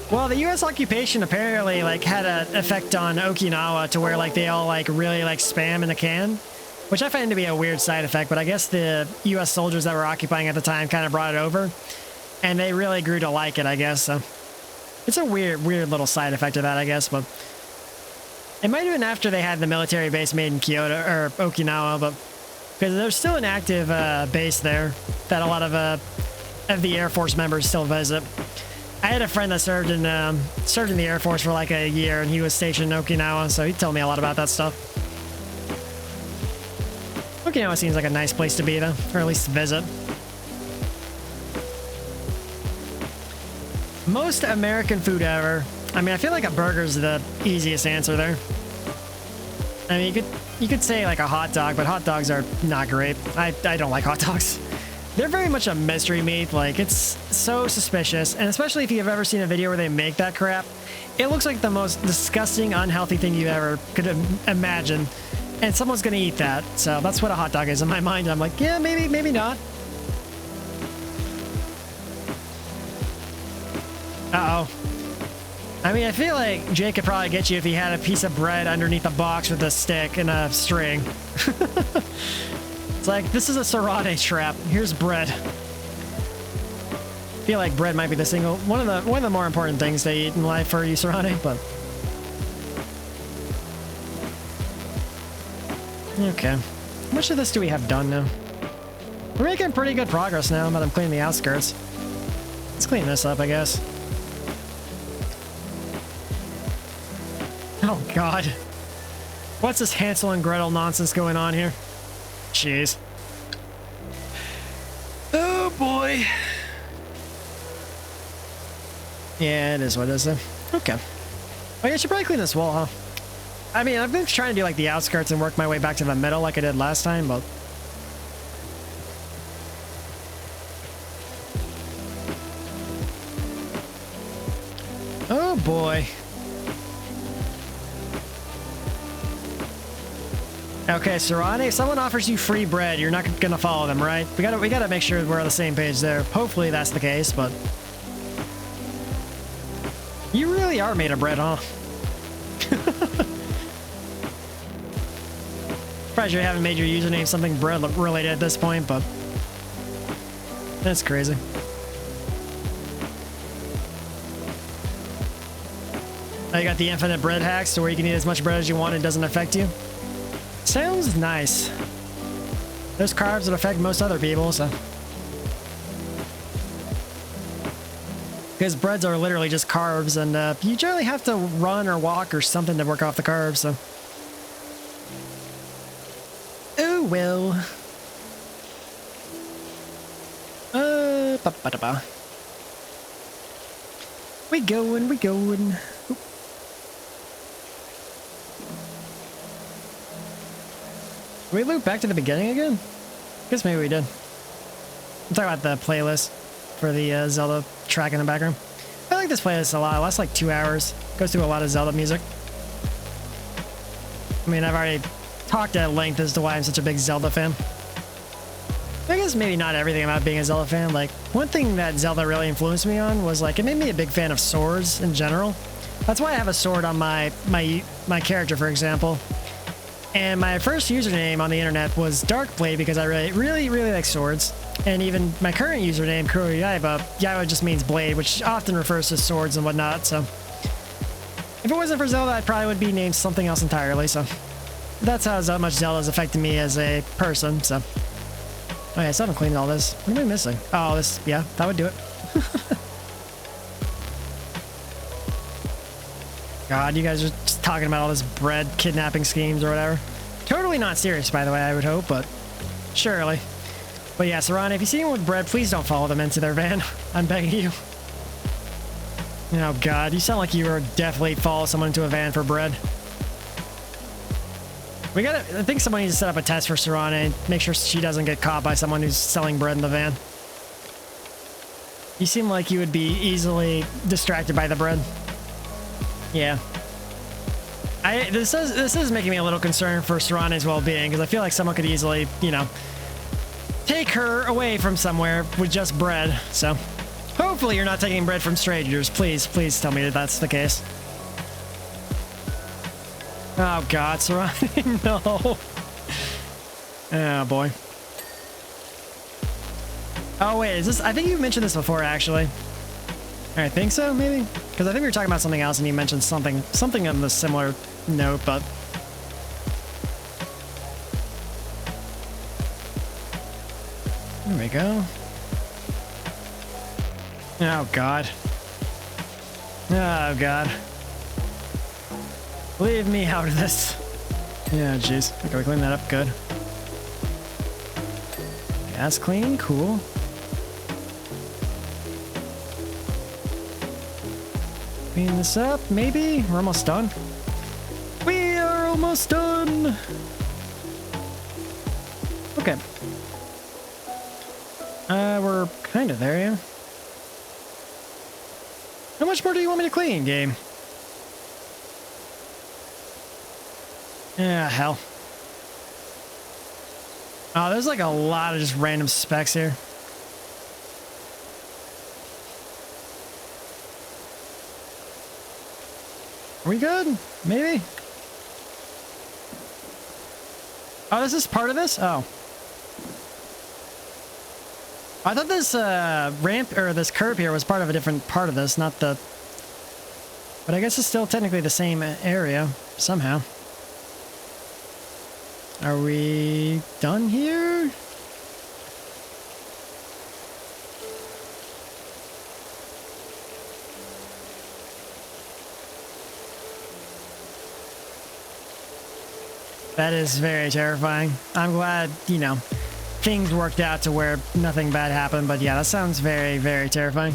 Well, the U.S. occupation apparently, like, had an effect on Okinawa to where, like, they all, like, really like spam in a can, which I find to be a weird side effect, but I guess the U.S. soldiers that were occupying at the time kind of brought it over, and they really grew to like it, I guess, so. It's a weird little side effect of that, I guess, but it might have been after they had the military base made in Kyoto, or Okinawa, but because there's still an active base there that a lot of the Air Force members still visit. I had a friend that served in the Air Force for like a year, and he was stationed in Okinawa, so he told me a lot about that stuff. Okinawa seems like a nice place to be, though, or at least to visit. Most American food ever. I mean, I feel like a burger's the easiest answer there. I mean, you could say like a hot dog, but hot dogs are not great. I don't like hot dogs. They're very much a mystery meat. Like, it's so suspicious, and especially if you've ever seen a video where they make that crap, it looks like the most disgusting, unhealthy thing you ever could imagine, and someone's gonna eat that. So that's what a hot dog is in my mind. I'm like, yeah, maybe not. Uh-oh. I mean, I feel like Jake could probably get you if he had a piece of bread underneath a box with a stick and a string. It's like, this is a serrate trap. Here's bread. I feel like bread might be one of the more important things to eat in life for you, serrate, but. Okay. How much of this do we have done now? We're making pretty good progress now, but I'm cleaning the outskirts. Let's clean this up, I guess. Oh, God. What's this Hansel and Gretel nonsense going on here? Jeez. Oh, boy. Yeah, it is what it is, then. Okay. Oh, yeah, I should probably clean this wall, huh? I mean, I've been trying to do, like, the outskirts and work my way back to the middle like I did last time, but... Oh, boy. Okay, Serrani, if someone offers you free bread, you're not gonna follow them, right? We gotta make sure we're on the same page there. Hopefully that's the case, but... You really are made of bread, huh? Surprised you haven't made your username something bread related at this point, but... That's crazy. Oh, you got the infinite bread hacks to where you can eat as much bread as you want and it doesn't affect you? Sounds nice. There's carbs that affect most other people, so... Because breads are literally just carbs, and you generally have to run or walk or something to work off the carbs, so... Oh, well. Ba-ba-da-ba. We going. Oop. Did we loop back to the beginning again? Guess maybe we did. I'm talking about the playlist for the Zelda track in the background. I like this playlist a lot. It lasts like 2 hours. Goes through a lot of Zelda music. I mean, I've already talked at length as to why I'm such a big Zelda fan. I guess maybe not everything about being a Zelda fan. Like, one thing that Zelda really influenced me on was, like, it made me a big fan of swords in general. That's why I have a sword on my character, for example. And my first username on the internet was Darkblade because I really like swords. And even my current username, Kuruyaiba, Yaiba just means blade, which often refers to swords and whatnot, so... If it wasn't for Zelda, I probably would be named something else entirely, so... That's how much Zelda's affected me as a person, so... Oh yeah, I still haven't cleaned all this. What am I missing? Oh, this... Yeah, that would do it. God, you guys are just talking about all this bread kidnapping schemes or whatever. Totally not serious, by the way, I would hope, but... Surely. But yeah, Serrani, if you see anyone with bread, please don't follow them into their van. I'm begging you. Oh God, you sound like you were definitely follow someone into a van for bread. I think someone needs to set up a test for Serrani and make sure she doesn't get caught by someone who's selling bread in the van. You seem like you would be easily distracted by the bread. Yeah. This is making me a little concerned for Serrani's well-being, because I feel like someone could easily, you know, take her away from somewhere with just bread, so... Hopefully you're not taking bread from strangers. Please tell me that that's the case. Oh God, Serrani, no. Oh boy. Oh wait, is this... I think you mentioned this before, actually. I think so, maybe? Because I think we were talking about something else and you mentioned something on the similar note, but... There we go. Oh God. Oh God. Leave me out of this. Yeah, jeez. Okay, we clean that up. Good. Gas clean. Cool. Clean this up, maybe? We're almost done. We are almost done! Okay. We're kind of there, yeah. How much more do you want me to clean, game? Yeah, hell. Oh, there's like a lot of just random specs here. Are we good? Maybe? Oh, this is part of this? Oh. I thought this ramp, or this curb here was part of a different part of this, not the... But I guess it's still technically the same area, somehow. Are we done here? That is very terrifying. I'm glad, you know, things worked out to where nothing bad happened, but yeah, that sounds very, very terrifying.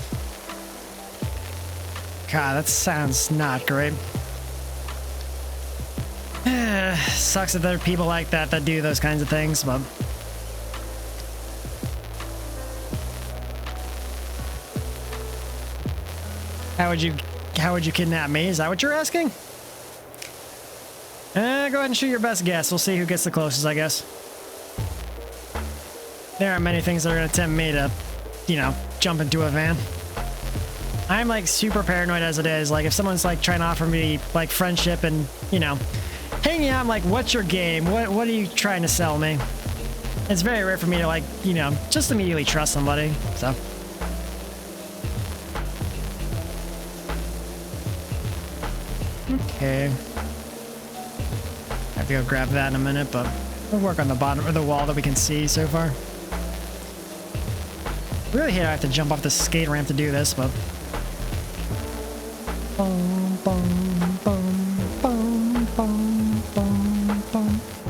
God, that sounds not great. Sucks that there are people like that that do those kinds of things, but... How would you kidnap me? Is that what you're asking? Go ahead and shoot your best guess. We'll see who gets the closest, I guess. There aren't many things that are going to tempt me to, you know, jump into a van. I'm, like, super paranoid as it is. Like, if someone's, like, trying to offer me, like, friendship and, you know, hanging out, I'm like, what's your game? What are you trying to sell me? It's very rare for me to, like, you know, just immediately trust somebody, so... Okay. I have to go grab that in a minute, but we'll work on the bottom or the wall that we can see so far. Really hate I have to jump off the skate ramp to do this, but...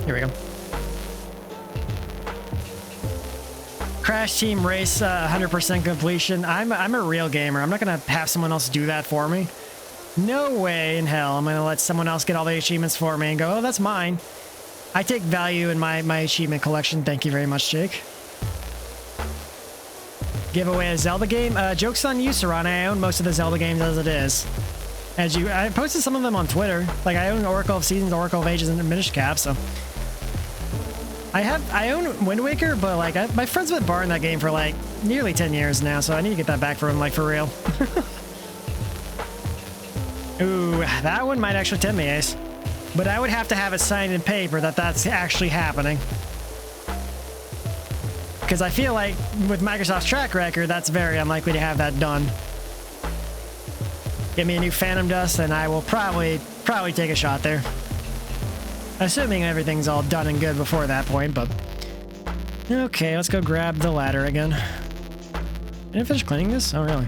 Here we go. Crash Team Race, 100% completion. I'm a real gamer. I'm not gonna have someone else do that for me. No way in hell I'm gonna let someone else get all the achievements for me and go, oh, that's mine. I take value in my achievement collection. Thank you very much, Jake. Give away a Zelda game? Joke's on you, Saran. I own most of the Zelda games as it is. I posted some of them on Twitter. Like, I own Oracle of Seasons, Oracle of Ages, and Minish Cap, so... I own Wind Waker, but, like, my friend's been borrowing that game for, like, nearly 10 years now, so I need to get that back for him, like, for real. Ooh, that one might actually tempt me, Ace. But I would have to have it signed in paper that that's actually happening. Because I feel like with Microsoft's track record, that's very unlikely to have that done. Give me a new Phantom Dust, and I will probably take a shot there. Assuming everything's all done and good before that point, but... Okay, let's go grab the ladder again. Did I finish cleaning this? Oh, really?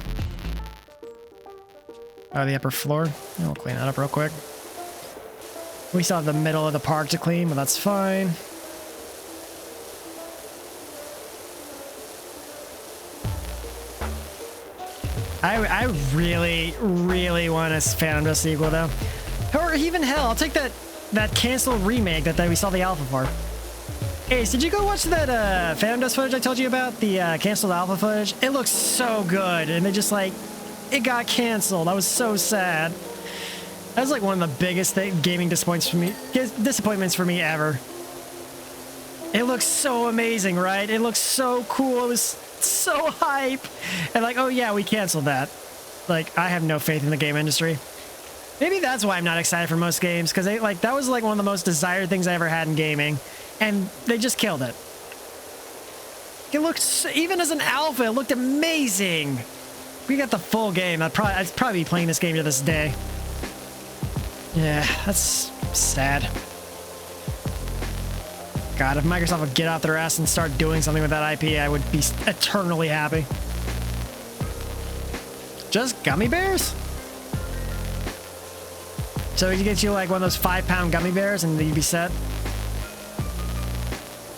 Oh, the upper floor. We'll clean that up real quick. We still have the middle of the park to clean, but that's fine. I really, really want a Phantom Dust sequel, though. Or even hell, I'll take that canceled remake that we saw the alpha for. Ace, did you go watch that Phantom Dust footage I told you about? The canceled alpha footage? It looks so good, and they just like... It got canceled. I was so sad. That was like one of the biggest gaming disappointments for me ever. It looks so amazing, right? It looks so cool. It was so hype. And like, oh yeah, we canceled that. Like, I have no faith in the game industry. Maybe that's why I'm not excited for most games, because that was like one of the most desired things I ever had in gaming, and they just killed it. It looked, even as an alpha, it looked amazing. We got the full game. I'd probably be playing this game to this day. Yeah, that's sad. God, if Microsoft would get out their ass and start doing something with that IP, I would be eternally happy. Just gummy bears? So you get you like one of those 5-pound gummy bears and you'd be set?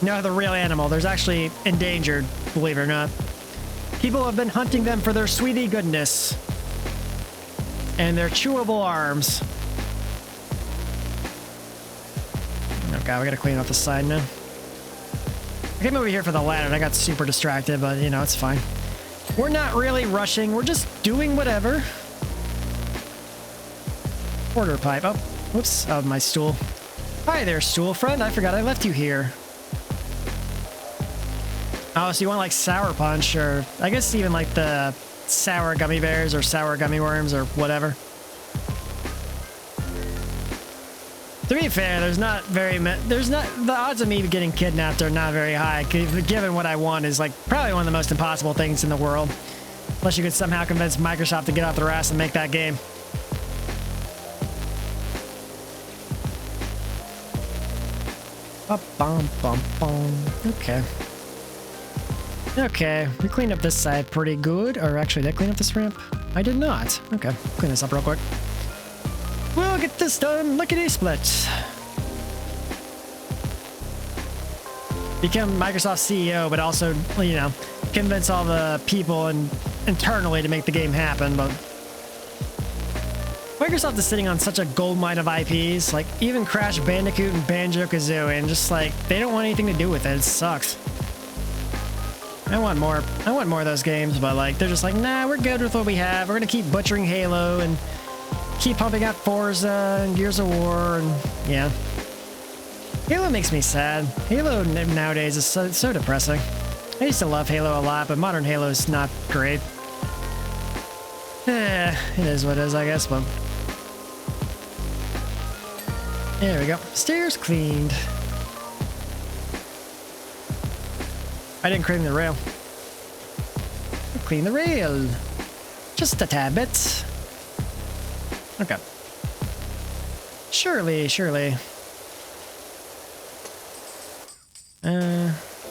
No, the real animal. There's actually endangered, believe it or not. People have been hunting them for their sweetie goodness. And their chewable arms. Oh god, we gotta clean up the side now. I came over here for the ladder and I got super distracted, but you know, it's fine. We're not really rushing, we're just doing whatever. Order pipe. Oh, whoops. Oh, my stool. Hi there, stool friend. I forgot I left you here. Oh, so you want like sour punch, or I guess even like the sour gummy bears or sour gummy worms or whatever. To be fair, the odds of me getting kidnapped are not very high, given what I want is like probably one of the most impossible things in the world. Unless you could somehow convince Microsoft to get off their ass and make that game. Okay. Okay, we cleaned up this side pretty good. Or actually, did I clean up this ramp? I did not. Okay, clean this up real quick. We'll get this done lickety-split. become Microsoft CEO, but also, you know, convince all the people and internally to make the game happen. But Microsoft is sitting on such a gold mine of IPs, like even Crash Bandicoot and Banjo-Kazooie, and just like they don't want anything to do with it. It sucks. I want more. I want more of those games, but like they're just like, nah, we're good with what we have. We're gonna keep butchering Halo and keep pumping out Forza and Gears of War, and yeah. Halo makes me sad. Halo nowadays is so depressing. I used to love Halo a lot, but modern Halo is not great. It is what it is, I guess, but... There we go. Stairs cleaned. I didn't clean the rail. Clean the rail. Just a tad bit. Okay. Surely, surely.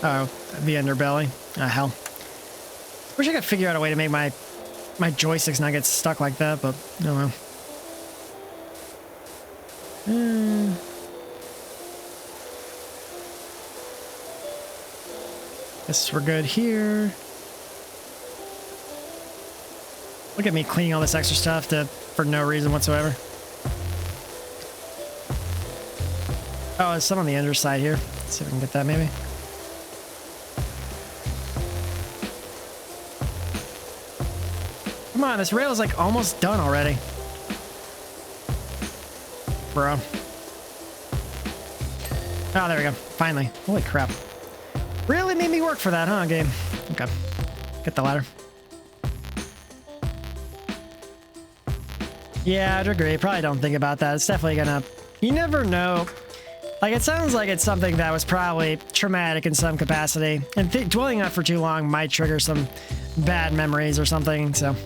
Oh, the underbelly. Ah, hell. Wish I could figure out a way to make my joysticks not get stuck like that, but oh well. Guess we're good here. Look at me cleaning all this extra stuff for no reason whatsoever. Oh, there's some on the underside here. Let's see if we can get that maybe. Come on, this rail is like almost done already. Bro. Oh, there we go. Finally. Holy crap. Really made me work for that, huh, game? Okay. Get the ladder. Yeah, I'd agree. Probably don't think about that. It's definitely gonna... You never know. Like, it sounds like it's something that was probably traumatic in some capacity. And dwelling on it for too long might trigger some bad memories or something, so...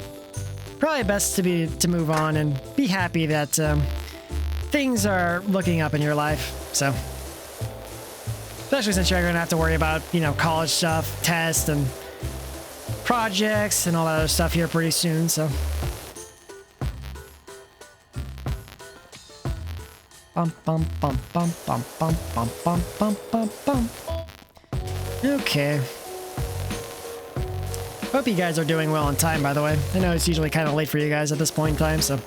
Probably best to move on and be happy that things are looking up in your life, so... Especially since you're gonna have to worry about, you know, college stuff, tests, and projects, and all that other stuff here pretty soon, so... Bum bum bum bum bum bum bum bum bum bum bum. Okay. Hope you guys are doing well on time, by the way. I know it's usually kind of late for you guys at this point in time, so...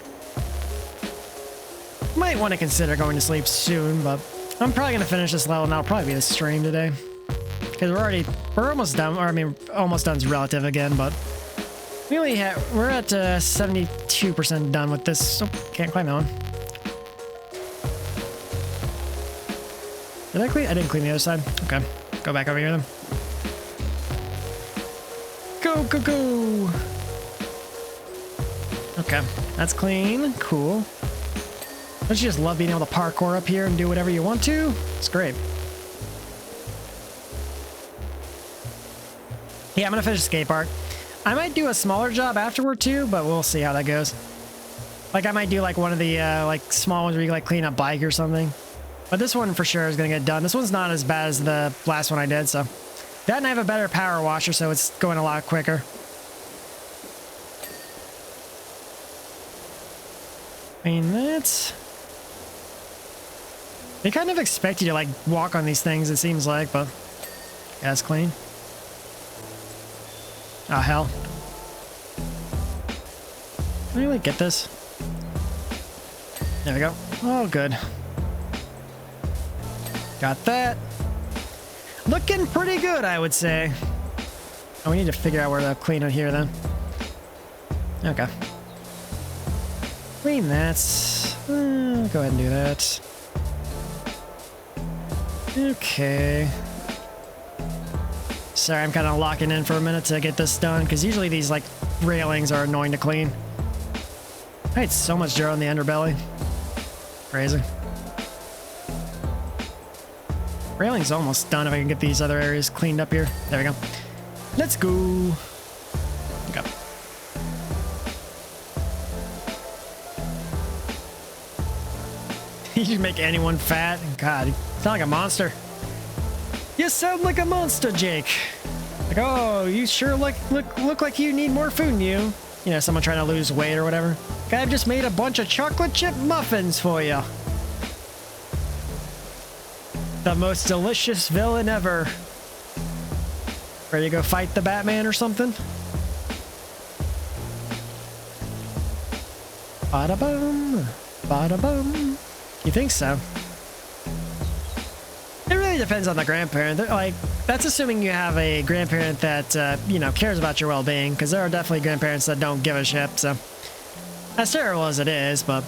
Might want to consider going to sleep soon, but... I'm probably going to finish this level, and that'll probably be the stream today. Because we're almost done, or I mean, almost done is relative again, but... we're at 72% done with this. Oh, can't climb that one. Did I clean? I didn't clean the other side. Okay. Go back over here then. Go, go, go! Okay. That's clean. Cool. Don't you just love being able to parkour up here and do whatever you want to? It's great. Yeah, I'm gonna finish the skatepark. I might do a smaller job afterward too, but we'll see how that goes. Like I might do like one of the like small ones where you can like clean a bike or something. But this one for sure is gonna get done. This one's not as bad as the last one I did, so. That and I have a better power washer, so it's going a lot quicker. I mean, that's... They kind of expect you to, like, walk on these things, it seems like, but... Yeah, it's clean. Oh, hell. Can I, like, get this? There we go. Oh, good. Got that. Looking pretty good, I would say. Oh, we need to figure out where to clean it here, then. Okay. Clean that. Go ahead and do that. Okay. Sorry, I'm kind of locking in for a minute to get this done, because usually these, like, railings are annoying to clean. I had so much dirt on the underbelly. Crazy. Railing's almost done if I can get these other areas cleaned up here. There we go. Let's go. Okay. You should make anyone fat. God, you sound like a monster. You sound like a monster, Jake. Like, oh, you sure look like you need more food than you. You know, someone trying to lose weight or whatever. I've just made a bunch of chocolate chip muffins for you. The most delicious villain ever. Ready to go fight the Batman or something? Bada bum, bada bum. You think so? It really depends on the grandparent. Like, that's assuming you have a grandparent that, you know, cares about your well-being, because there are definitely grandparents that don't give a shit, so. As terrible as it is, but.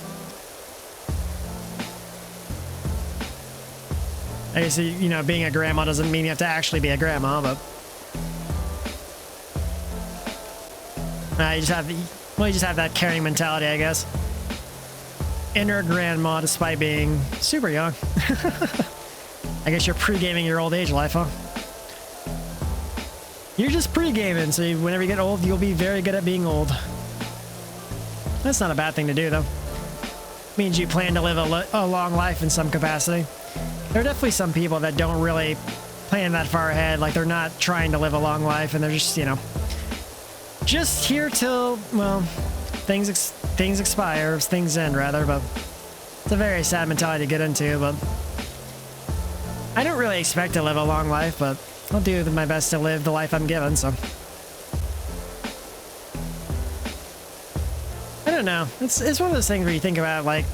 I guess, you know, being a grandma doesn't mean you have to actually be a grandma, but. You just have, well, you just have that caring mentality, I guess. Inner grandma, despite being super young. I guess you're pre-gaming your old age life, huh? You're just pre-gaming, so whenever you get old, you'll be very good at being old. That's not a bad thing to do, though. Means you plan to live a long life in some capacity. There are definitely some people that don't really plan that far ahead, like they're not trying to live a long life, and they're just, you know, just here till, well, things expire, things end, rather, but it's a very sad mentality to get into, but I don't really expect to live a long life, but I'll do my best to live the life I'm given, so. I don't know. It's one of those things where you think about, like,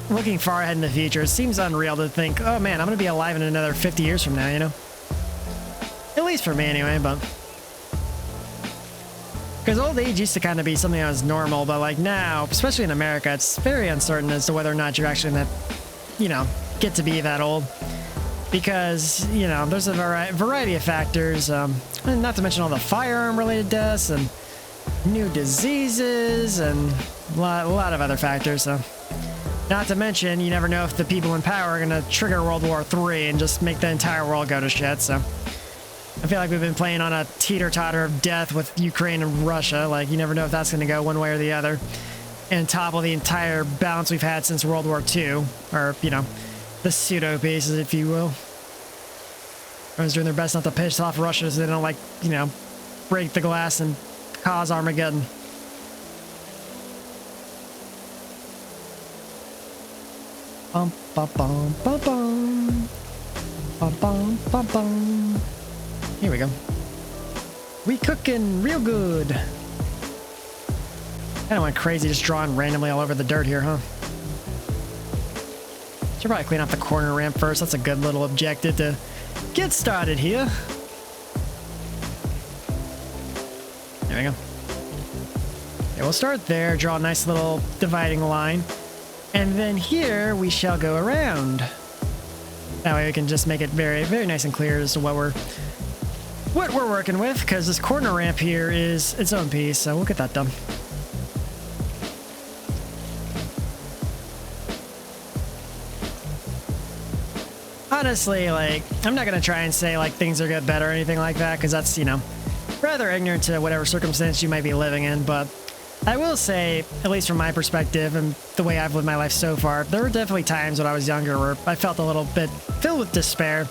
looking far ahead in the future. It seems unreal to think, oh man, I'm going to be alive in another 50 years from now, you know? At least for me, anyway, but. Because old age used to kind of be something that was normal, but, like, now, especially in America, it's very uncertain as to whether or not you're actually going to, you know, get to be that old. Because, you know, there's a variety of factors, and not to mention all the firearm-related deaths and new diseases and a lot of other factors, so. Not to mention, you never know if the people in power are going to trigger World War III and just make the entire world go to shit, so. I feel like we've been playing on a teeter-totter of death with Ukraine and Russia. Like, you never know if that's going to go one way or the other. And topple the entire balance we've had since World War II, or, you know, the pseudo-pieces, if you will. Everyone's doing their best not to piss off Russia so they don't, like, you know, break the glass and cause Armageddon. Bum bum bum bum bum. Bum bum bum bum. Here we go. We cooking real good. Kinda went crazy just drawing randomly all over the dirt here, huh? Should probably clean up the corner ramp first. That's a good little objective to get started here. There we go. Okay, we'll start there, draw a nice little dividing line. And then here we shall go around. That way we can just make it very, very nice and clear as to what we're working with, because this corner ramp here is its own piece, so we'll get that done. Honestly, like, I'm not gonna try and say like things are get better or anything like that, because that's, you know, rather ignorant to whatever circumstance you might be living in, but I will say, at least from my perspective and the way I've lived my life so far, there were definitely times when I was younger where I felt a little bit filled with despair.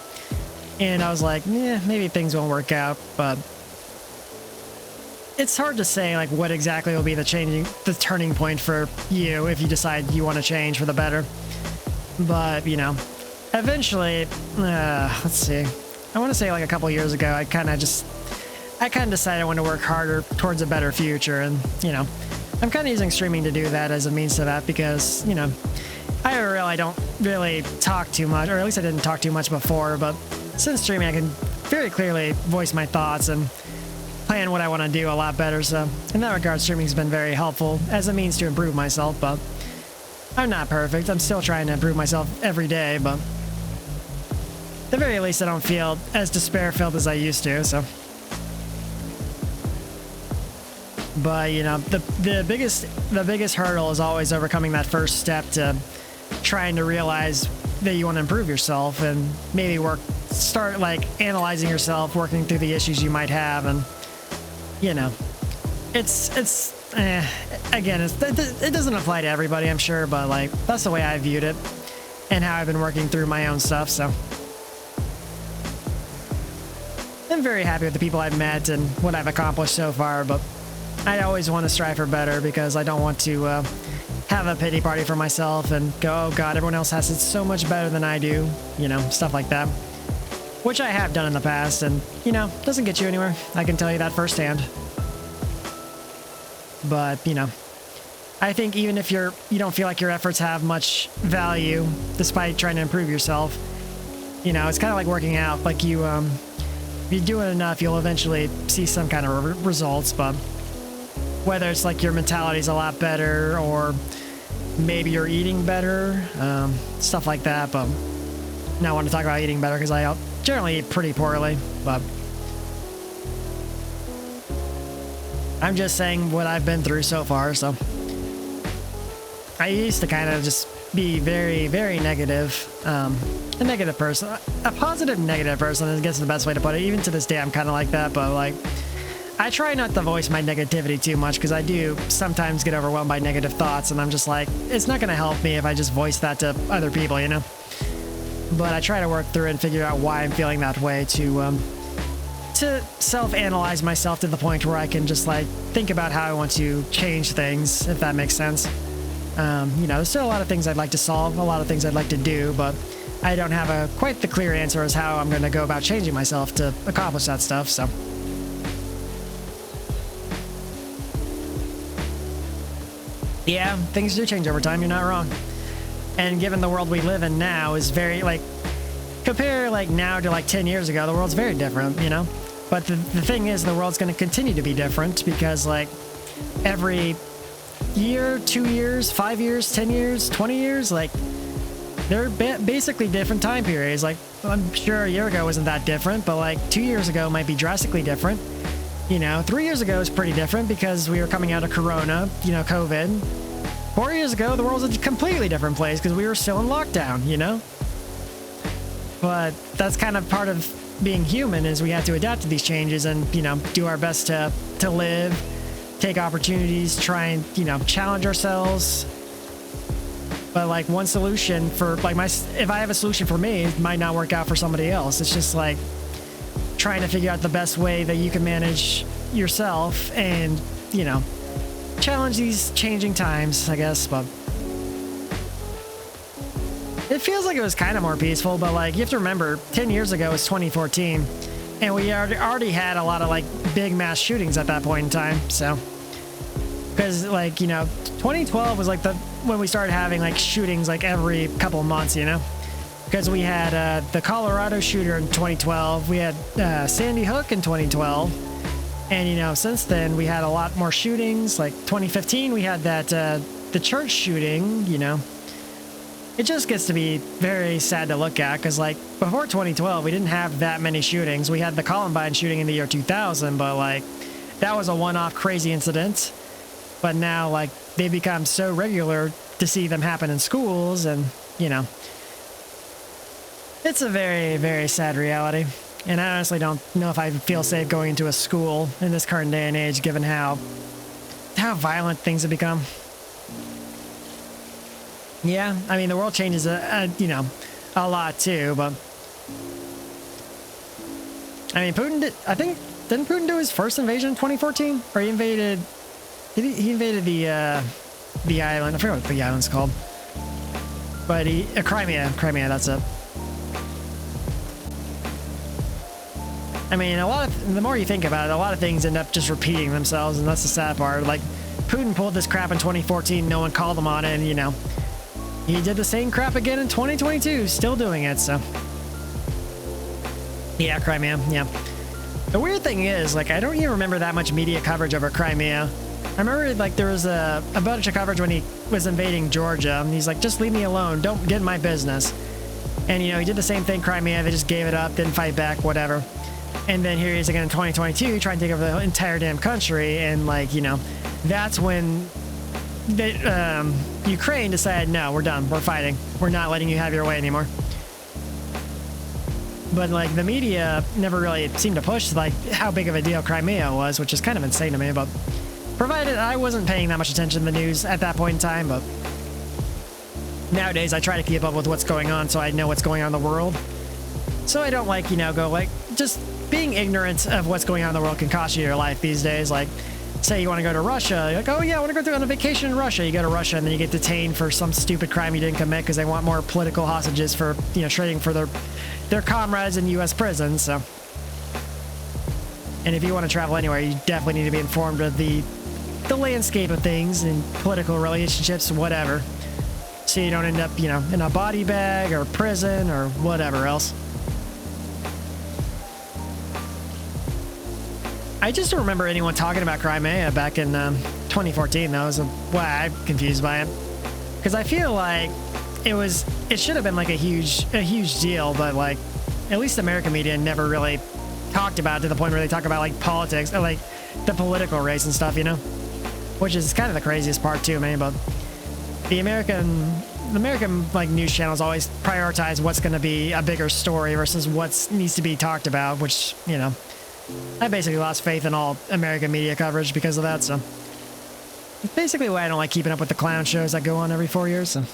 And I was like, yeah, maybe things won't work out, but it's hard to say like what exactly will be the turning point for you if you decide you want to change for the better. But, you know, eventually, let's see. I want to say like a couple years ago, I kind of decided I want to work harder towards a better future, and, you know, I'm kind of using streaming to do that as a means to that because, you know, I don't really talk too much, or at least I didn't talk too much before, but since streaming I can very clearly voice my thoughts and plan what I want to do a lot better, so in that regard streaming's been very helpful as a means to improve myself, but I'm not perfect. I'm still trying to improve myself every day, but at the very least I don't feel as despair-filled as I used to, so. But, you know, the biggest hurdle is always overcoming that first step to trying to realize that you want to improve yourself and maybe start like analyzing yourself, working through the issues you might have, and, you know, again, it doesn't apply to everybody, I'm sure, but like that's the way I viewed it and how I've been working through my own stuff, so. I'm very happy with the people I've met and what I've accomplished so far, but I always want to strive for better because I don't want to have a pity party for myself and go, oh god, everyone else has it so much better than I do, you know, stuff like that. which I have done in the past, and, you know, doesn't get you anywhere. I can tell you that firsthand. But, you know, I think even if you don't feel like your efforts have much value, despite trying to improve yourself, you know, it's kind of like working out. Like if you do it enough, you'll eventually see some kind of results. But whether it's like your mentality's a lot better, or maybe you're eating better, stuff like that. But now I want to talk about eating better because I generally eat pretty poorly. But I'm just saying what I've been through so far. So I used to kind of just be very, very negative. A negative person. A positive negative person, I guess is the best way to put it. Even to this day, I'm kind of like that. But, like, I try not to voice my negativity too much because I do sometimes get overwhelmed by negative thoughts. And I'm just like, it's not going to help me if I just voice that to other people, you know? But I try to work through it and figure out why I'm feeling that way to self-analyze myself to the point where I can just, like, think about how I want to change things, if that makes sense. You know, there's still a lot of things I'd like to solve, a lot of things I'd like to do, but I don't have quite the clear answer as how I'm going to go about changing myself to accomplish that stuff, so. Yeah, things do change over time, you're not wrong. And given the world we live in now is very, like, compare, like, now to, like, 10 years ago, the world's very different, you know? But the thing is, the world's going to continue to be different because, like, every year, 2 years, 5 years, 10 years, 20 years, like, they're basically different time periods. Like, I'm sure a year ago wasn't that different, but, like, 2 years ago might be drastically different. You know, 3 years ago is pretty different because we were coming out of Corona, you know, COVID. 4 years ago, the world was a completely different place because we were still in lockdown, you know? But that's kind of part of being human, is we have to adapt to these changes and, you know, do our best to live, take opportunities, try and, you know, challenge ourselves. But, like, one solution for, like, if I have a solution for me, it might not work out for somebody else. It's just, like, trying to figure out the best way that you can manage yourself and, you know, challenge these changing times, I guess. But it feels like it was kind of more peaceful, but, like, you have to remember 10 years ago was 2014, and we already had a lot of, like, big mass shootings at that point in time. So because, like, you know, 2012 was like when we started having, like, shootings like every couple of months, you know, because we had the Colorado shooter in 2012, we had Sandy Hook in 2012. And, you know, since then, we had a lot more shootings. Like, 2015, we had that, the church shooting, you know. It just gets to be very sad to look at, because, like, before 2012, we didn't have that many shootings. We had the Columbine shooting in the year 2000, but, like, that was a one-off crazy incident. But now, like, they've become so regular to see them happen in schools, and, you know, it's a very, very sad reality. And I honestly don't know if I feel safe going into a school in this current day and age, given how violent things have become. Yeah, I mean, the world changes, you know, a lot too, but I mean, didn't Putin do his first invasion in 2014? Or he invaded the island, I forget what the island's called. But Crimea, that's it. I mean, the more you think about it, a lot of things end up just repeating themselves, and that's the sad part. Like, Putin pulled this crap in 2014, no one called him on it, and, you know, he did the same crap again in 2022, still doing it, so. Yeah, Crimea, yeah. The weird thing is, like, I don't even remember that much media coverage over Crimea. I remember, like, there was a bunch of coverage when he was invading Georgia, and he's like, just leave me alone, don't get in my business. And, you know, he did the same thing, Crimea, they just gave it up, didn't fight back, whatever. And then here he is again in 2022 trying to take over the entire damn country. And, like, you know, that's when Ukraine decided, no, we're done. We're fighting. We're not letting you have your way anymore. But, like, the media never really seemed to push, like, how big of a deal Crimea was, which is kind of insane to me. But provided I wasn't paying that much attention to the news at that point in time. But nowadays I try to keep up with what's going on so I know what's going on in the world. So I don't, like, you know, go, like, just being ignorant of what's going on in the world can cost you your life these days. Like, say you want to go to Russia, you're like, oh yeah, I want to go on a vacation in Russia. You go to Russia and then you get detained for some stupid crime you didn't commit because they want more political hostages for, you know, trading for their they're comrades in U.S. prisons, so. And if you want to travel anywhere, you definitely need to be informed of the landscape of things and political relationships, whatever. So you don't end up, you know, in a body bag or prison or whatever else. I just don't remember anyone talking about Crimea back in 2014, though. Is why I'm confused by it. Because I feel like it should have been like a huge deal, but like at least American media never really talked about it to the point where they talk about like politics or like the political race and stuff, you know, which is kind of the craziest part too, man. But the American like news channels always prioritize what's going to be a bigger story versus what needs to be talked about, which, you know, I basically lost faith in all American media coverage because of that. So it's basically why I don't like keeping up with the clown shows that go on every 4 years. So.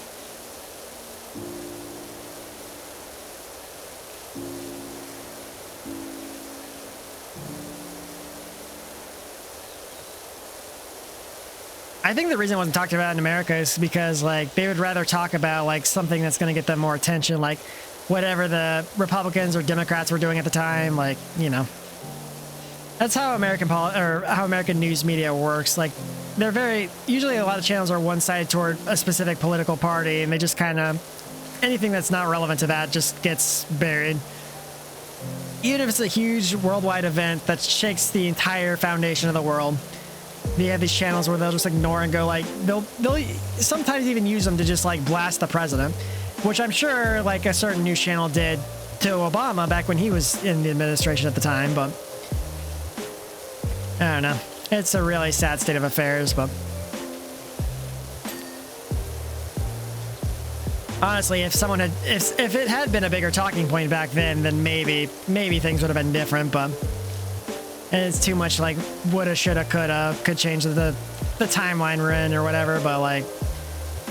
I think the reason it wasn't talked about in America is because like they would rather talk about like something that's going to get them more attention, like whatever the Republicans or Democrats were doing at the time. Like, you know, that's how American news media works. Like they're usually a lot of channels are one-sided toward a specific political party, and they just kind of anything that's not relevant to that just gets buried. Even if it's a huge worldwide event that shakes the entire foundation of the world. They have these channels where they'll just ignore and go like they'll sometimes even use them to just like blast the president, which I'm sure like a certain news channel did to Obama back when he was in the administration at the time. But I don't know, it's a really sad state of affairs. But honestly, if it had been a bigger talking point back then maybe things would have been different. But and it's too much like woulda, shoulda, coulda, could change the timeline we're in or whatever. But like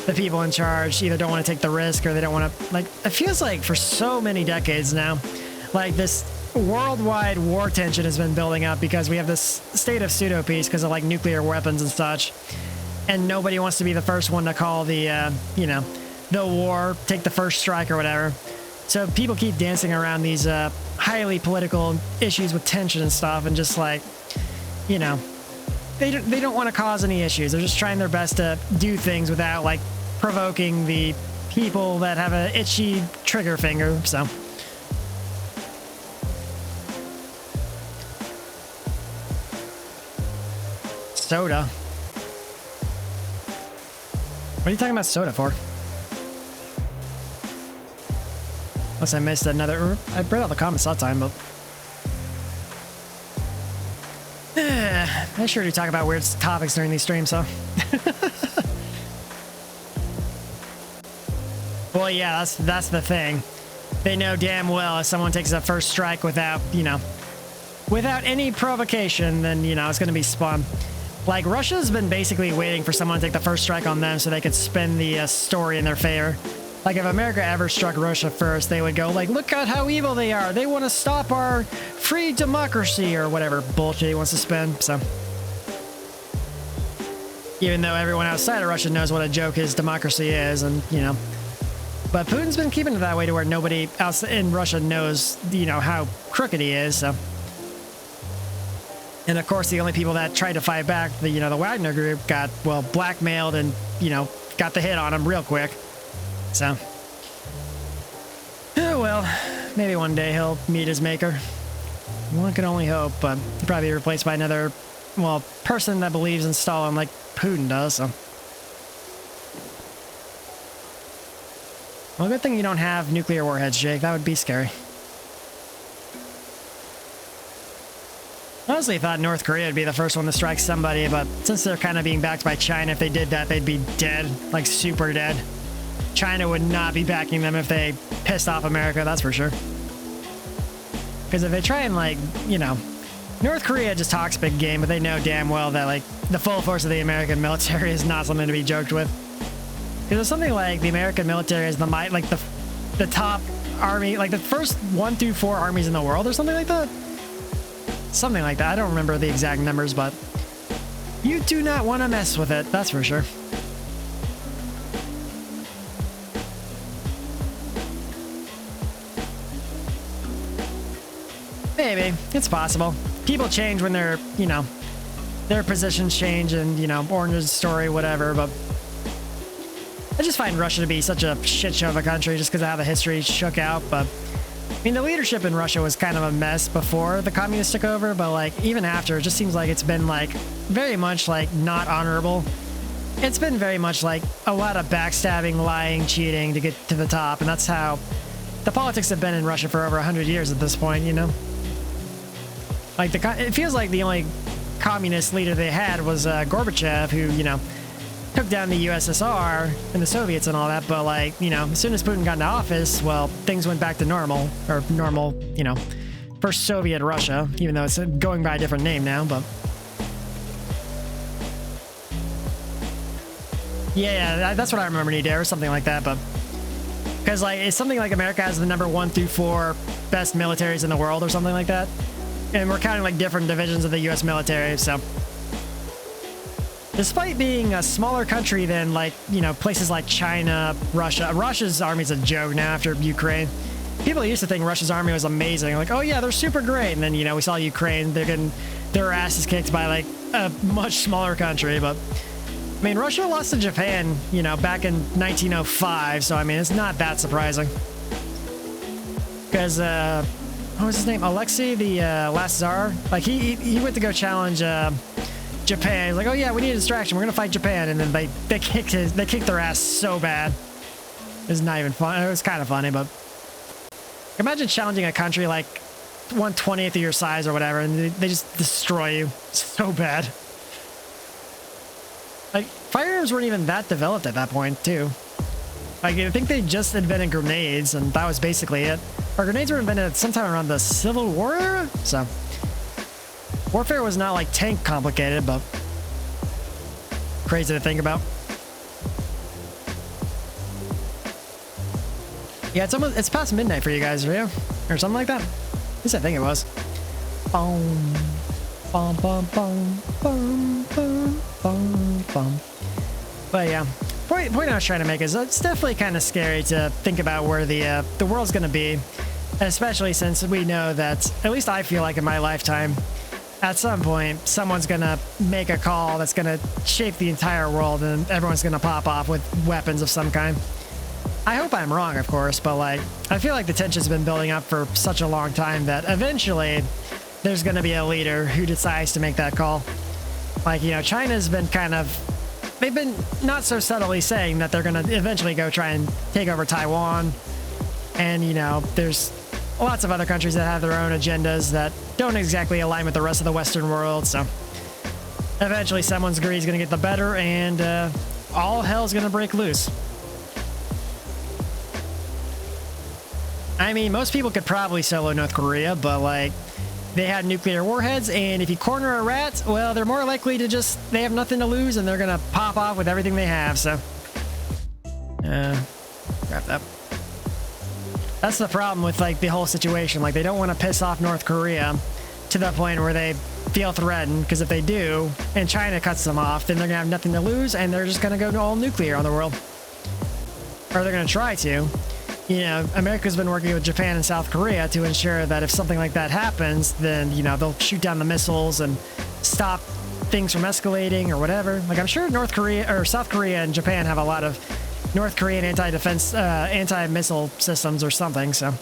the people in charge either don't want to take the risk or they don't want to, like, it feels like for so many decades now, like this worldwide war tension has been building up because we have this state of pseudo peace because of like nuclear weapons and such. And nobody wants to be the first one to call the, you know, the war, take the first strike or whatever. So people keep dancing around these highly political issues with tension and stuff, and just like, you know, they don't want to cause any issues. They're just trying their best to do things without like provoking the people that have an itchy trigger finger. So soda. What are you talking about soda for? Unless I missed another. I read all the comments that time, but I sure do talk about weird topics during these streams, huh? Well, yeah, that's the thing. They know damn well if someone takes a first strike without, you know, without any provocation, then, you know, it's going to be spun. Like, Russia's been basically waiting for someone to take the first strike on them so they could spin the story in their favor. Like, if America ever struck Russia first, they would go, like, look at how evil they are. They want to stop our free democracy or whatever bullshit he wants to spin. So, even though everyone outside of Russia knows what a joke his democracy is, and, you know. But Putin's been keeping it that way to where nobody else in Russia knows, you know, how crooked he is, so. And, of course, the only people that tried to fight back, the Wagner group got, well, blackmailed and, you know, got the hit on him real quick. So, oh well, maybe one day he'll meet his maker. One can only hope, but he'll probably be replaced by another, well, person that believes in Stalin like Putin does, so. Well, good thing you don't have nuclear warheads, Jake. That would be scary. Honestly, I thought North Korea would be the first one to strike somebody, but since they're kind of being backed by China, if they did that, they'd be dead, like super dead. China would not be backing them if they pissed off America, that's for sure. Because if they try and, like, you know, North Korea just talks big game, but they know damn well that, like, the full force of the American military is not something to be joked with. Because it's something like the American military is the top army, like the first 1 through 4 armies in the world or something like that. Something like that. I don't remember the exact numbers, but you do not want to mess with it, that's for sure. Maybe. It's possible. People change when they're, you know, their positions change and, you know, Orange's story, whatever, but I just find Russia to be such a shit show of a country just because of how the history shook out, but I mean, the leadership in Russia was kind of a mess before the communists took over, but like even after, it just seems like it's been like very much like not honorable. It's been very much like a lot of backstabbing, lying, cheating to get to the top, and that's how the politics have been in Russia for over 100 years at this point, you know? Like it feels like the only communist leader they had was Gorbachev, who, you know, took down the USSR and the Soviets and all that, but like, you know, as soon as Putin got into office, well, things went back to normal, or normal, you know, for Soviet Russia, even though it's going by a different name now, but yeah, that's what I remember, Nidare, or something like that, but because like it's something like America has the number 1 through 4 best militaries in the world or something like that, and we're counting like different divisions of the US military, so despite being a smaller country than, like, you know, places like China, Russia. Russia's army's a joke now after Ukraine. People used to think Russia's army was amazing. Like, oh yeah, they're super great. And then, you know, we saw Ukraine. They're getting their asses kicked by, like, a much smaller country. But, I mean, Russia lost to Japan, you know, back in 1905. So, I mean, it's not that surprising. Because, what was his name? Alexei, the last Tsar? Like, he went to go challenge Japan. He's like, oh yeah, we need a distraction. We're gonna fight Japan, and then they kicked their ass so bad. It's not even fun. It was kind of funny, but imagine challenging a country like 1/20th of your size or whatever, and they just destroy you so bad. Like firearms weren't even that developed at that point, too. Like I think they just invented grenades, and that was basically it. Or grenades were invented sometime around the Civil War era, so. Warfare was not like tank complicated, but crazy to think about. Yeah, it's past midnight for you guys, or something like that. At least I think it was. Boom, bum, bum, bum, bum, bum, bum, bum. But yeah, point I was trying to make is it's definitely kind of scary to think about where the world's gonna be, especially since we know that, at least I feel like in my lifetime, at some point, someone's gonna make a call that's gonna shape the entire world, and everyone's gonna pop off with weapons of some kind. I hope I'm wrong, of course, but like, I feel like the tension's been building up for such a long time that eventually there's gonna be a leader who decides to make that call. Like, you know, China's been they've been not so subtly saying that they're gonna eventually go try and take over Taiwan, and you know, there's lots of other countries that have their own agendas that don't exactly align with the rest of the Western world, so eventually someone's greed is going to get the better, and all hell's going to break loose. I mean, most people could probably solo North Korea, but like, they had nuclear warheads, and if you corner a rat, well, they're more likely to they have nothing to lose, and they're going to pop off with everything they have, so. Grab that. That's the problem with like the whole situation. Like they don't want to piss off North Korea to the point where they feel threatened, because if they do and China cuts them off, then they're gonna have nothing to lose, and they're just gonna go all nuclear on the world, or they're gonna try to. You know, America's been working with Japan and South Korea to ensure that if something like that happens, then, you know, they'll shoot down the missiles and stop things from escalating or whatever. Like I'm sure North Korea or South Korea and Japan have a lot of North Korean anti-defense, anti-missile systems or something, so.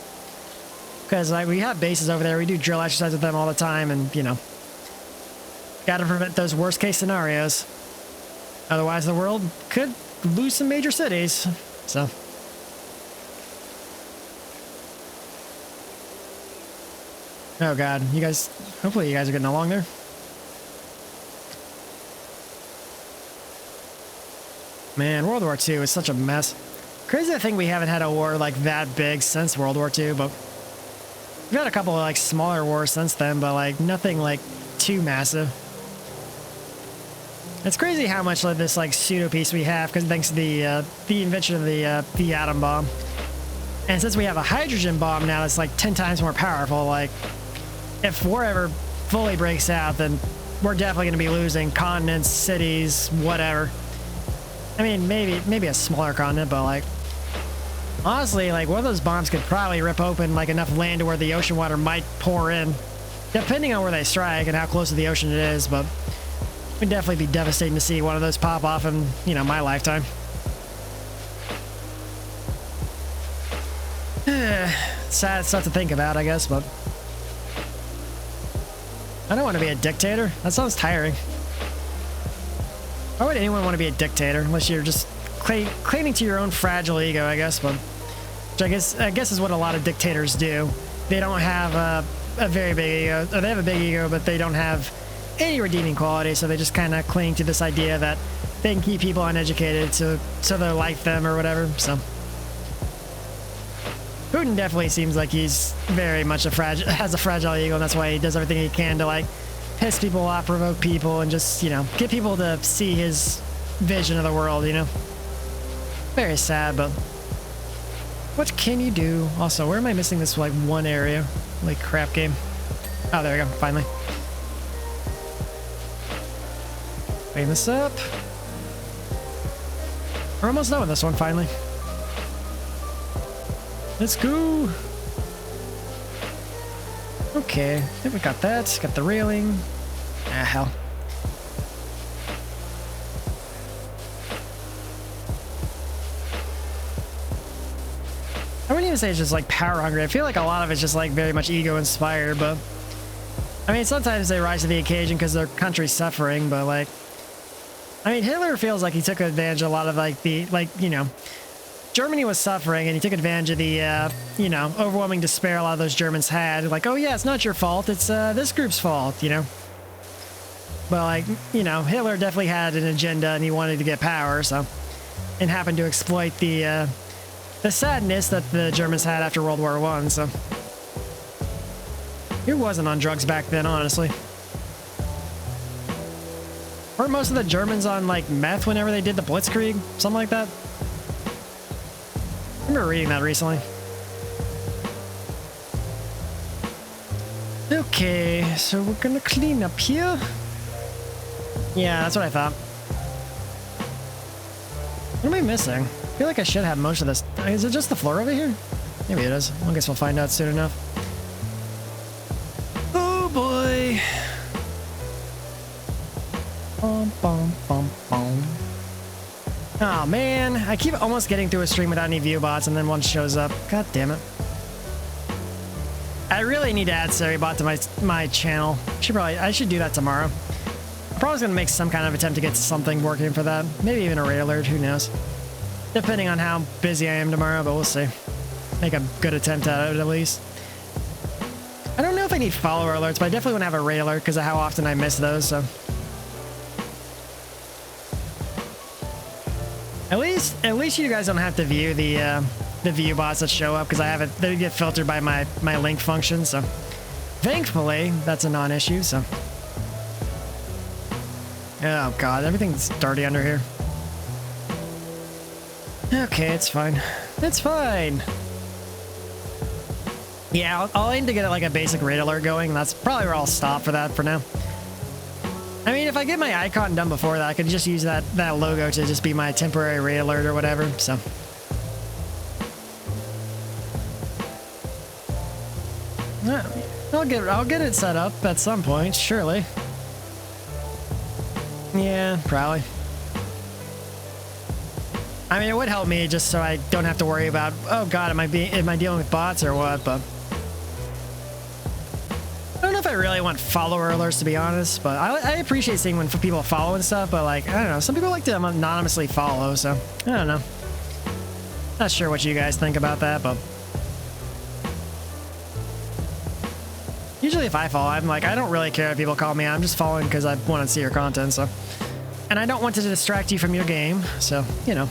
Because like, we have bases over there, we do drill exercises with them all the time, and, you know, gotta prevent those worst case scenarios. Otherwise, the world could lose some major cities, so. Oh god, you guys, hopefully you guys are getting along there. Man, World War II is such a mess. Crazy to think we haven't had a war like that big since World War II, but we've had a couple of like smaller wars since then, but like nothing like too massive. It's crazy how much of this like pseudo peace we have, because thanks to the invention of the atom bomb. And since we have a hydrogen bomb now that's like 10 times more powerful, like if war ever fully breaks out, then we're definitely going to be losing continents, cities, whatever. I mean, maybe a smaller continent, but like Honestly, like, one of those bombs could probably rip open, like, enough land to where the ocean water might pour in. Depending on where they strike and how close to the ocean it is, but it would definitely be devastating to see one of those pop off in, you know, my lifetime. Sad stuff to think about, I guess, but I don't want to be a dictator. That sounds tiring. Why would anyone want to be a dictator unless you're just claiming to your own fragile ego, I guess, but which I guess is what a lot of dictators do. They don't have a very big ego, or they have a big ego, but they don't have any redeeming quality, so they just kind of cling to this idea that they can keep people uneducated so they'll like them or whatever. So Putin definitely seems like he's very much has a fragile ego, and that's why he does everything he can to, like, piss people off, provoke people, and just, you know, get people to see his vision of the world, you know? Very sad, but what can you do? Also, where am I missing this, like, one area? Like, crap game. Oh, there we go, finally. Clean this up. We're almost done with this one, finally. Let's go. Okay, I think we got that. Got the railing. Ah, hell. I wouldn't even say it's just like power hungry. I feel like a lot of it's just like very much ego inspired, but I mean, sometimes they rise to the occasion because their country's suffering, but like, I mean, Hitler feels like he took advantage of a lot of like the, like, you know, Germany was suffering and he took advantage of the, you know, overwhelming despair a lot of those Germans had. Like, oh yeah, it's not your fault. It's this group's fault, you know? But like, you know, Hitler definitely had an agenda and he wanted to get power, so, and happened to exploit the sadness that the Germans had after World War I, so. Who wasn't on drugs back then, honestly? Weren't most of the Germans on, like, meth whenever they did the Blitzkrieg? Something like that? I remember reading that recently. Okay, so we're gonna clean up here. Yeah, that's what I thought. What am I missing? I feel like I should have most of this. Is it just the floor over here? Maybe it is. I guess we'll find out soon enough. Oh boy. Bum, bum, bum, bum. Oh man, I keep almost getting through a stream without any view bots and then one shows up. God damn it. I really need to add Seribot to my channel. I should do that tomorrow. I'm probably gonna make some kind of attempt to get something working for that. Maybe even a raid alert, who knows. Depending on how busy I am tomorrow, but we'll see. Make a good attempt at it at least. I don't know if I need follower alerts, but I definitely want to have a raid alert because of how often I miss those, so. At least you guys don't have to view the view bots that show up because I have it. They get filtered by my link function, so thankfully that's a non-issue. So, oh god, everything's dirty under here. Okay, it's fine. It's fine. Yeah, I'll aim to get like a basic raid alert going. That's probably where I'll stop for that for now. I mean, if I get my icon done before that, I could just use that logo to just be my temporary raid alert or whatever, so. I'll get it set up at some point, surely. Yeah, probably. I mean, it would help me just so I don't have to worry about, oh god, am I dealing with bots or what, but I don't know if I really want follower alerts, to be honest, but I appreciate seeing when people follow and stuff, but like, I don't know, some people like to anonymously follow, so I don't know. Not sure what you guys think about that, but usually if I follow, I'm like, I don't really care if people call me, I'm just following because I want to see your content, so. And I don't want to distract you from your game, so, you know.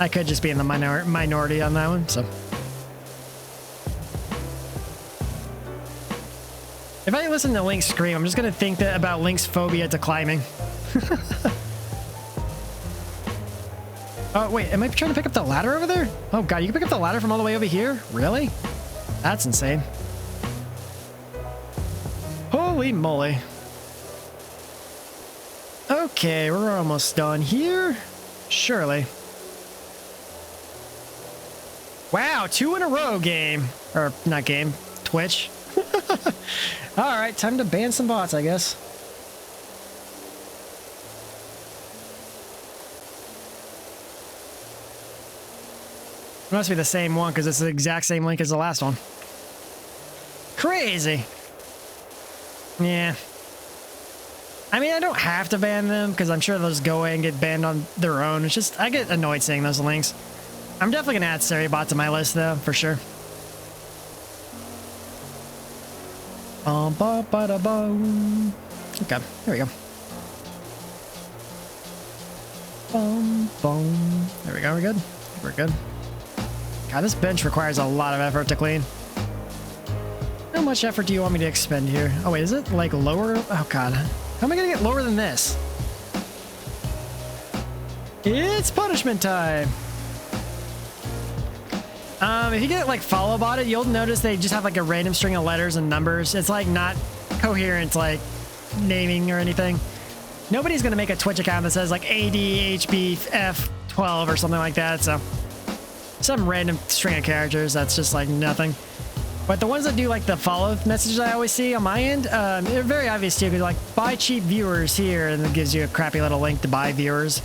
I could just be in the minority on that one, so. If I listen to Link scream, I'm just gonna think about Link's phobia to climbing. Oh, wait, am I trying to pick up the ladder over there? Oh god, you can pick up the ladder from all the way over here? Really? That's insane. Holy moly. Okay, we're almost done here. Surely. Wow, 2 in a row game. Or, not game, Twitch. Alright, time to ban some bots, I guess. It must be the same one because it's the exact same link as the last one. Crazy. Yeah. I mean, I don't have to ban them because I'm sure those go away and get banned on their own. It's just, I get annoyed seeing those links. I'm definitely going to add Seribot to my list though, for sure. Okay, here we go. There we go, we're good. We're good. God, this bench requires a lot of effort to clean. How much effort do you want me to expend here? Oh wait, is it like lower? Oh God. How am I gonna get lower than this? It's punishment time. If you get like follow bot it, you'll notice they just have like a random string of letters and numbers. It's like not coherent like naming or anything. Nobody's gonna make a Twitch account that says like ADHBF12 or something like that, so some random string of characters that's just like nothing. But the ones that do like the follow messages I always see on my end, they're very obvious too, because like buy cheap viewers here, and it gives you a crappy little link to buy viewers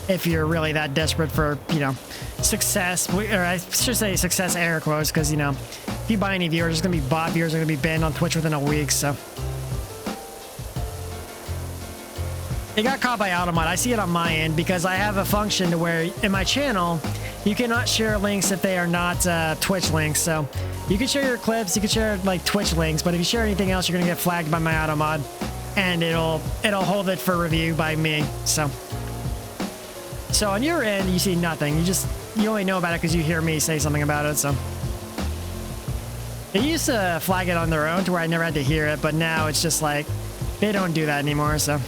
if you're really that desperate for, you know, success, or I should say success air quotes, because, you know, if you buy any viewers, there's gonna be bot viewers are gonna be banned on Twitch within a week, so. It got caught by Automod. I see it on my end because I have a function to where in my channel, you cannot share links if they are not Twitch links. So you can share your clips, you can share like Twitch links, but if you share anything else, you're gonna get flagged by my Automod, and it'll hold it for review by me. So on your end, you see nothing. You only know about it because you hear me say something about it. So they used to flag it on their own to where I never had to hear it, but now it's just like they don't do that anymore. So.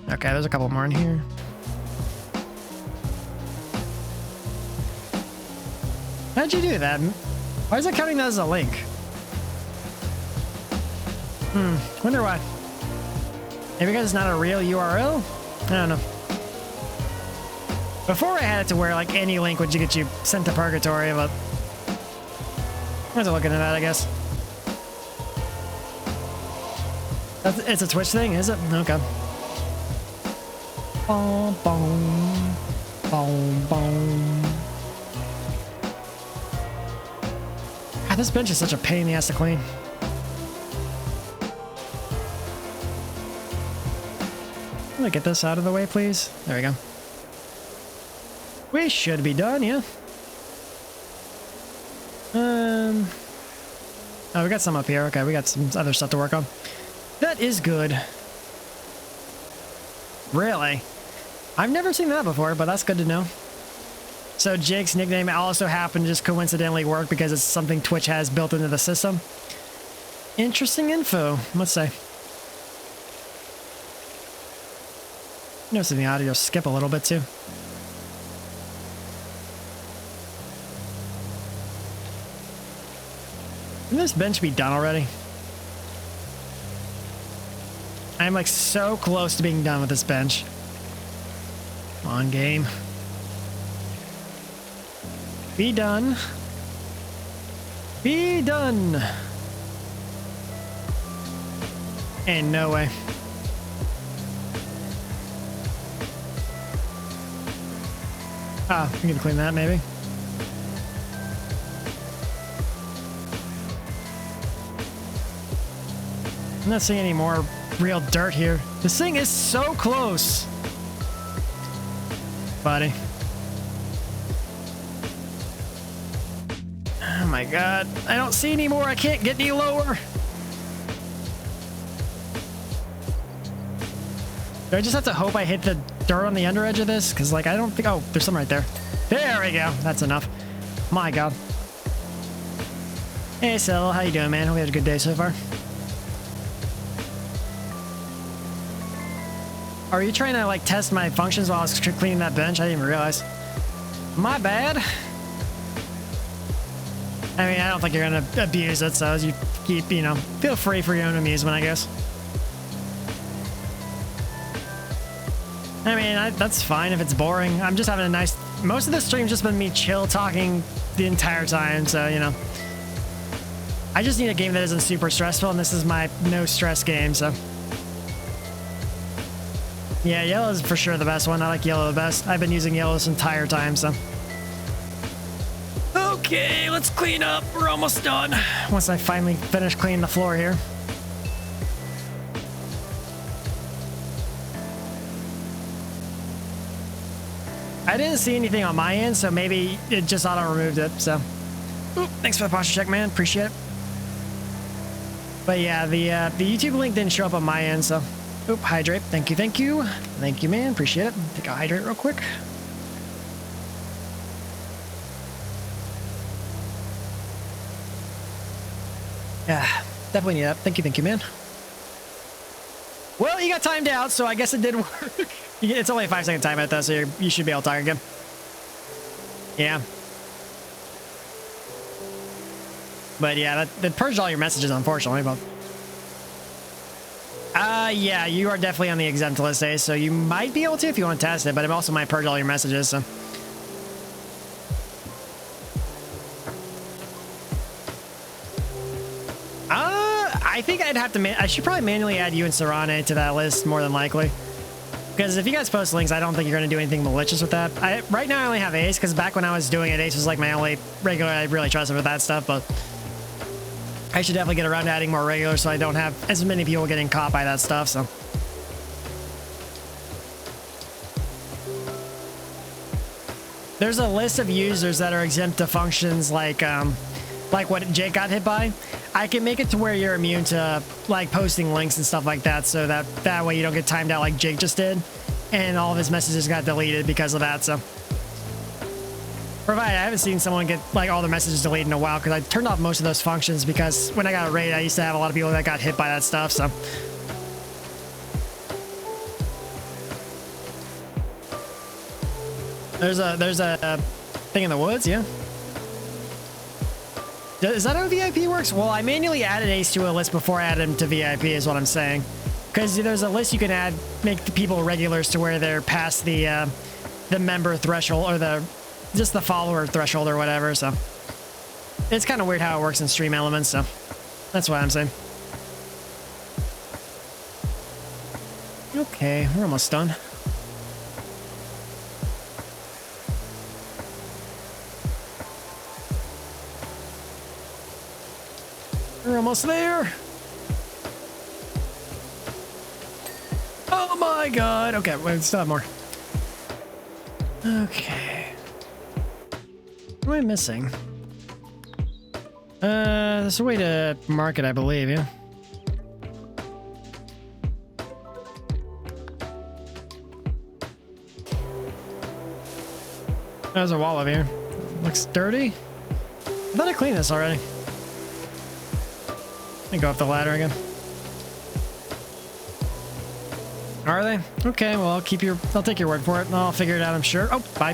Okay, there's a couple more in here. How'd you do that? Why is it counting that as a link? Wonder why. Maybe because it's not a real URL? I don't know. Before I had it to where like any link would get you sent to purgatory, but I was looking at that, I guess. It's a Twitch thing, is it? Okay. Boom, boom, boom, boom. God, this bench is such a pain in the ass to clean. Let me get this out of the way, please. There we go. We should be done, yeah. Oh, we got some up here. Okay, we got some other stuff to work on. That is good. Really? I've never seen that before, but that's good to know. So Jake's nickname also happened to just coincidentally work because it's something Twitch has built into the system. Interesting info, let's say. Noticing the audio skip a little bit too. Can this bench be done already? I'm like so close to being done with this bench. Come on, game. Be done. Be done. Ain't no way. Ah, we need to clean that maybe. I'm not seeing any more real dirt here. This thing is so close. Buddy. Oh my god. I don't see any more. I can't get any lower. Do I just have to hope I hit the dirt on the under edge of this? Because, like, I don't think... Oh, there's some right there. There we go. That's enough. My god. Hey, Zelda. How you doing, man? Hope you had a good day so far. Are you trying to, like, test my functions while I was cleaning that bench? I didn't even realize. My bad. I mean, I don't think you're going to abuse it, so as you keep, you know, feel free for your own amusement, I guess. I mean, that's fine if it's boring. I'm just having a nice... Most of the stream's just been me chill talking the entire time, so, you know. I just need a game that isn't super stressful, and this is my no-stress game, so... Yeah, yellow is for sure the best one. I like yellow the best. I've been using yellow this entire time, so... Okay, let's clean up. We're almost done. Once I finally finish cleaning the floor here. I didn't see anything on my end, so maybe it just auto-removed it, so... Oop, thanks for the posture check, man. Appreciate it. But yeah, the YouTube link didn't show up on my end, so... Oop, hydrate. Thank you, thank you. Thank you, man. Appreciate it. Take a hydrate real quick. Yeah, definitely need that. Thank you, man. Well, you got timed out, so I guess it did work. It's only a 5-second timeout, though, so you should be able to talk again. Yeah. But yeah, that purged all your messages, unfortunately. But yeah, you are definitely on the exempt list, eh? So you might be able to if you want to test it, but it also might purge all your messages. So. I think I'd have to. I should probably manually add you and Sarane to that list more than likely. Because if you guys post links, I don't think you're going to do anything malicious with that. Right now I only have Ace, because back when I was doing it, Ace was like my only regular I really trusted with that stuff, but I should definitely get around to adding more regulars so I don't have as many people getting caught by that stuff, so. There's a list of users that are exempt to functions like what Jake got hit by. I can make it to where you're immune to like posting links and stuff like that, so that way you don't get timed out like Jake just did, and all of his messages got deleted because of that. So, provided I haven't seen someone get like all their messages deleted in a while, because I turned off most of those functions because when I got a raid, I used to have a lot of people that got hit by that stuff. So, there's a thing in the woods, yeah. Is that how VIP works? Well, I manually added Ace to a list before I added him to VIP is what I'm saying. Because there's a list you can add, make the people regulars to where they're past the member threshold or just the follower threshold or whatever, so. It's kind of weird how it works in Stream Elements, so that's what I'm saying. Okay, we're almost done. We're almost there. Oh my god. Okay, we still have more. Okay. What am I missing? There's a way to mark it, I believe, yeah. There's a wall over here. Looks dirty. I thought I cleaned this already. Let me go up the ladder again. Are they? Okay, well, I'll take your word for it. I'll figure it out, I'm sure. Oh, bye.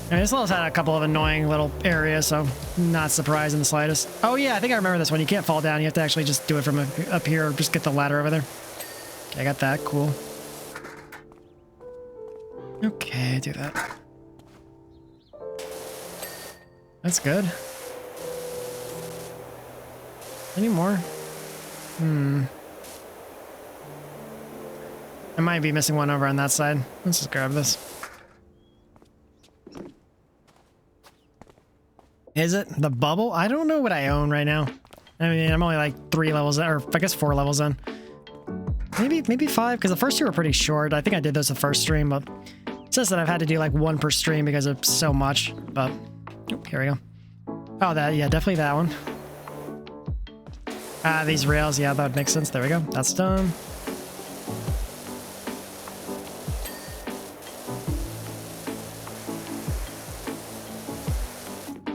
This level's had a couple of annoying little areas, so not surprised in the slightest. Oh yeah, I think I remember this one. You can't fall down. You have to actually just do it from up here, or just get the ladder over there. Okay, I got that. Cool. Okay, do that. That's good. Any more? I might be missing one over on that side. Let's just grab this. Is it the bubble? I don't know what I own right now. I mean, I'm only like 3 levels, or I guess 4 levels in. Maybe 5, because the first 2 were pretty short. I think I did those the first stream, but it's just that I've had to do like 1 per stream because of so much. But here we go. Oh, yeah, definitely that one. These rails, yeah, that would make sense. There we go. That's done.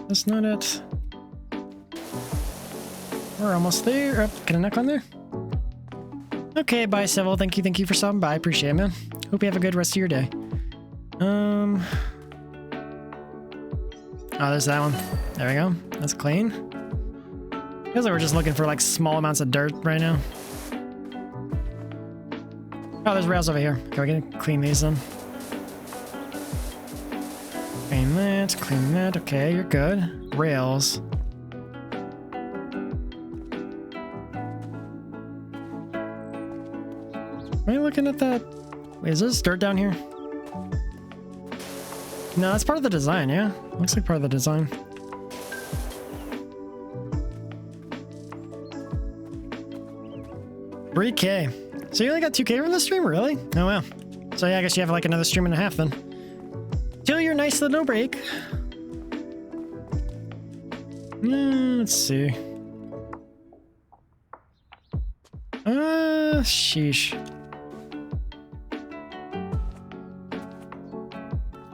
That's not it. We're almost there. Oh, can I knock on there? Okay, bye, Civil. Thank you for stopping by. Appreciate it, man. Hope you have a good rest of your day. Oh, there's that one. There we go. That's clean. Feels like we're just looking for like small amounts of dirt right now. Oh, there's rails over here. Okay, we can clean these then. Clean that, clean that. Okay, you're good. Rails. Am I looking at that? Wait, is this dirt down here? No, that's part of the design, yeah? Looks like part of the design. $3K. So you only got 2K from the stream? Really? Oh, wow. So yeah, I guess you have like another stream and a half then. Till your nice little break. Let's see. Sheesh.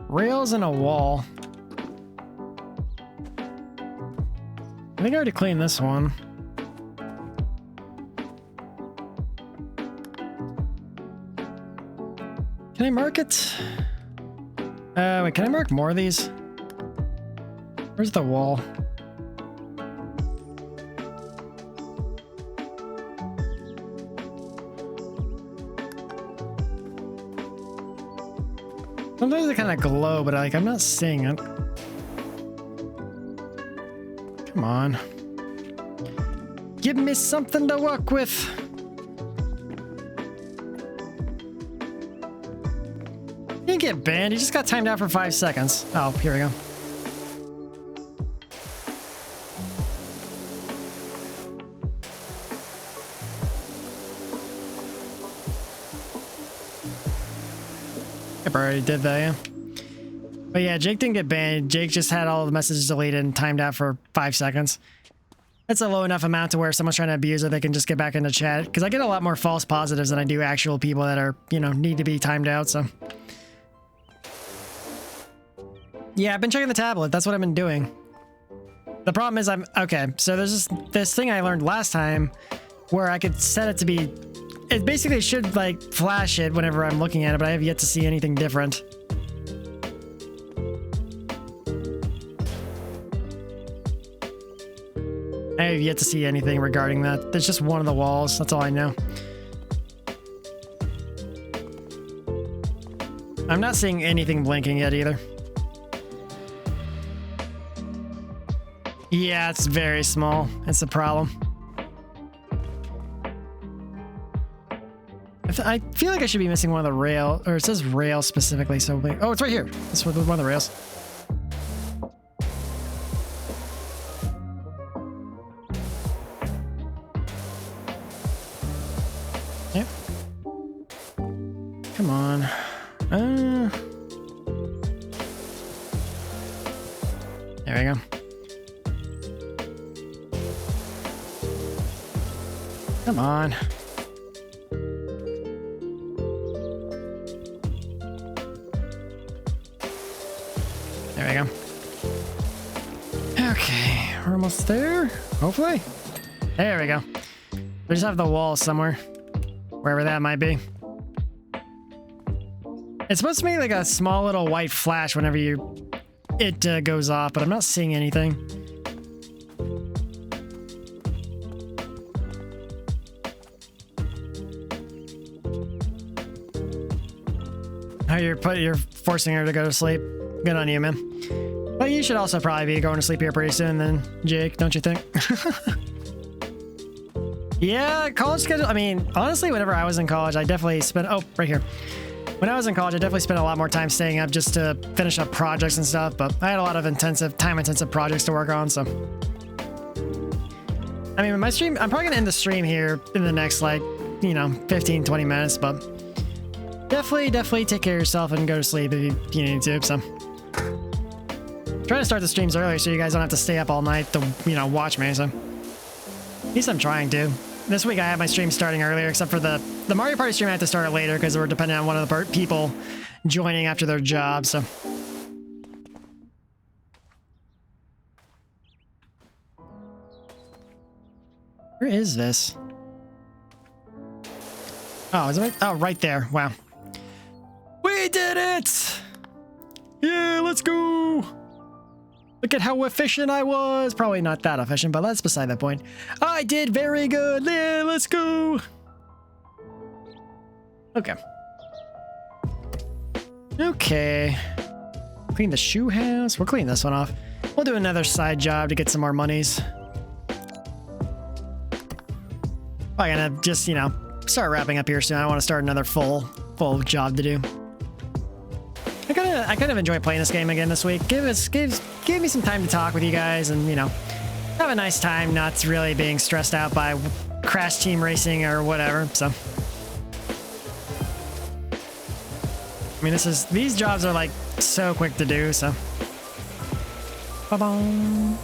Rails and a wall. I think I already cleaned this one. Can I mark it? Wait, can I mark more of these? Where's the wall? Sometimes they kind of glow, but I'm not seeing it. Come on. Give me something to work with. You didn't get banned. You just got timed out for 5 seconds. Oh, here we go. I already did that, yeah. But yeah, Jake didn't get banned. Jake just had all the messages deleted and timed out for 5 seconds. That's a low enough amount to where if someone's trying to abuse it, they can just get back into chat. Because I get a lot more false positives than I do actual people that are, you know, need to be timed out, so. Yeah, I've been checking the tablet. That's what I've been doing. The problem is okay, so there's this thing I learned last time where I could set it to be, it basically should like flash it whenever I'm looking at it, but I have yet to see anything different. I have yet to see anything regarding that. There's just one of the walls. That's all I know. I'm not seeing anything blinking yet either. Yeah, it's very small. That's the problem. I feel like I should be missing one of the rail, or it says rail specifically, so oh, it's right here. That's one of the rails. Yep. Come on. There we go. Come on. There we go. Okay, we're almost there. Hopefully. There we go. We just have the wall somewhere. Wherever that might be. It's supposed to be like a small little white flash whenever it goes off, but I'm not seeing anything. Oh, you're forcing her to go to sleep. Good on you, man. But you should also probably be going to sleep here pretty soon then, Jake, don't you think? Yeah, college schedule. I mean, honestly, whenever I was in college, I definitely spent, oh, right here. When I was in college, I definitely spent a lot more time staying up just to finish up projects and stuff, but I had a lot of time-intensive projects to work on, so. I mean, my stream, I'm probably gonna end the stream here in the next, like, you know, 15, 20 minutes, but definitely take care of yourself and go to sleep if you need to, so. Try to start the streams early so you guys don't have to stay up all night to, you know, watch me, so. At least I'm trying to. This week I have my stream starting earlier, except for the Mario Party stream I had to start it later because we're dependent on one of the people joining after their job, so. Where is this? Oh, is it right? Oh, right there. Wow. We did it! Yeah, let's go! Look at how efficient I was. Probably not that efficient, but that's beside the point. I did very good. Yeah, let's go. Okay. Okay. Clean the shoe house. We'll clean this one off. We'll do another side job to get some more monies. Probably gonna just, you know, start wrapping up here soon. I want to start another full job to do. I kind of enjoy playing this game again this week. Give me some time to talk with you guys and, you know, have a nice time, not really being stressed out by Crash Team Racing or whatever. So, I mean, these jobs are like so quick to do. So, ba-bong,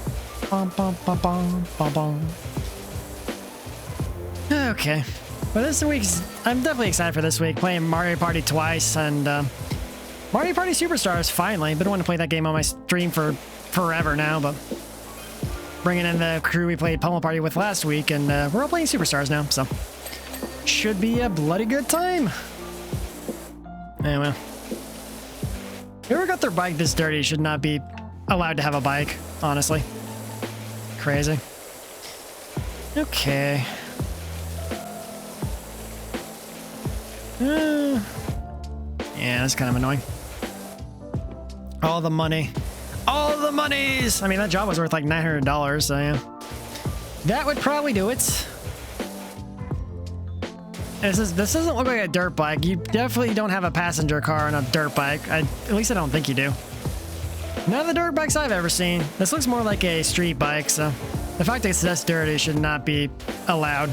ba-bong, ba-bong. Okay, but this week's I'm definitely excited for this week. Playing Mario Party twice and Mario Party Superstars finally. Been wanting to play that game on my stream for forever now, but bringing in the crew we played Pummel Party with last week, and we're all playing Superstars now, so should be a bloody good time. Anyway, whoever got their bike this dirty should not be allowed to have a bike, honestly. Crazy. Okay. Yeah, that's kind of annoying. All the money. All the monies! I mean, that job was worth like $900, so yeah. That would probably do it. This doesn't look like a dirt bike. You definitely don't have a passenger car on a dirt bike. At least I don't think you do. None of the dirt bikes I've ever seen. This looks more like a street bike, so the fact that it's this dirty should not be allowed.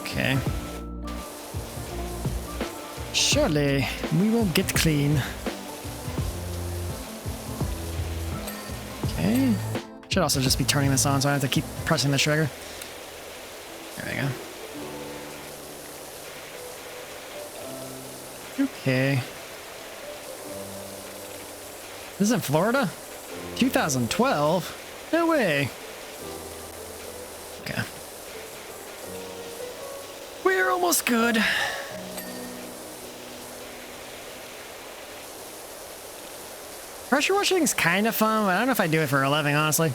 Okay. Surely we will get clean. Okay. Should also just be turning this on so I have to keep pressing the trigger. There we go. Okay. This is in Florida? 2012? No way. Okay. We're almost good. Pressure washing is kind of fun, but I don't know if I do it for a living, honestly.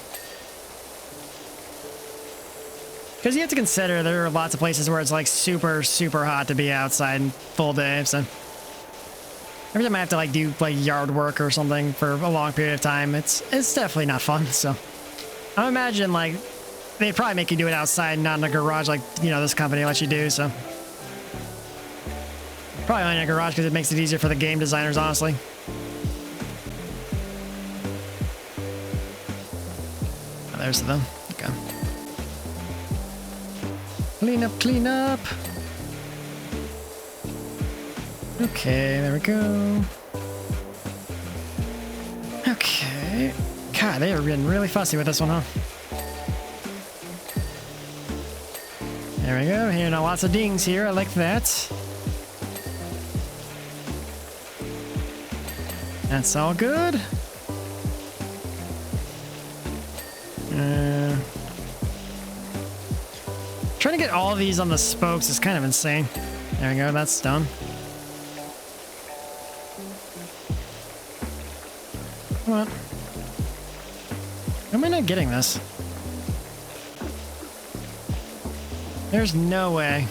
Because you have to consider there are lots of places where it's like super, super hot to be outside full day, so every time I have to like do like yard work or something for a long period of time, it's definitely not fun. So I imagine like they'd probably make you do it outside, not in a garage like, you know, this company lets you do. So probably only in a garage because it makes it easier for the game designers, honestly. Oh, there's them. Okay. Clean up, clean up. Okay, there we go. Okay. God, they are getting really fussy with this one, huh? There we go. Hearing lots of dings here. I like that. That's all good. Trying to get all of these on the spokes is kind of insane. There we go. That's done. Come on. How am I not getting this? There's no way.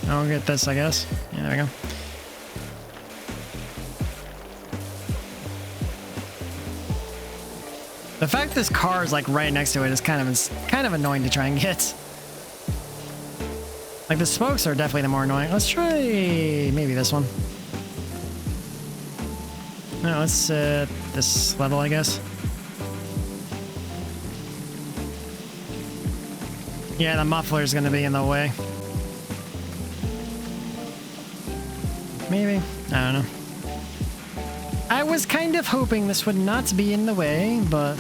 I'll get this, I guess. Yeah, there we go. The fact this car is like right next to it is kind of annoying to try and get. Like the spokes are definitely the more annoying. Let's try maybe this one. No, let's this level, I guess. Yeah, the muffler is going to be in the way. Maybe. I don't know. I was kind of hoping this would not be in the way, but...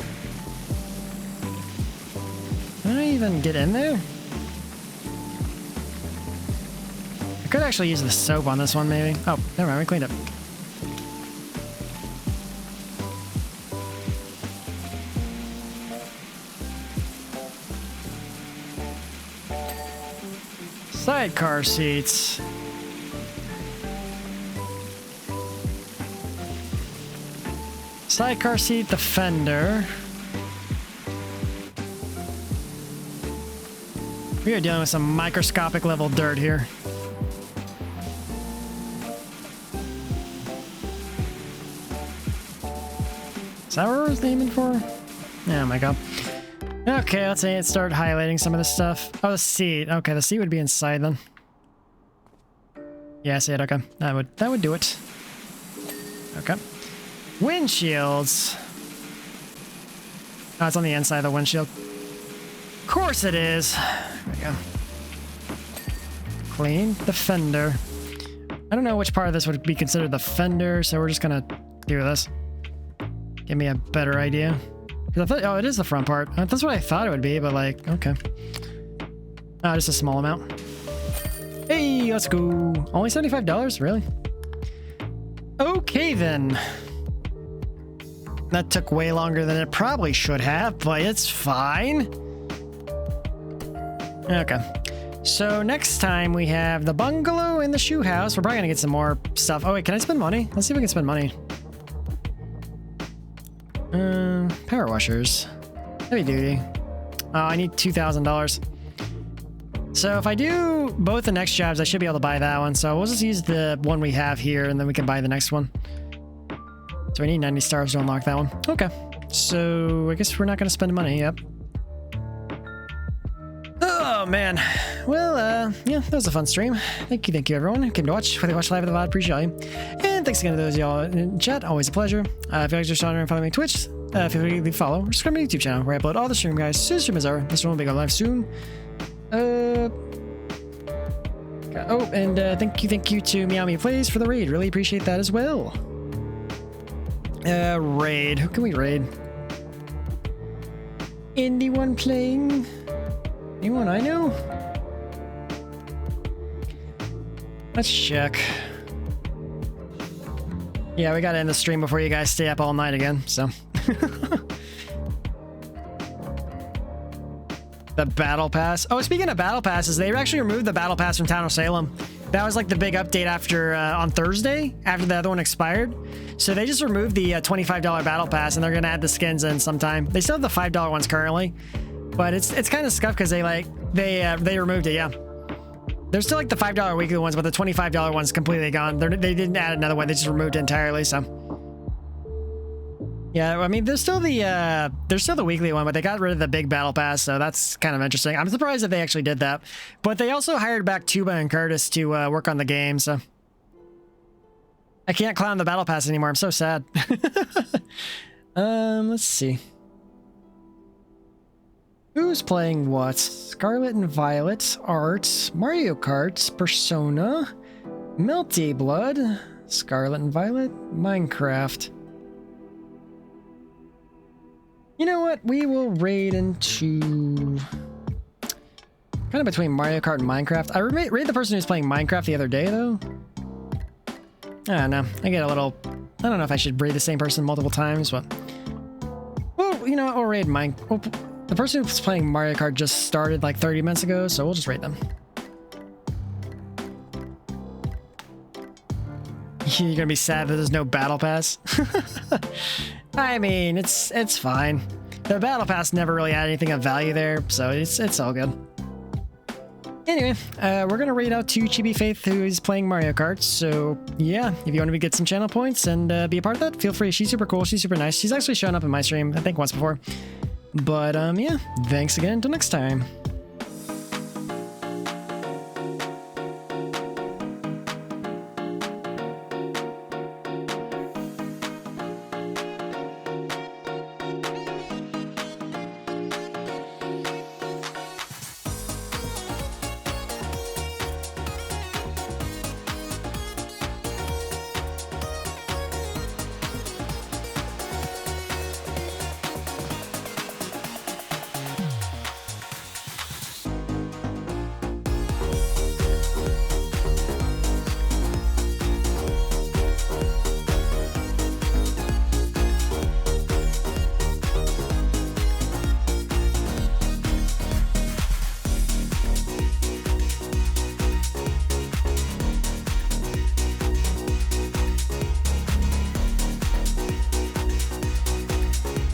Can I even get in there? I could actually use the soap on this one, maybe. Oh, never mind, we cleaned up. Sidecar seats. Sidecar seat, the fender. We are dealing with some microscopic level dirt here. that what I was aiming for? Oh my god. Okay, let's start highlighting some of this stuff. Oh, the seat. Okay, the seat would be inside then. Yeah, I see it. Okay, that would do it. Okay. Windshields. Oh, it's on the inside of the windshield. Of course it is. There we go. Clean the fender. I don't know which part of this would be considered the fender, so we're just gonna do this. Give me a better idea. I thought, oh, it is the front part. That's what I thought it would be, but like, okay. Oh, just a small amount. Hey, let's go. Only $75? Really? Okay, then. That took way longer than it probably should have, but it's fine. Okay. So next time we have the bungalow and the shoe house. We're probably gonna get some more stuff. Oh wait, can I spend money? Let's see if we can spend money. Power washers. Heavy duty. Oh, I need $2,000. So if I do both the next jobs, I should be able to buy that one. So we'll just use the one we have here and then we can buy the next one. So we need 90 stars to unlock that one. Okay. So I guess we're not going to spend money. Yep. Oh, man. Well, yeah, that was a fun stream. Thank you everyone who came to watch. Whether you watch live or the VOD, appreciate you. And thanks again to those of y'all in chat. Always a pleasure. If you guys are just on and follow me on Twitch, feel free to follow or subscribe to my YouTube channel where I upload all the stream guys. Soon stream is over. This one will be going live soon. Oh, and thank you to Meow Me Plays for the raid. Really appreciate that as well. Raid. Who can we raid? Anyone playing? Anyone I know? Let's check. Yeah, we gotta end the stream before you guys stay up all night again, so. The battle pass. Oh, speaking of battle passes, they actually removed the battle pass from Town of Salem. That was like the big update after on Thursday, after the other one expired. So they just removed the $25 battle pass, and they're gonna add the skins in sometime. They still have the $5 ones currently, but it's kind of scuffed because they removed it. Yeah, there's still like the $5 weekly ones, but the $25 ones completely gone. They didn't add another one. They just removed it entirely. So. Yeah, I mean, there's still the weekly one, but they got rid of the big battle pass, so that's kind of interesting. I'm surprised that they actually did that. But they also hired back Tuba and Curtis to work on the game, so I can't clown the battle pass anymore. I'm so sad. Let's see. Who's playing what? Scarlet and Violet, Art, Mario Kart, Persona, Melty Blood, Scarlet and Violet, Minecraft. You know what? We will raid into kind of between Mario Kart and Minecraft. I raid the person who's playing Minecraft the other day, though. I don't know. I get a little... I don't know if I should raid the same person multiple times, but... Well, you know what? We'll raid Well, the person who's playing Mario Kart just started like 30 minutes ago, so we'll just raid them. You're gonna be sad that there's no battle pass? I mean, it's fine. The battle pass never really had anything of value there, so it's all good. Anyway, we're gonna raid out to Chibi Faith, who is playing Mario Kart. So yeah, if you want to get some channel points and be a part of that, feel free. She's super cool. She's super nice. She's actually shown up in my stream, I think, once before. But yeah, thanks again. Until next time.